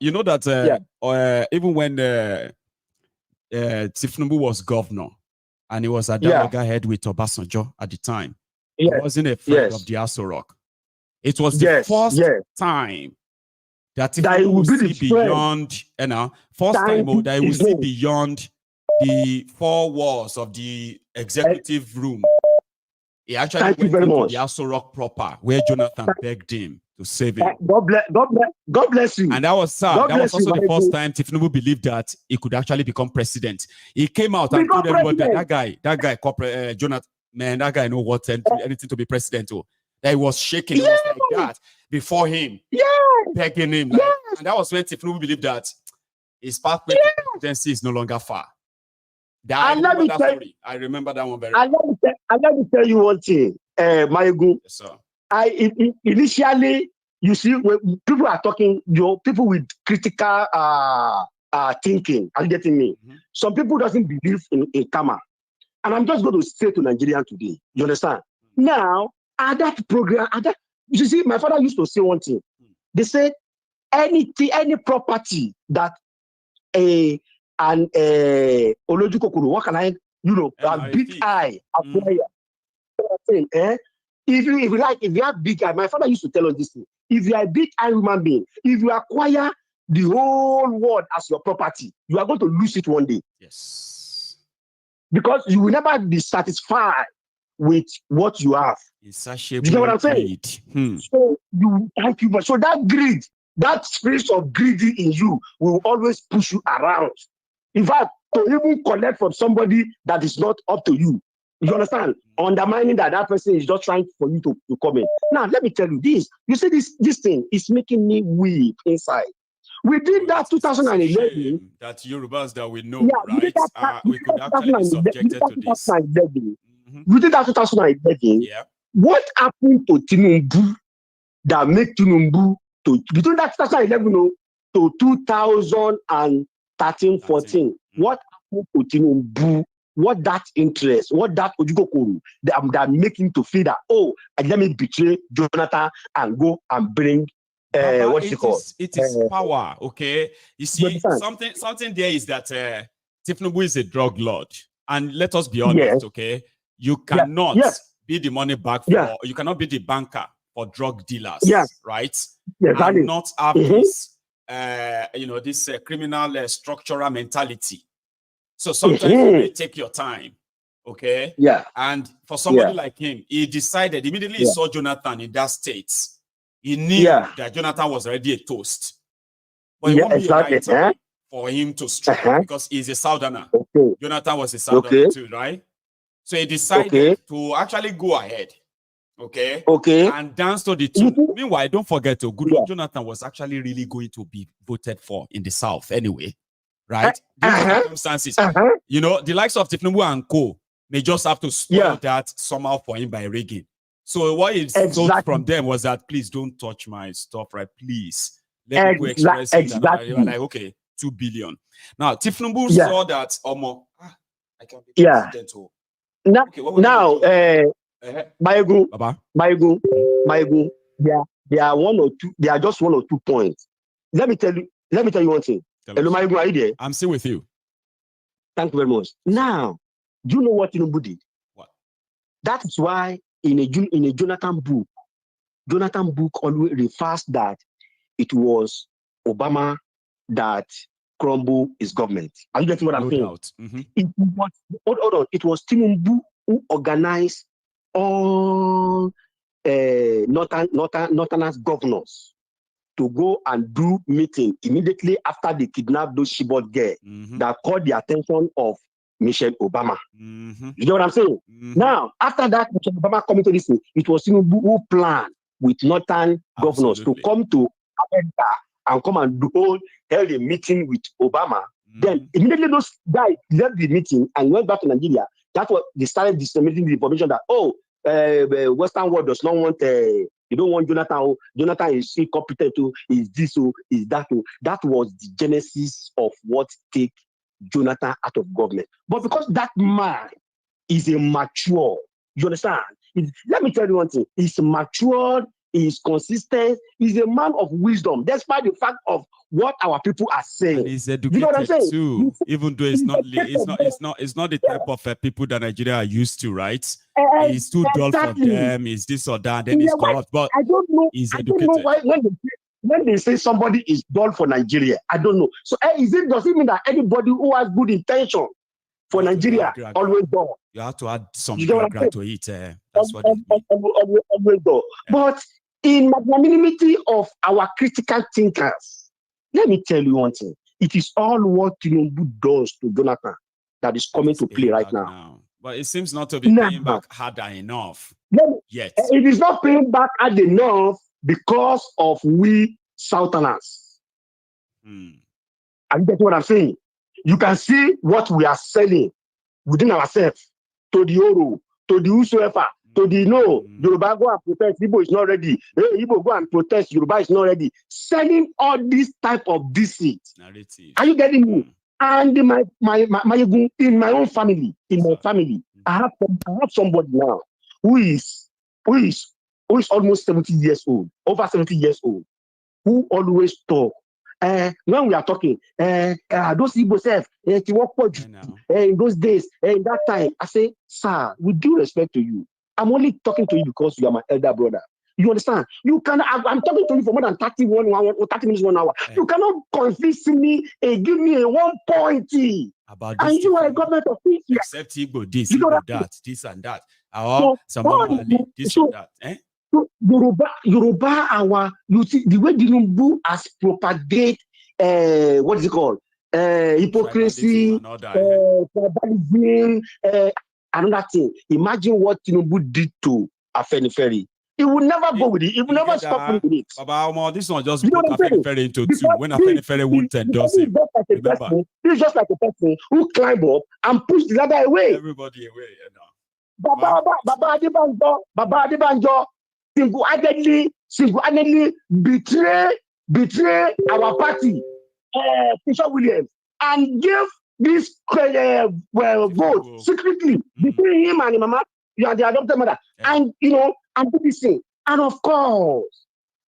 you know that even when Thiefnubu was governor and he was at Adamawa head with Obasanjo at the time, he wasn't a friend of the assholerock. It was the first time that he will see beyond, that he will see beyond the four walls of the executive room. He actually went into the assholerock proper, where Jonathan begged him to save him. God bless you. And that was also the first time Thiefnubu believed that he could actually become president. He came out and told everybody that guy, Jonathan, man, that guy know what anything to be president. That he was shaking, he was like that before him, begging him. And that was when Thiefnubu believed that his pathway to presidency is no longer far. I remember that one very well. Let me tell you one thing, Mayugun. Yes, sir. Initially, you see, when people are talking, people with critical thinking, are you getting me? Some people doesn't believe in karma. And I'm just going to say to Nigerians today, you understand? Now, at that program, you see, my father used to say one thing. They said, any property that Koolu, what can I, a big eye acquire. If you have big eye, my father used to tell us this thing. If you are a big eye human being, if you acquire the whole world as your property, you are going to lose it one day. Yes. Because you will never be satisfied with what you have. You know what I'm saying? So thank you much. So that greed, that spirit of greedy in you will always push you around. In fact, to even collect from somebody that is not up to you. You understand? Undermining that person is just trying for you to come in. Now, let me tell you this. You see, this thing is making me weep inside. We did that 2011. That Yorubas that we know, yeah, right? We could actually be subjected to this. We did that 2011. Yeah. What happened to Thiefnubu that make Thiefnubu to between that 2011 to 2013-14? What happened to Thiefnubu? What that interest? What that Koolu that make him to feel that let me betray Jonathan and go and bring what you call it is power, okay? You see, something there is that Thiefnubu is a drug lord, and let us be honest, okay? You cannot be the money back for, you cannot be the banker for drug dealers, right? And not have this, this criminal structural mentality. So sometimes you may take your time, okay? Yeah. And for somebody like him, he decided immediately he saw Jonathan in that state. He knew that Jonathan was already a toast. But it won't be the right time for him to strike because he's a Southerner. Okay. Jonathan was a Southerner too, right? So he decided to actually go ahead, okay? And dance to the tune. Meanwhile, don't forget, Jonathan was actually really going to be voted for in the South anyway, right? These circumstances, the likes of Thiefnubu and Co. may just have to spoil that somehow for him by rigging. So what he told from them was that, please don't touch my stuff, right? Please let people express it. And they were like, okay, 2 billion. Now, Thiefnubu saw that, I can be president. Now, Maegu, there are one or two. There are just 1 or 2 points. Let me tell you one thing. Hello, Maegu, are you there? I'm still with you. Thank you very much. Now, do you know what Thiefnubu did? What? That is why in a Jonathan book always refers that it was Obama that crumbled his government. Are you getting what I'm saying? It was Thiefnubu who organized all Northerners governors to go and do meeting immediately after they kidnapped those Shibot girls that caught the attention of Michelle Obama. You know what I'm saying? Now, after that, Michelle Obama coming to this thing, it was Thiefnubu who planned with Northern governors to come to America and come and held a meeting with Obama. Then immediately those guys left the meeting and went back to Nigeria. That's what they started disseminating the information that the Western world does not want you don't want Jonathan. Jonathan is incompetent to, is this, is that. That was the genesis of what take Jonathan out of government. But because that man is a mature, you understand? Let me tell you one thing. He's matured, he's consistent, he's a man of wisdom, despite the fact of what our people are saying. And he's educated, you know what I'm saying? Too, even though it's not the type of people that Nigeria are used to, right? He's too dull for them, he's this or that, then he's corrupt. But I don't know. He's educated. I don't know why when they say somebody is dull for Nigeria, I don't know. So does it mean that anybody who has good intention for Nigeria always dull? You have to add some background to it. That's what always dull. But in magnanimity of our critical thinkers, let me tell you one thing. It is all what Thiefnubu does to Jonathan that is coming to play right now. But it seems not to be paying back harder enough yet. It is not paying back hard enough because of we Southerners. Are you getting what I'm saying? You can see what we are selling within ourselves to the Oro, to the whosoever, to the Yoruba go and protest, Igbo is not ready. Igbo go and protest, Yoruba is not ready. Selling all this type of deceit. Narrative. Are you getting me? And in my own family, I have somebody now who is almost 70 years old, over 70 years old, who always talk. When we are talking, those Igbo self, in those days, in that time, I say, sir, with due respect to you, I'm only talking to you because you are my elder brother. You understand? You can. I'm talking to you for more than 30 minutes, 1 hour. You cannot convince me and give me a 1 point. About and you are a government official. Except Igbo this, Igbo that, this and that. This and that. So Yoruba, you see the way Thiefnubu has propagate, what is it called? hypocrisy, tribalism, another thing. Imagine what Thiefnubu did to Afenifere. He would never go with it. He would never stop with it. Baba, this one just put Afenifere into two. When Afenifere won't endorse him, remember. He's just like a person who climbed up and pushed the other away. Everybody away, you know. Baba Adebanjo single-handedly betray our party, Bishop Williams, and give this vote secretly between him and Mama. You are the adopted mother, and you know, and do this thing. And of course,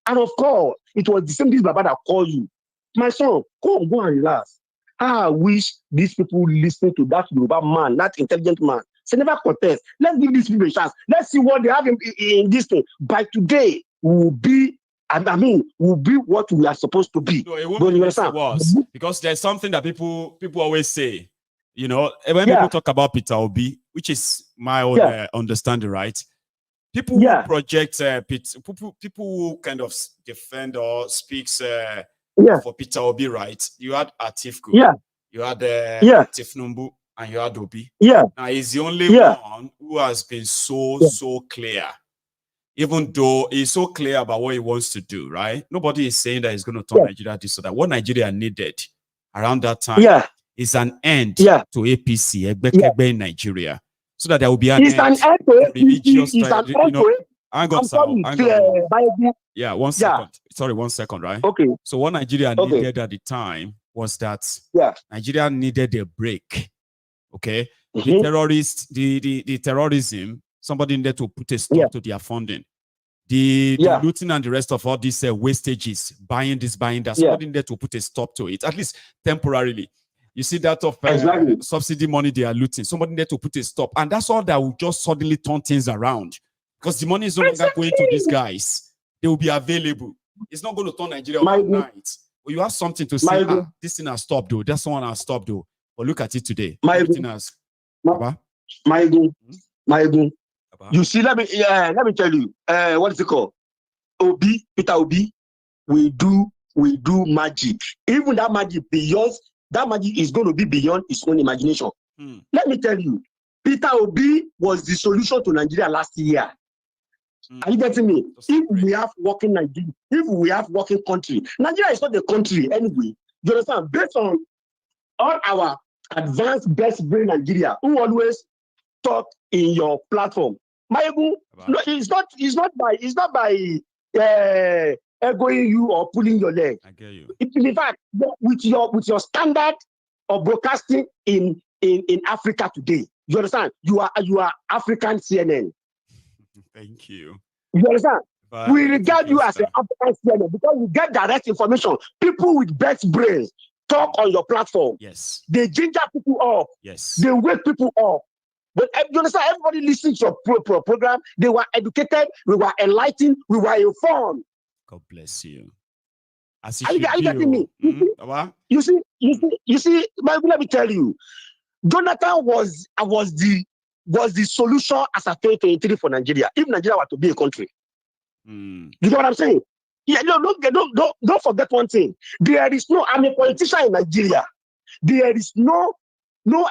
it was the same this Baba that called you, my son. Go and relax. I wish these people listen to that Yoruba man, that intelligent man. They never contest. Let's give these people a chance. Let's see what they have in this thing. By today, we'll be what we are supposed to be. No, it won't be worse, because there's something that people always say. You know, when people talk about Peter Obi, which is my own understanding, right? People who project people who kind of defend or speaks for Peter Obi, right? You had Atiku, you had Thiefnubu, and you had Obi. Now he's the only one who has been so clear. Even though he's so clear about what he wants to do, right? Nobody is saying that he's going to turn Nigeria this or that. What Nigeria needed around that time is an end to APC, in Nigeria, so that there will be an end to religious. Yeah, 1 second. Sorry, 1 second, right? Okay. So what Nigeria needed at the time was that Nigeria needed a break. Okay, the terrorists, the terrorism. Somebody needed to put a stop to their funding. The looting and the rest of all these wastages, buying this, buying that. Somebody needed to put a stop to it, at least temporarily. You see that of subsidy money they are looting. Somebody needed to put a stop. And that's all that will just suddenly turn things around. Because the money is no longer going to these guys. They will be available. It's not going to turn Nigeria overnight. But you have something to say, this thing has stopped though. That's one has stopped though. But look at it today. You see, let me tell you, what is it called? Peter Obi, we do magic. Even that magic is going to be beyond his own imagination. Let me tell you, Peter Obi was the solution to Nigeria last year. Are you getting me? If we have working Nigeria, if we have working country, Nigeria is not a country anyway. You understand? Based on all our advanced best brain Nigeria, who always talk in your platform. Maegu, no, it's not by echoing you or pulling your leg. I get you. In fact, with your standard of broadcasting in Africa today, you understand? You are African CNN. Thank you. You understand? We regard you as an African CNN because we get direct information. People with best brains talk on your platform. Yes. They ginger people up. Yes. They wake people up. But you understand, everybody listening to your program, they were educated, we were enlightened, we were informed. God bless you. Are you getting me? You see, let me tell you, Jonathan was the solution as a 2023 for Nigeria, if Nigeria were to be a country. You know what I'm saying? Yeah, don't forget one thing. I'm a politician in Nigeria. There is no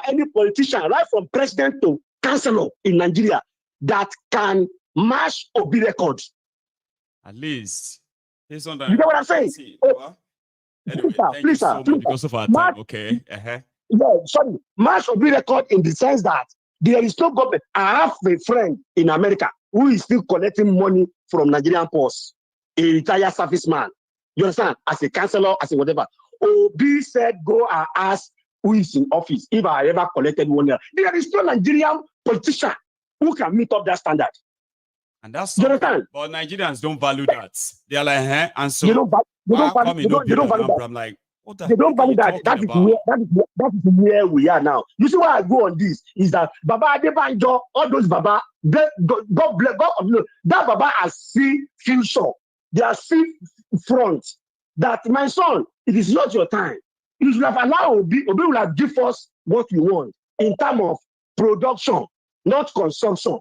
any politician, right from president to councillor in Nigeria, that can match Obi records. At least. You know what I'm saying? Anyway, thank you so much because of our time. Okay. Yeah, sorry. Match Obi record in the sense that there is no government. I have a friend in America who is still collecting money from Nigerian posts, a retired serviceman. You understand? As a councillor, as a whatever. Obi said, go and ask who is in office if I ever collected $1. There is no Nigerian politician who can meet up that standard. And that's something. But Nigerians don't value that. They are like, and so they don't value that. I'm like, what the they don't value that. That is where we are now. You see why I go on this is that Baba Adebanjo, all those Baba, God bless God. That Baba has seen future. They are seen front. That my son, it is not your time. You should have allowed Obi will have give us what we want in terms of production, not consumption.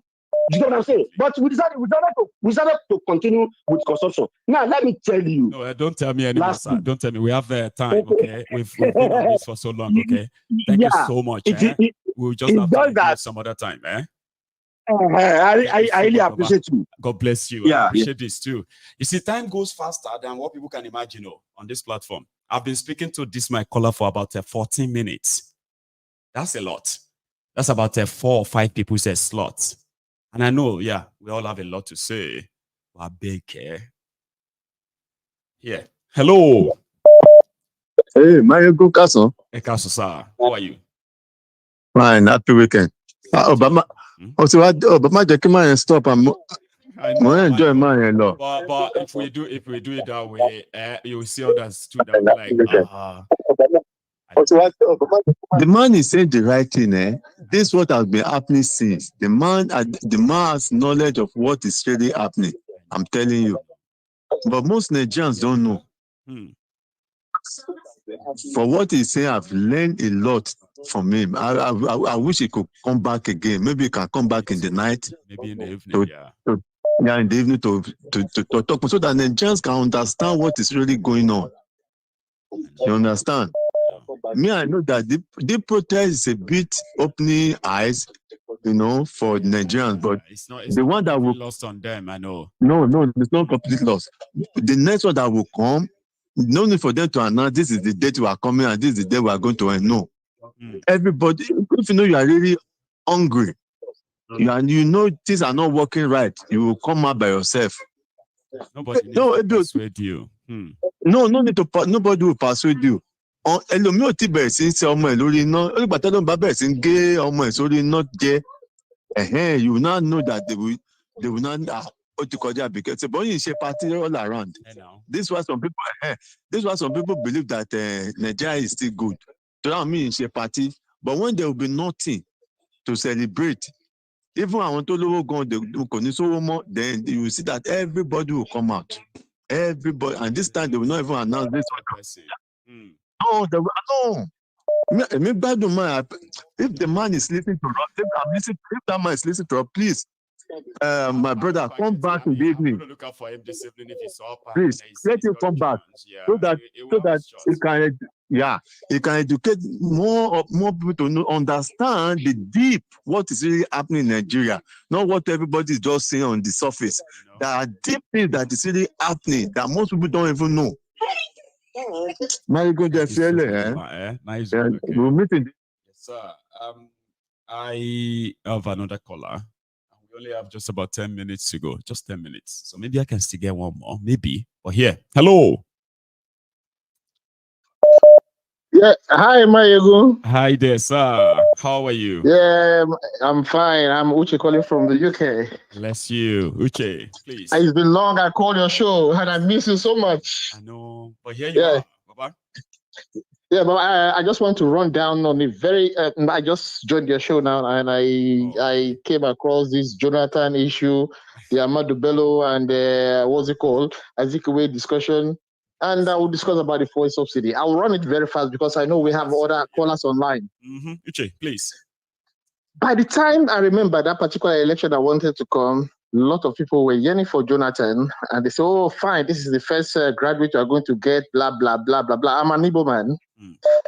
You know what I'm saying? But we decided to continue with consumption. Now, let me tell you. No, don't tell me anymore, sir. Don't tell me. We have time, okay? We've been on this for so long, okay? Thank you so much. We'll just have to engage some other time, eh? I really appreciate you. God bless you. I appreciate this too. You see, time goes faster than what people can imagine on this platform. I've been speaking to this my caller for about 14 minutes. That's a lot. That's about 4 or 5 people's slots. And I know, we all have a lot to say. But big care. Yeah. Hello. Hey, my good cousin. Hey, cousin, sir. How are you? Fine. Happy weekend. Obama. Also, Obama just man stop and enjoy man law. But if we do it that way, you will see others too that will like. The man is saying the right thing, eh? This is what has been happening since. The man has knowledge of what is really happening. I'm telling you. But most Nigerians don't know. For what he's saying, I've learned a lot from him. I wish he could come back again. Maybe he can come back in the night. Maybe in the evening, in the evening to talk so that Nigerians can understand what is really going on. You understand? Me, I know that the protest is a bit opening eyes, for Nigerians, but it's not the one that will lost on them, I know. No, it's not completely lost. The next one that will come, no need for them to announce this is the date we are coming and this is the day we are going to end. No. Everybody, if you know you are really hungry, you know things are not working right, you will come out by yourself. Nobody needs to persuade you. No need to. Nobody will persuade you. Ẹlòmíì ò tí bẹ̀rẹ̀ sí ń ṣe ọmọ ẹ̀ lórí iná olùgbà tó ló ń bá bẹ̀rẹ̀ sí ń gé ọmọ ẹ̀ sórí iná jẹ́ you will not know that they will not ó ti kọjá because but you ṣe party all around. This is why some people believe that Nigeria is still good. So that means ṣe party, but when there will be nothing to celebrate, even àwọn tó lówó gan kò ní sówó mọ́, then you will see that everybody will come out. Everybody, and this time they will not even announce this one. No. If the man is listening to us, if that man is listening to us, please, my brother, come back in the evening. I'm going to look out for him this evening if he's up. Please, let him come back so that he can educate more people to understand the deep what is really happening in Nigeria, not what everybody is just saying on the surface. There are deep things that is really happening that most people don't even know. We'll meet in. Yes, sir. I have another caller. We only have just about 10 minutes to go. Just 10 minutes. So maybe I can still get one more. Maybe. But here. Hello. Yeah. Hi, Mayego. Hi there, sir. How are you? Yeah, I'm fine. I'm Uche calling from the UK. Bless you. Uche, please. It's been long. I called your show and I miss you so much. I know. But here you are, Baba. Yeah, but I just want to run down on it very. I just joined your show now, and I came across this Jonathan issue, the Ahmadu Bello, and what's it called, Azikiwe discussion, and I will discuss about the fuel subsidy. I will run it very fast because I know we have other callers online. Uche, please. By the time I remember that particular election I wanted to come, a lot of people were yearning for Jonathan, and they say, "Oh, fine, this is the first graduate you are going to get." Blah blah blah blah blah. I'm an Igbo man.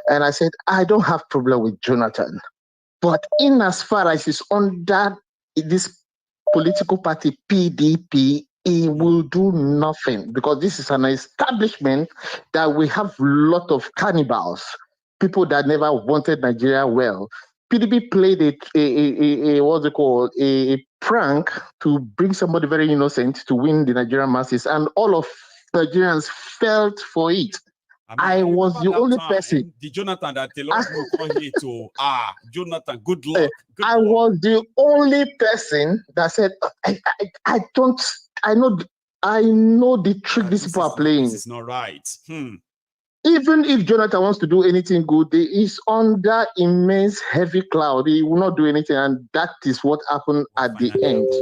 And I said, I don't have problem with Jonathan. But in as far as he's under this political party, PDP, he will do nothing because this is an establishment that we have a lot of cannibals, people that never wanted Nigeria well. PDP played a prank to bring somebody very innocent to win the Nigerian masses, and all of Nigerians felt for it. I was the only person. The Jonathan that the Lord will come here to Jonathan, good luck. I was the only person that said, I know the trick these people are playing. This is not right. Even if Jonathan wants to do anything good, he is under immense heavy cloud. He will not do anything, and that is what happened at the end.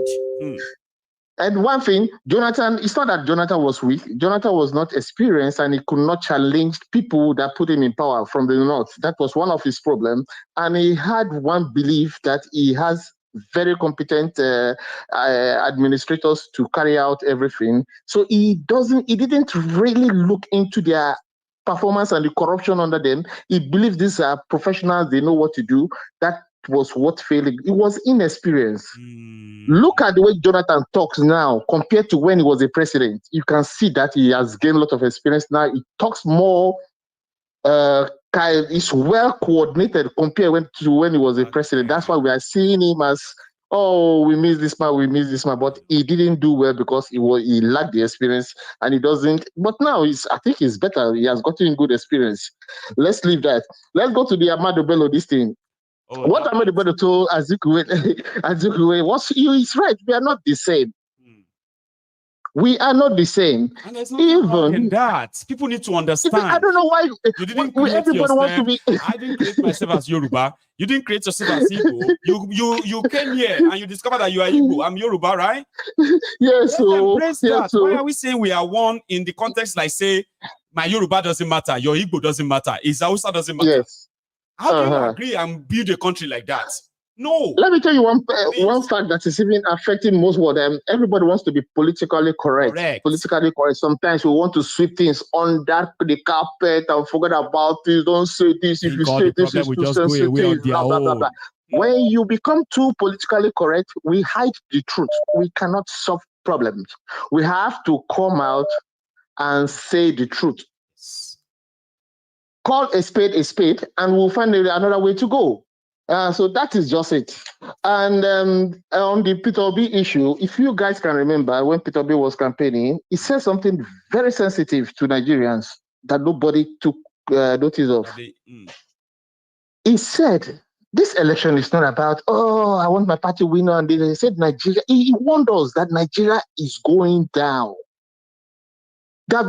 And one thing, Jonathan, it's not that Jonathan was weak. Jonathan was not experienced and he could not challenge people that put him in power from the north. That was one of his problems. And he had one belief that he has very competent administrators to carry out everything. So he didn't really look into their performance and the corruption under them. He believes these are professionals, they know what to do. That was what failed. It was inexperience. Look at the way Jonathan talks now compared to when he was a president. You can see that he has gained a lot of experience now. He talks more, is well coordinated compared to when he was a president. That's why we are seeing him as, oh, we miss this man, but he didn't do well because he lacked the experience and he doesn't. But now I think he's better. He has gotten good experience. Let's leave that. Let's go to the Ahmadu Bello, this thing. What Ahmadu Bello told Azikiwe, he's right. We are not the same. We are not the same. And there's nothing wrong in that. People need to understand. I don't know why you didn't create everybody yourself. wants to be. I didn't create myself as Yoruba. You didn't create yourself as Igbo. You came here and you discovered that you are Igbo. I'm Yoruba, right? Yes. Why are we saying we are one in the context like say my Yoruba doesn't matter, your Igbo doesn't matter, his Hausa doesn't matter? Yes. How do you agree and build a country like that? No. Let me tell you one fact that is even affecting most of them. Everybody wants to be politically correct. Politically correct. Sometimes we want to sweep things under the carpet and forget about this. Don't say this. If you say this, is too sensitive. Blah, blah, blah, blah. When you become too politically correct, we hide the truth. We cannot solve problems. We have to come out and say the truth. Call a spade, and we'll find another way to go. So that is just it. And on the Peter Obi issue, if you guys can remember when Peter Obi was campaigning, he said something very sensitive to Nigerians that nobody took notice of. He said, this election is not about, oh, I want my party winner. And he said Nigeria, he warned us that Nigeria is going down. That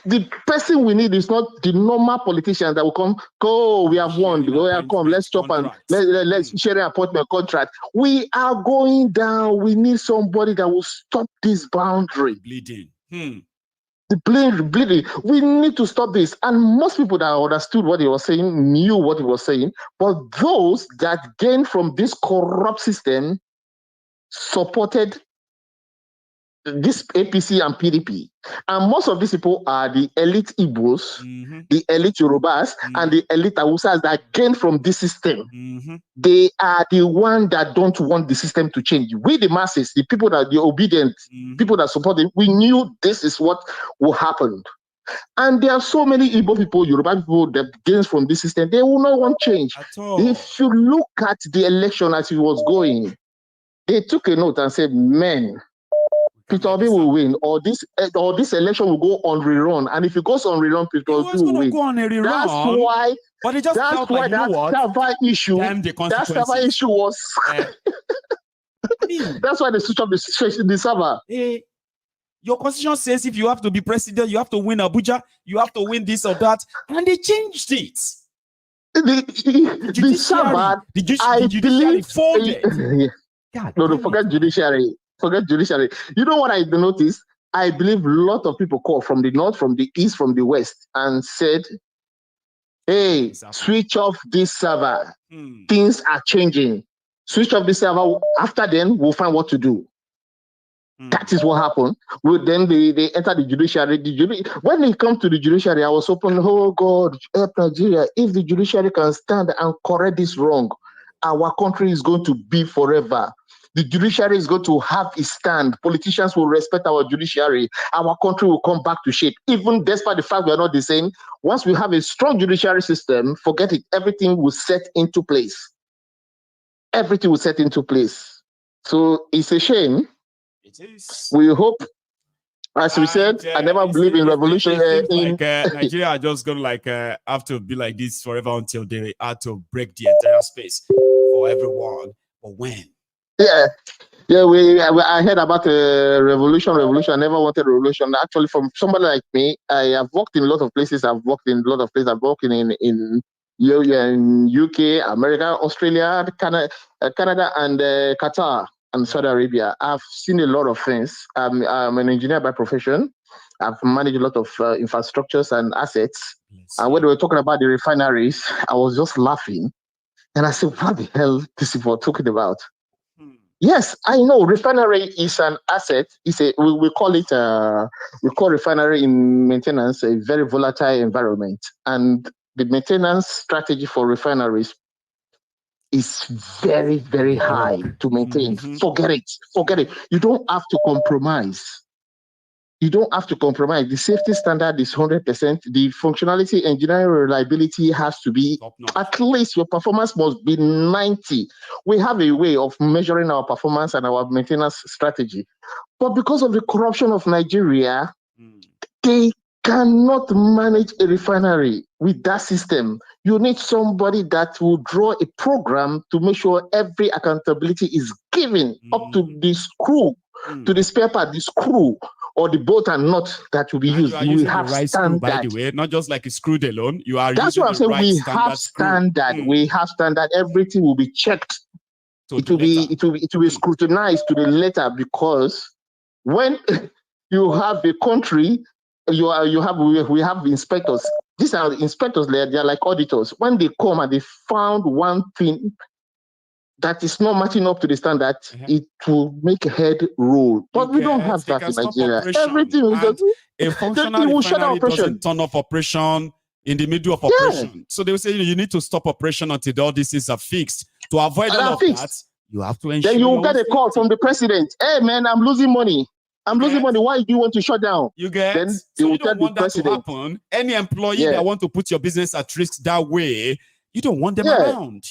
the person we need is not the normal politician that will come, oh, we have won, come, let's chop and let's share an appointment contract. We are going down. We need somebody that will stop this boundary. Bleeding. The bleeding. We need to stop this. And most people that understood what he was saying knew what he was saying. But those that gained from this corrupt system supported this APC and PDP. And most of these people are the elite Igbos, the elite Yorubas, and the elite Hausas that gain from this system. They are the ones that don't want the system to change. We, the masses, the people that the obedient, people that support it, we knew this is what will happen. And there are so many Igbo people, Yoruba people that gains from this system. They will not want change. If you look at the election as it was going, they took a note and said, men, Peter Obi will win, or this election will go on rerun. And if it goes on rerun, Peter Obi will win. Go on a rerun. That's why. But it just felt like, you know what? That server issue was. That's why they switched off the server. Your constitution says if you have to be president, you have to win Abuja, you have to win this or that, and they changed it. The server, the judiciary folded. No, forget judiciary. Forget judiciary. You know what I noticed? I believe a lot of people called from the north, from the east, from the west, and said, hey, switch off this server. Things are changing. Switch off this server. After then, we'll find what to do. That is what happened. Then they enter the judiciary. When they come to the judiciary, I was hoping, oh God, help Nigeria. If the judiciary can stand and correct this wrong, our country is going to be forever. The judiciary is going to have its stand. Politicians will respect our judiciary. Our country will come back to shape. Even despite the fact we are not the same, once we have a strong judiciary system, forget it. Everything will set into place. Everything will set into place. So it's a shame. It is. We hope, as we said, I never believe in revolution. Nigeria are just going to have to be like this forever until they have to break the entire space for everyone. But when? Yeah. I heard about revolution. I never wanted revolution. Actually, from somebody like me, I have worked in a lot of places. I've worked in UK, America, Australia, Canada, and Qatar and Saudi Arabia. I've seen a lot of things. I'm an engineer by profession. I've managed a lot of infrastructures and assets. And when they were talking about the refineries, I was just laughing. And I said, what the hell these people are talking about? Yes, I know. Refinery is an asset. We call it we call refinery in maintenance a very volatile environment, and the maintenance strategy for refineries is very, very high to maintain. Forget it. You don't have to compromise. You don't have to compromise. The safety standard is 100%. The functionality, engineering, reliability has to be at least your performance must be 90. We have a way of measuring our performance and our maintenance strategy. But because of the corruption of Nigeria, they cannot manage a refinery with that system. You need somebody that will draw a program to make sure every accountability is given up to the screw, to the spare part, the screw, or the bolt and nut that will be used. You We are have the right standard. screw, by the way, not just like a screwed alone. You are That's using what I'm the saying. right We standard have standard. We have standard. Everything will be checked. It will be scrutinized to the letter, because when you have a country, we have inspectors. These are inspectors. They're like auditors. When they come and they found one thing that is not matching up to the standard, it will make a head roll. But we don't have that in Nigeria. Everything is just a functional refinery doesn't turn off operation in the middle of operation. So they will say, you need to stop operation until all these things are fixed. To avoid all of that, you have to ensure. Then you will get a call from the president. Hey man, I'm losing money. Why do you want to shut down? You get. Then so you don't want that to happen. Any employee that want to put your business at risk that way, you don't want them around.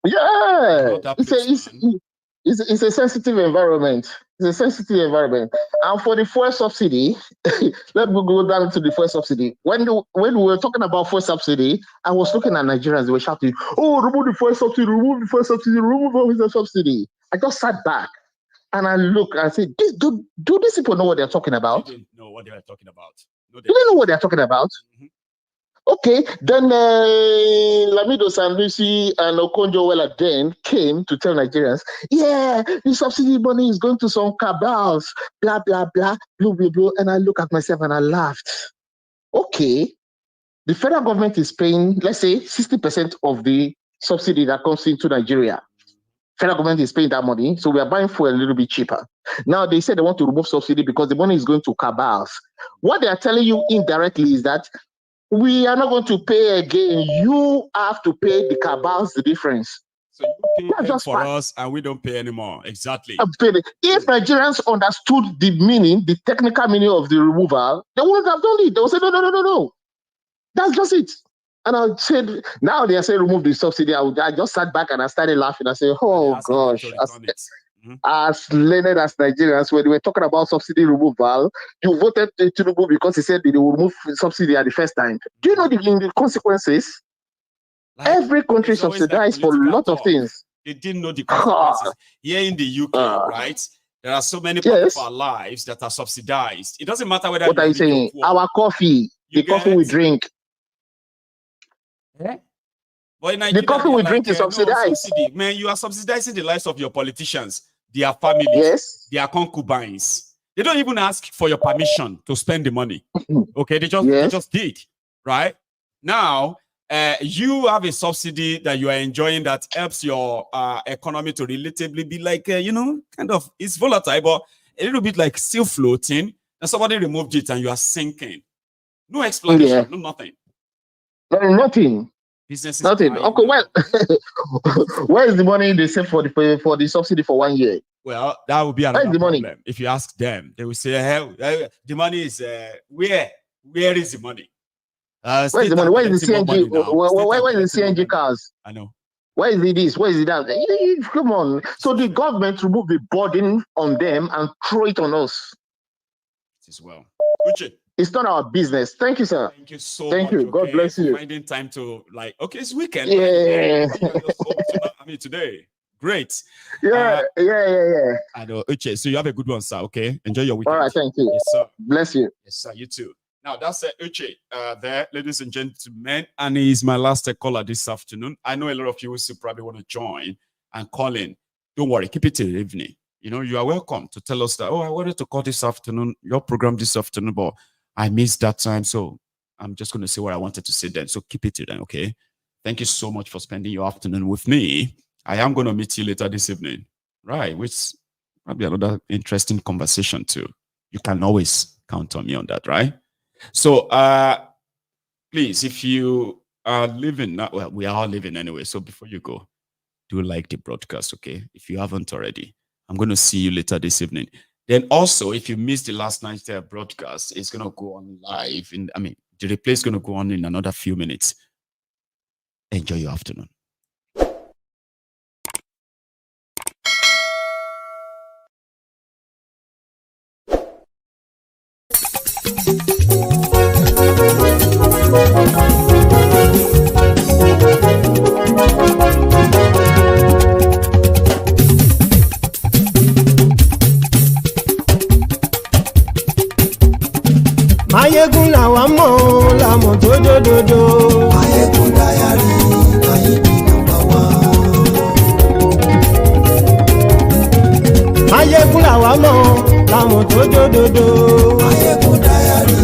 Yeah, it's a sensitive environment. It's a sensitive environment. And for the fuel subsidy, let me go down to the fuel subsidy. When we were talking about fuel subsidy, I was looking at Nigerians. They were shouting, "Oh, remove the fuel subsidy! Remove the fuel subsidy! Remove the fuel subsidy!" I just sat back and I looked and I said, "Do these people know what they're talking about?" They didn't know what they were talking about. Do they know what they're talking about? Okay, then Lamido Sandusi and Okonjo-Iweala then came to tell Nigerians, yeah, the subsidy money is going to some cabals, blah, blah, blah, blah, blah, blah. And I look at myself and I laughed. Okay, the federal government is paying, let's say, 60% of the subsidy that comes into Nigeria. Federal government is paying that money, so we are buying fuel a little bit cheaper. Now they say they want to remove subsidy because the money is going to cabals. What they are telling you indirectly is that we are not going to pay again. You have to pay the cabals the difference. So you pay just for us and we don't pay anymore. Exactly. If Nigerians understood the meaning, the technical meaning of the removal, they wouldn't have done it. They would say, no. That's just it. And I said, now they are saying remove the subsidy. I just sat back and I started laughing. I said, oh gosh. As learned as Nigerians, when they were talking about subsidy removal, you voted Thiefnubu because he said they will remove subsidy at the first time. Do you know the consequences? Like, every country subsidized for a lot of things. They didn't know the consequences. Here in the UK, right? There are so many parts of our lives that are subsidized. It doesn't matter whether. What are you saying? Our coffee, the coffee we drink. But in Nigeria, the coffee we drink is subsidized. Man, you are subsidizing the lives of your politicians, their families, their concubines. They don't even ask for your permission to spend the money. Okay, they just did. Right? Now, you have a subsidy that you are enjoying that helps your economy to relatively be like, kind of, it's volatile, but a little bit like still floating. And somebody removed it and you are sinking. No explanation, no nothing. Nothing. Business nothing. Okay, well, where is the money they save for the subsidy for 1 year? Well, that would be another problem. Money? If you ask them, they will say, hey, the money is where is the money? Where's the money? Where is the CNG? Where is the CNG cars? I know. Where is it this? Where is it that? Come on. So the government remove the burden on them and throw it on us. As well. It's not our business. Thank you, sir. Thank you so much. Thank you. God bless you. Finding time to it's weekend. Yeah. I mean, today. Great. Yeah. I know. Uche, so you have a good one, sir. Okay. Enjoy your weekend. All right. Thank you. Yes, sir. Bless you. Yes, sir. You too. Now that's Uche there, ladies and gentlemen, and he's my last caller this afternoon. I know a lot of you will still probably want to join and call in. Don't worry, keep it till the evening. You are welcome to tell us that. Oh, I wanted to call this afternoon, your program this afternoon, but I missed that time, so I'm just going to say what I wanted to say then. So keep it till then, okay? Thank you so much for spending your afternoon with me. I am going to meet you later this evening, Right, which probably another interesting conversation too. You can always count on me on that, right? So, please, if you are living now, well, we are all living anyway. So before you go, do like the broadcast, okay? If you haven't already, I'm going to see you later this evening. Then also, if you missed the last night's broadcast, it's going to go on live. The replay is going to go on in another few minutes. Enjoy your afternoon. Mayegun làwa mọ̀ làmọ̀ tó dòdòdò. Mayegun dayari Mayebi number one. Mayegun làwa mọ̀ làmọ̀ tó dòdòdò. Mayegun dayari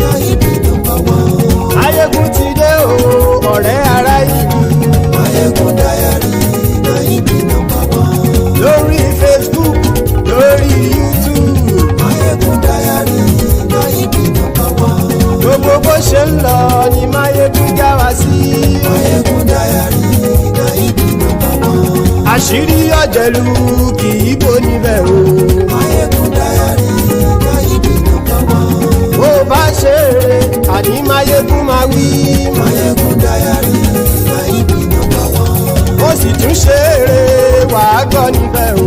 Mayebi number one. Mayegun ti dé o ọ̀rẹ́ ara yìí. Mayegun dayari Mayebi number one. Lórí Facebook lórí YouTube. Mayegun dayari Mayebi number one. Gbogbo bó ṣe ń lọ ni Mayegun já wa sí. Mayegun dayari Mayebi number one. Àṣírí ọ̀jẹ̀lú kì í bò níbẹ̀ o. Mayegun dayari Mayebi number one. Bó bá ṣe eré àní Mayegun máa wí. Mayegun dayari Mayebi number one. Ó sì tún ṣe eré wàá gbọ́ níbẹ̀ o.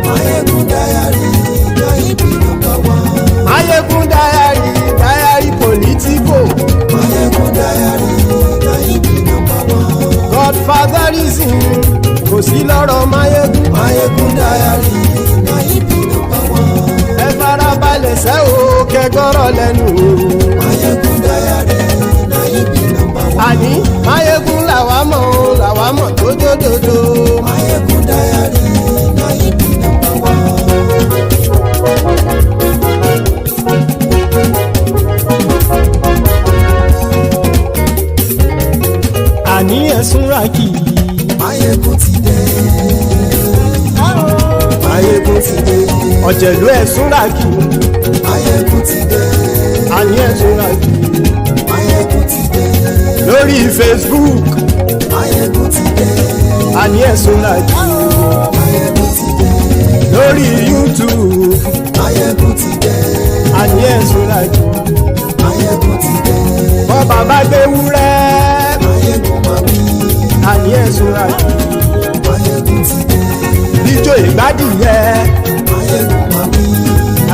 Mayegun dayari Mayebi number one. Mayegun dayari political. Mayegun dayari Mayebi number one. Godfatherism kò sí lọ́rọ̀ Mayegun. Mayegun dayari Mayebi number one. Ẹ farabalẹ̀ sẹ́ o kẹgbọ́rọ̀ lẹ́nu o. Mayegun dayari Mayebi number one. Àní Mayegun làwa mọ̀ tó dòdòdò. Mayegun dayari Mayebi number one. Àní ẹ̀sùn ràkì. Mayegun ti dé. Mayegun ti dé. Ọ̀jẹ̀lú ẹ̀sùn ràkì. Mayegun ti dé. Àní ẹ̀sùn ràkì. Mayegun ti dé. Lórí Facebook. Mayegun ti dé. Àní ẹ̀sùn ràkì. Mayegun ti dé. Lórí YouTube. Mayegun ti dé. Àní ẹ̀sùn ràkì. Mayegun ti dé. Bọ́ bàbá gbé wúrẹ́. Mayegun máa wí. Àní ẹ̀sùn ràkì. Mayegun ti dé. Ijó ìgbádìyẹ. Mayegun máa wí.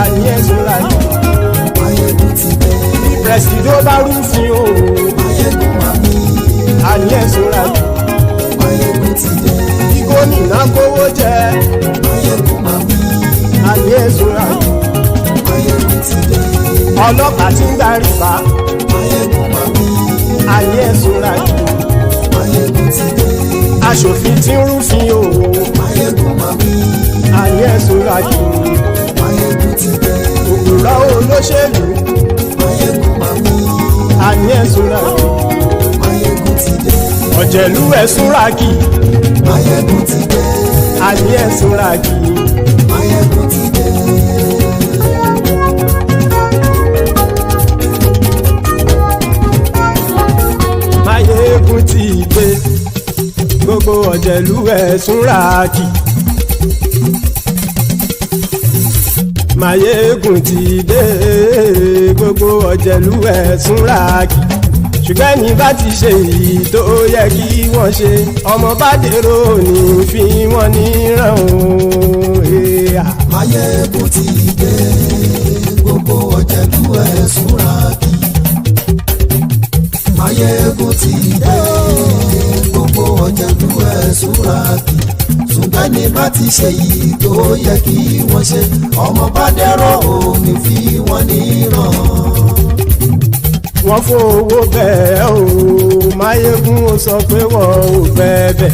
Àní ẹ̀sùn ràkì. Mayegun ti dé. Bí pẹ̀sìdó bá rúfin o. Mayegun máa wí. Àní ẹ̀sùn ràkì. Mayegun ti dé. Bí gómìnà kówó jẹ. Mayegun máa wí. Àní ẹ̀sùn ràkì. Mayegun ti dé. Ọlọ́pàá ti ń darí bá. Mayegun máa wí. Àní ẹ̀sùn ràkì. Mayegun ti dé. Aṣòfin tí ń rúfin o. Mayegun máa wí. Àní ẹ̀sùn ràkì. Mayegun ti dé. Òpùrọ́ olóṣèlú. Mayegun máa wí. Àní ẹ̀sùn ràkì. Mayegun ti dé. Ọ̀jẹ̀lú ẹ̀sùn ràkì. Mayegun ti dé. Àní ẹ̀sùn ràkì. Mayegun ti dé. Mayegun ti dé. Gbogbo ọ̀jẹ̀lú ẹ̀sùn ràkì. Mayegun ti dé. Gbogbo ọ̀jẹ̀lú ẹ̀sùn ràkì. Ṣùgbọ́n ní bá ti ṣe èyí tó yẹ kí wọ́n ṣe, ọmọ bá dèrò ní fi wọ́n níran o. Mayegun ti dé. Gbogbo ọ̀jẹ̀lú ẹ̀sùn ràkì. Mayegun ti dé. Gbogbo ọ̀jẹ̀lú ẹ̀sùn ràkì. Ṣùgbọ́n ní bá ti ṣe èyí tó yẹ kí wọ́n ṣe, ọmọ bá dèrò ní fi wọ́n níran. Wọ́n fowó bẹ́ẹ̀ o. Mayegun ó sọ pé wọ́n ò bẹ́ẹ̀.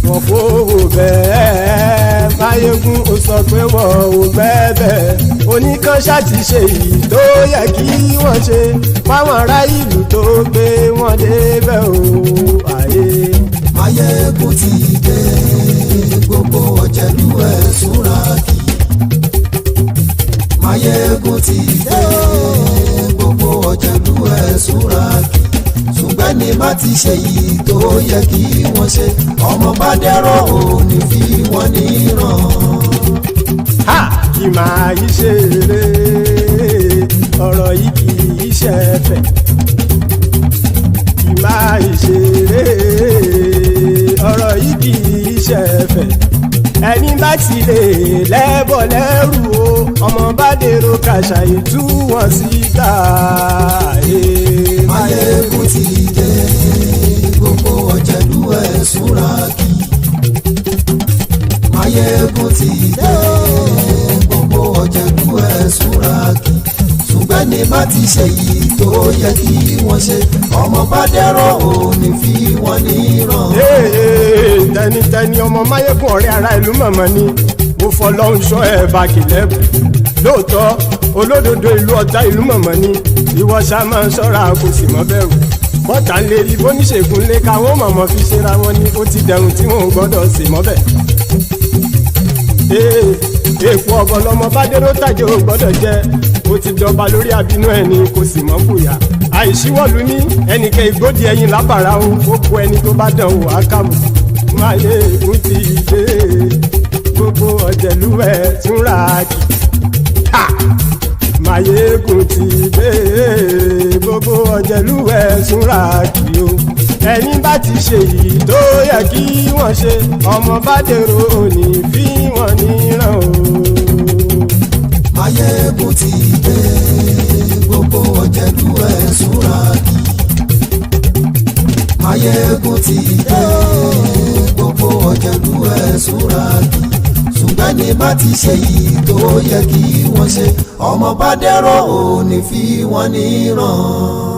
Wọ́n fowó bẹ́ẹ̀. Mayegun ó sọ pé wọ́n ò bẹ́ẹ̀. Oníkan ṣáàtì ṣe èyí tó yẹ kí wọ́n ṣe fáwọn ará ìlú tó gbé wọn débẹ̀ o. Mayegun ti dé. gbogbo ọ̀jẹ̀lú ẹ̀ súnra kì. Máyégún ti dé gbogbo ọ̀jẹ̀lú ẹ̀ súnra kì. Ṣùgbọ́n ní má ti ṣe yìí tó yẹ kí wọ́n ṣe ọmọ bá dẹ́rọ̀ ò ní fi wọ́n níran. Kì máa yí ṣe eré ọ̀rọ̀ yìí kì í ṣe ẹ̀fẹ̀. Kì máa yí ṣe eré ọ̀rọ̀ yìí kì í ṣe ẹ̀fẹ̀. Ẹni bá ti lè lẹ́bọ̀ lẹ́rù o ọmọ bá dèrò kàṣàyè tú wọn síta. Máyégún ti dé gbogbo ọ̀jẹ̀lú ẹ̀ súnra kì. Máyégún ti dé gbogbo ọ̀jẹ̀lú ẹ̀ súnra kì. Ṣùgbọ́n ní bá ti ṣe yìí tó yẹ kí wọ́n ṣe ọmọ bá dẹ́rọ̀ ò ní fi wọ́n níran. Tẹnitẹni ọmọ Máyégún ọ̀rẹ́ ara ìlú mọ̀mọ́ ni mo fọlọ́run ṣọ́ ẹ̀ bá kìlẹ́bù. Lóòótọ́ olódodo ìlú ọ̀tá ìlú mọ̀mọ́ ni ìwọ ṣá máa ń ṣọ́ra kò sì mọ́ bẹ̀rù. Bọ́tà ń lè rí bóníṣègùn lé káwọn mọ̀mọ́ fi ṣera wọn ni ó ti dẹrùn tí wọn ò gbọ́dọ̀ sè mọ́bẹ̀. Èèpo ọ̀bọ̀ lọmọ bá dérò tàjẹ́ ò gbọ́dọ̀ jẹ́ ó ti jọba lórí àbínú ẹni kò sì mọ́ fòyà. Àìsíwọ́lu ní ẹnìkẹ́ ìgbódì ẹyin lábàrá o ó kó ẹni tó bá dán o àkàmù. Máyégún ti dé gbogbo ọ̀jẹ̀lú ẹ̀ túnra kì. Máyégún ti dé gbogbo ọ̀jẹ̀lú ẹ̀ túnra kì o. Ẹni bá ti ṣe yìí tó yẹ kí wọ́n ṣe ọmọ bá dèrò òní fi wọ́n níran o. Máyégún ti dé gbogbo ọ̀jẹ̀lú ẹ̀ súnra kì. Máyégún ti dé gbogbo ọ̀jẹ̀lú ẹ̀ súnra kì. Ṣùgbọ́n ní bá ti ṣe yìí tó yẹ kí wọ́n ṣe ọmọ bá dẹ́rọ̀ ò ní fi wọ́n níran.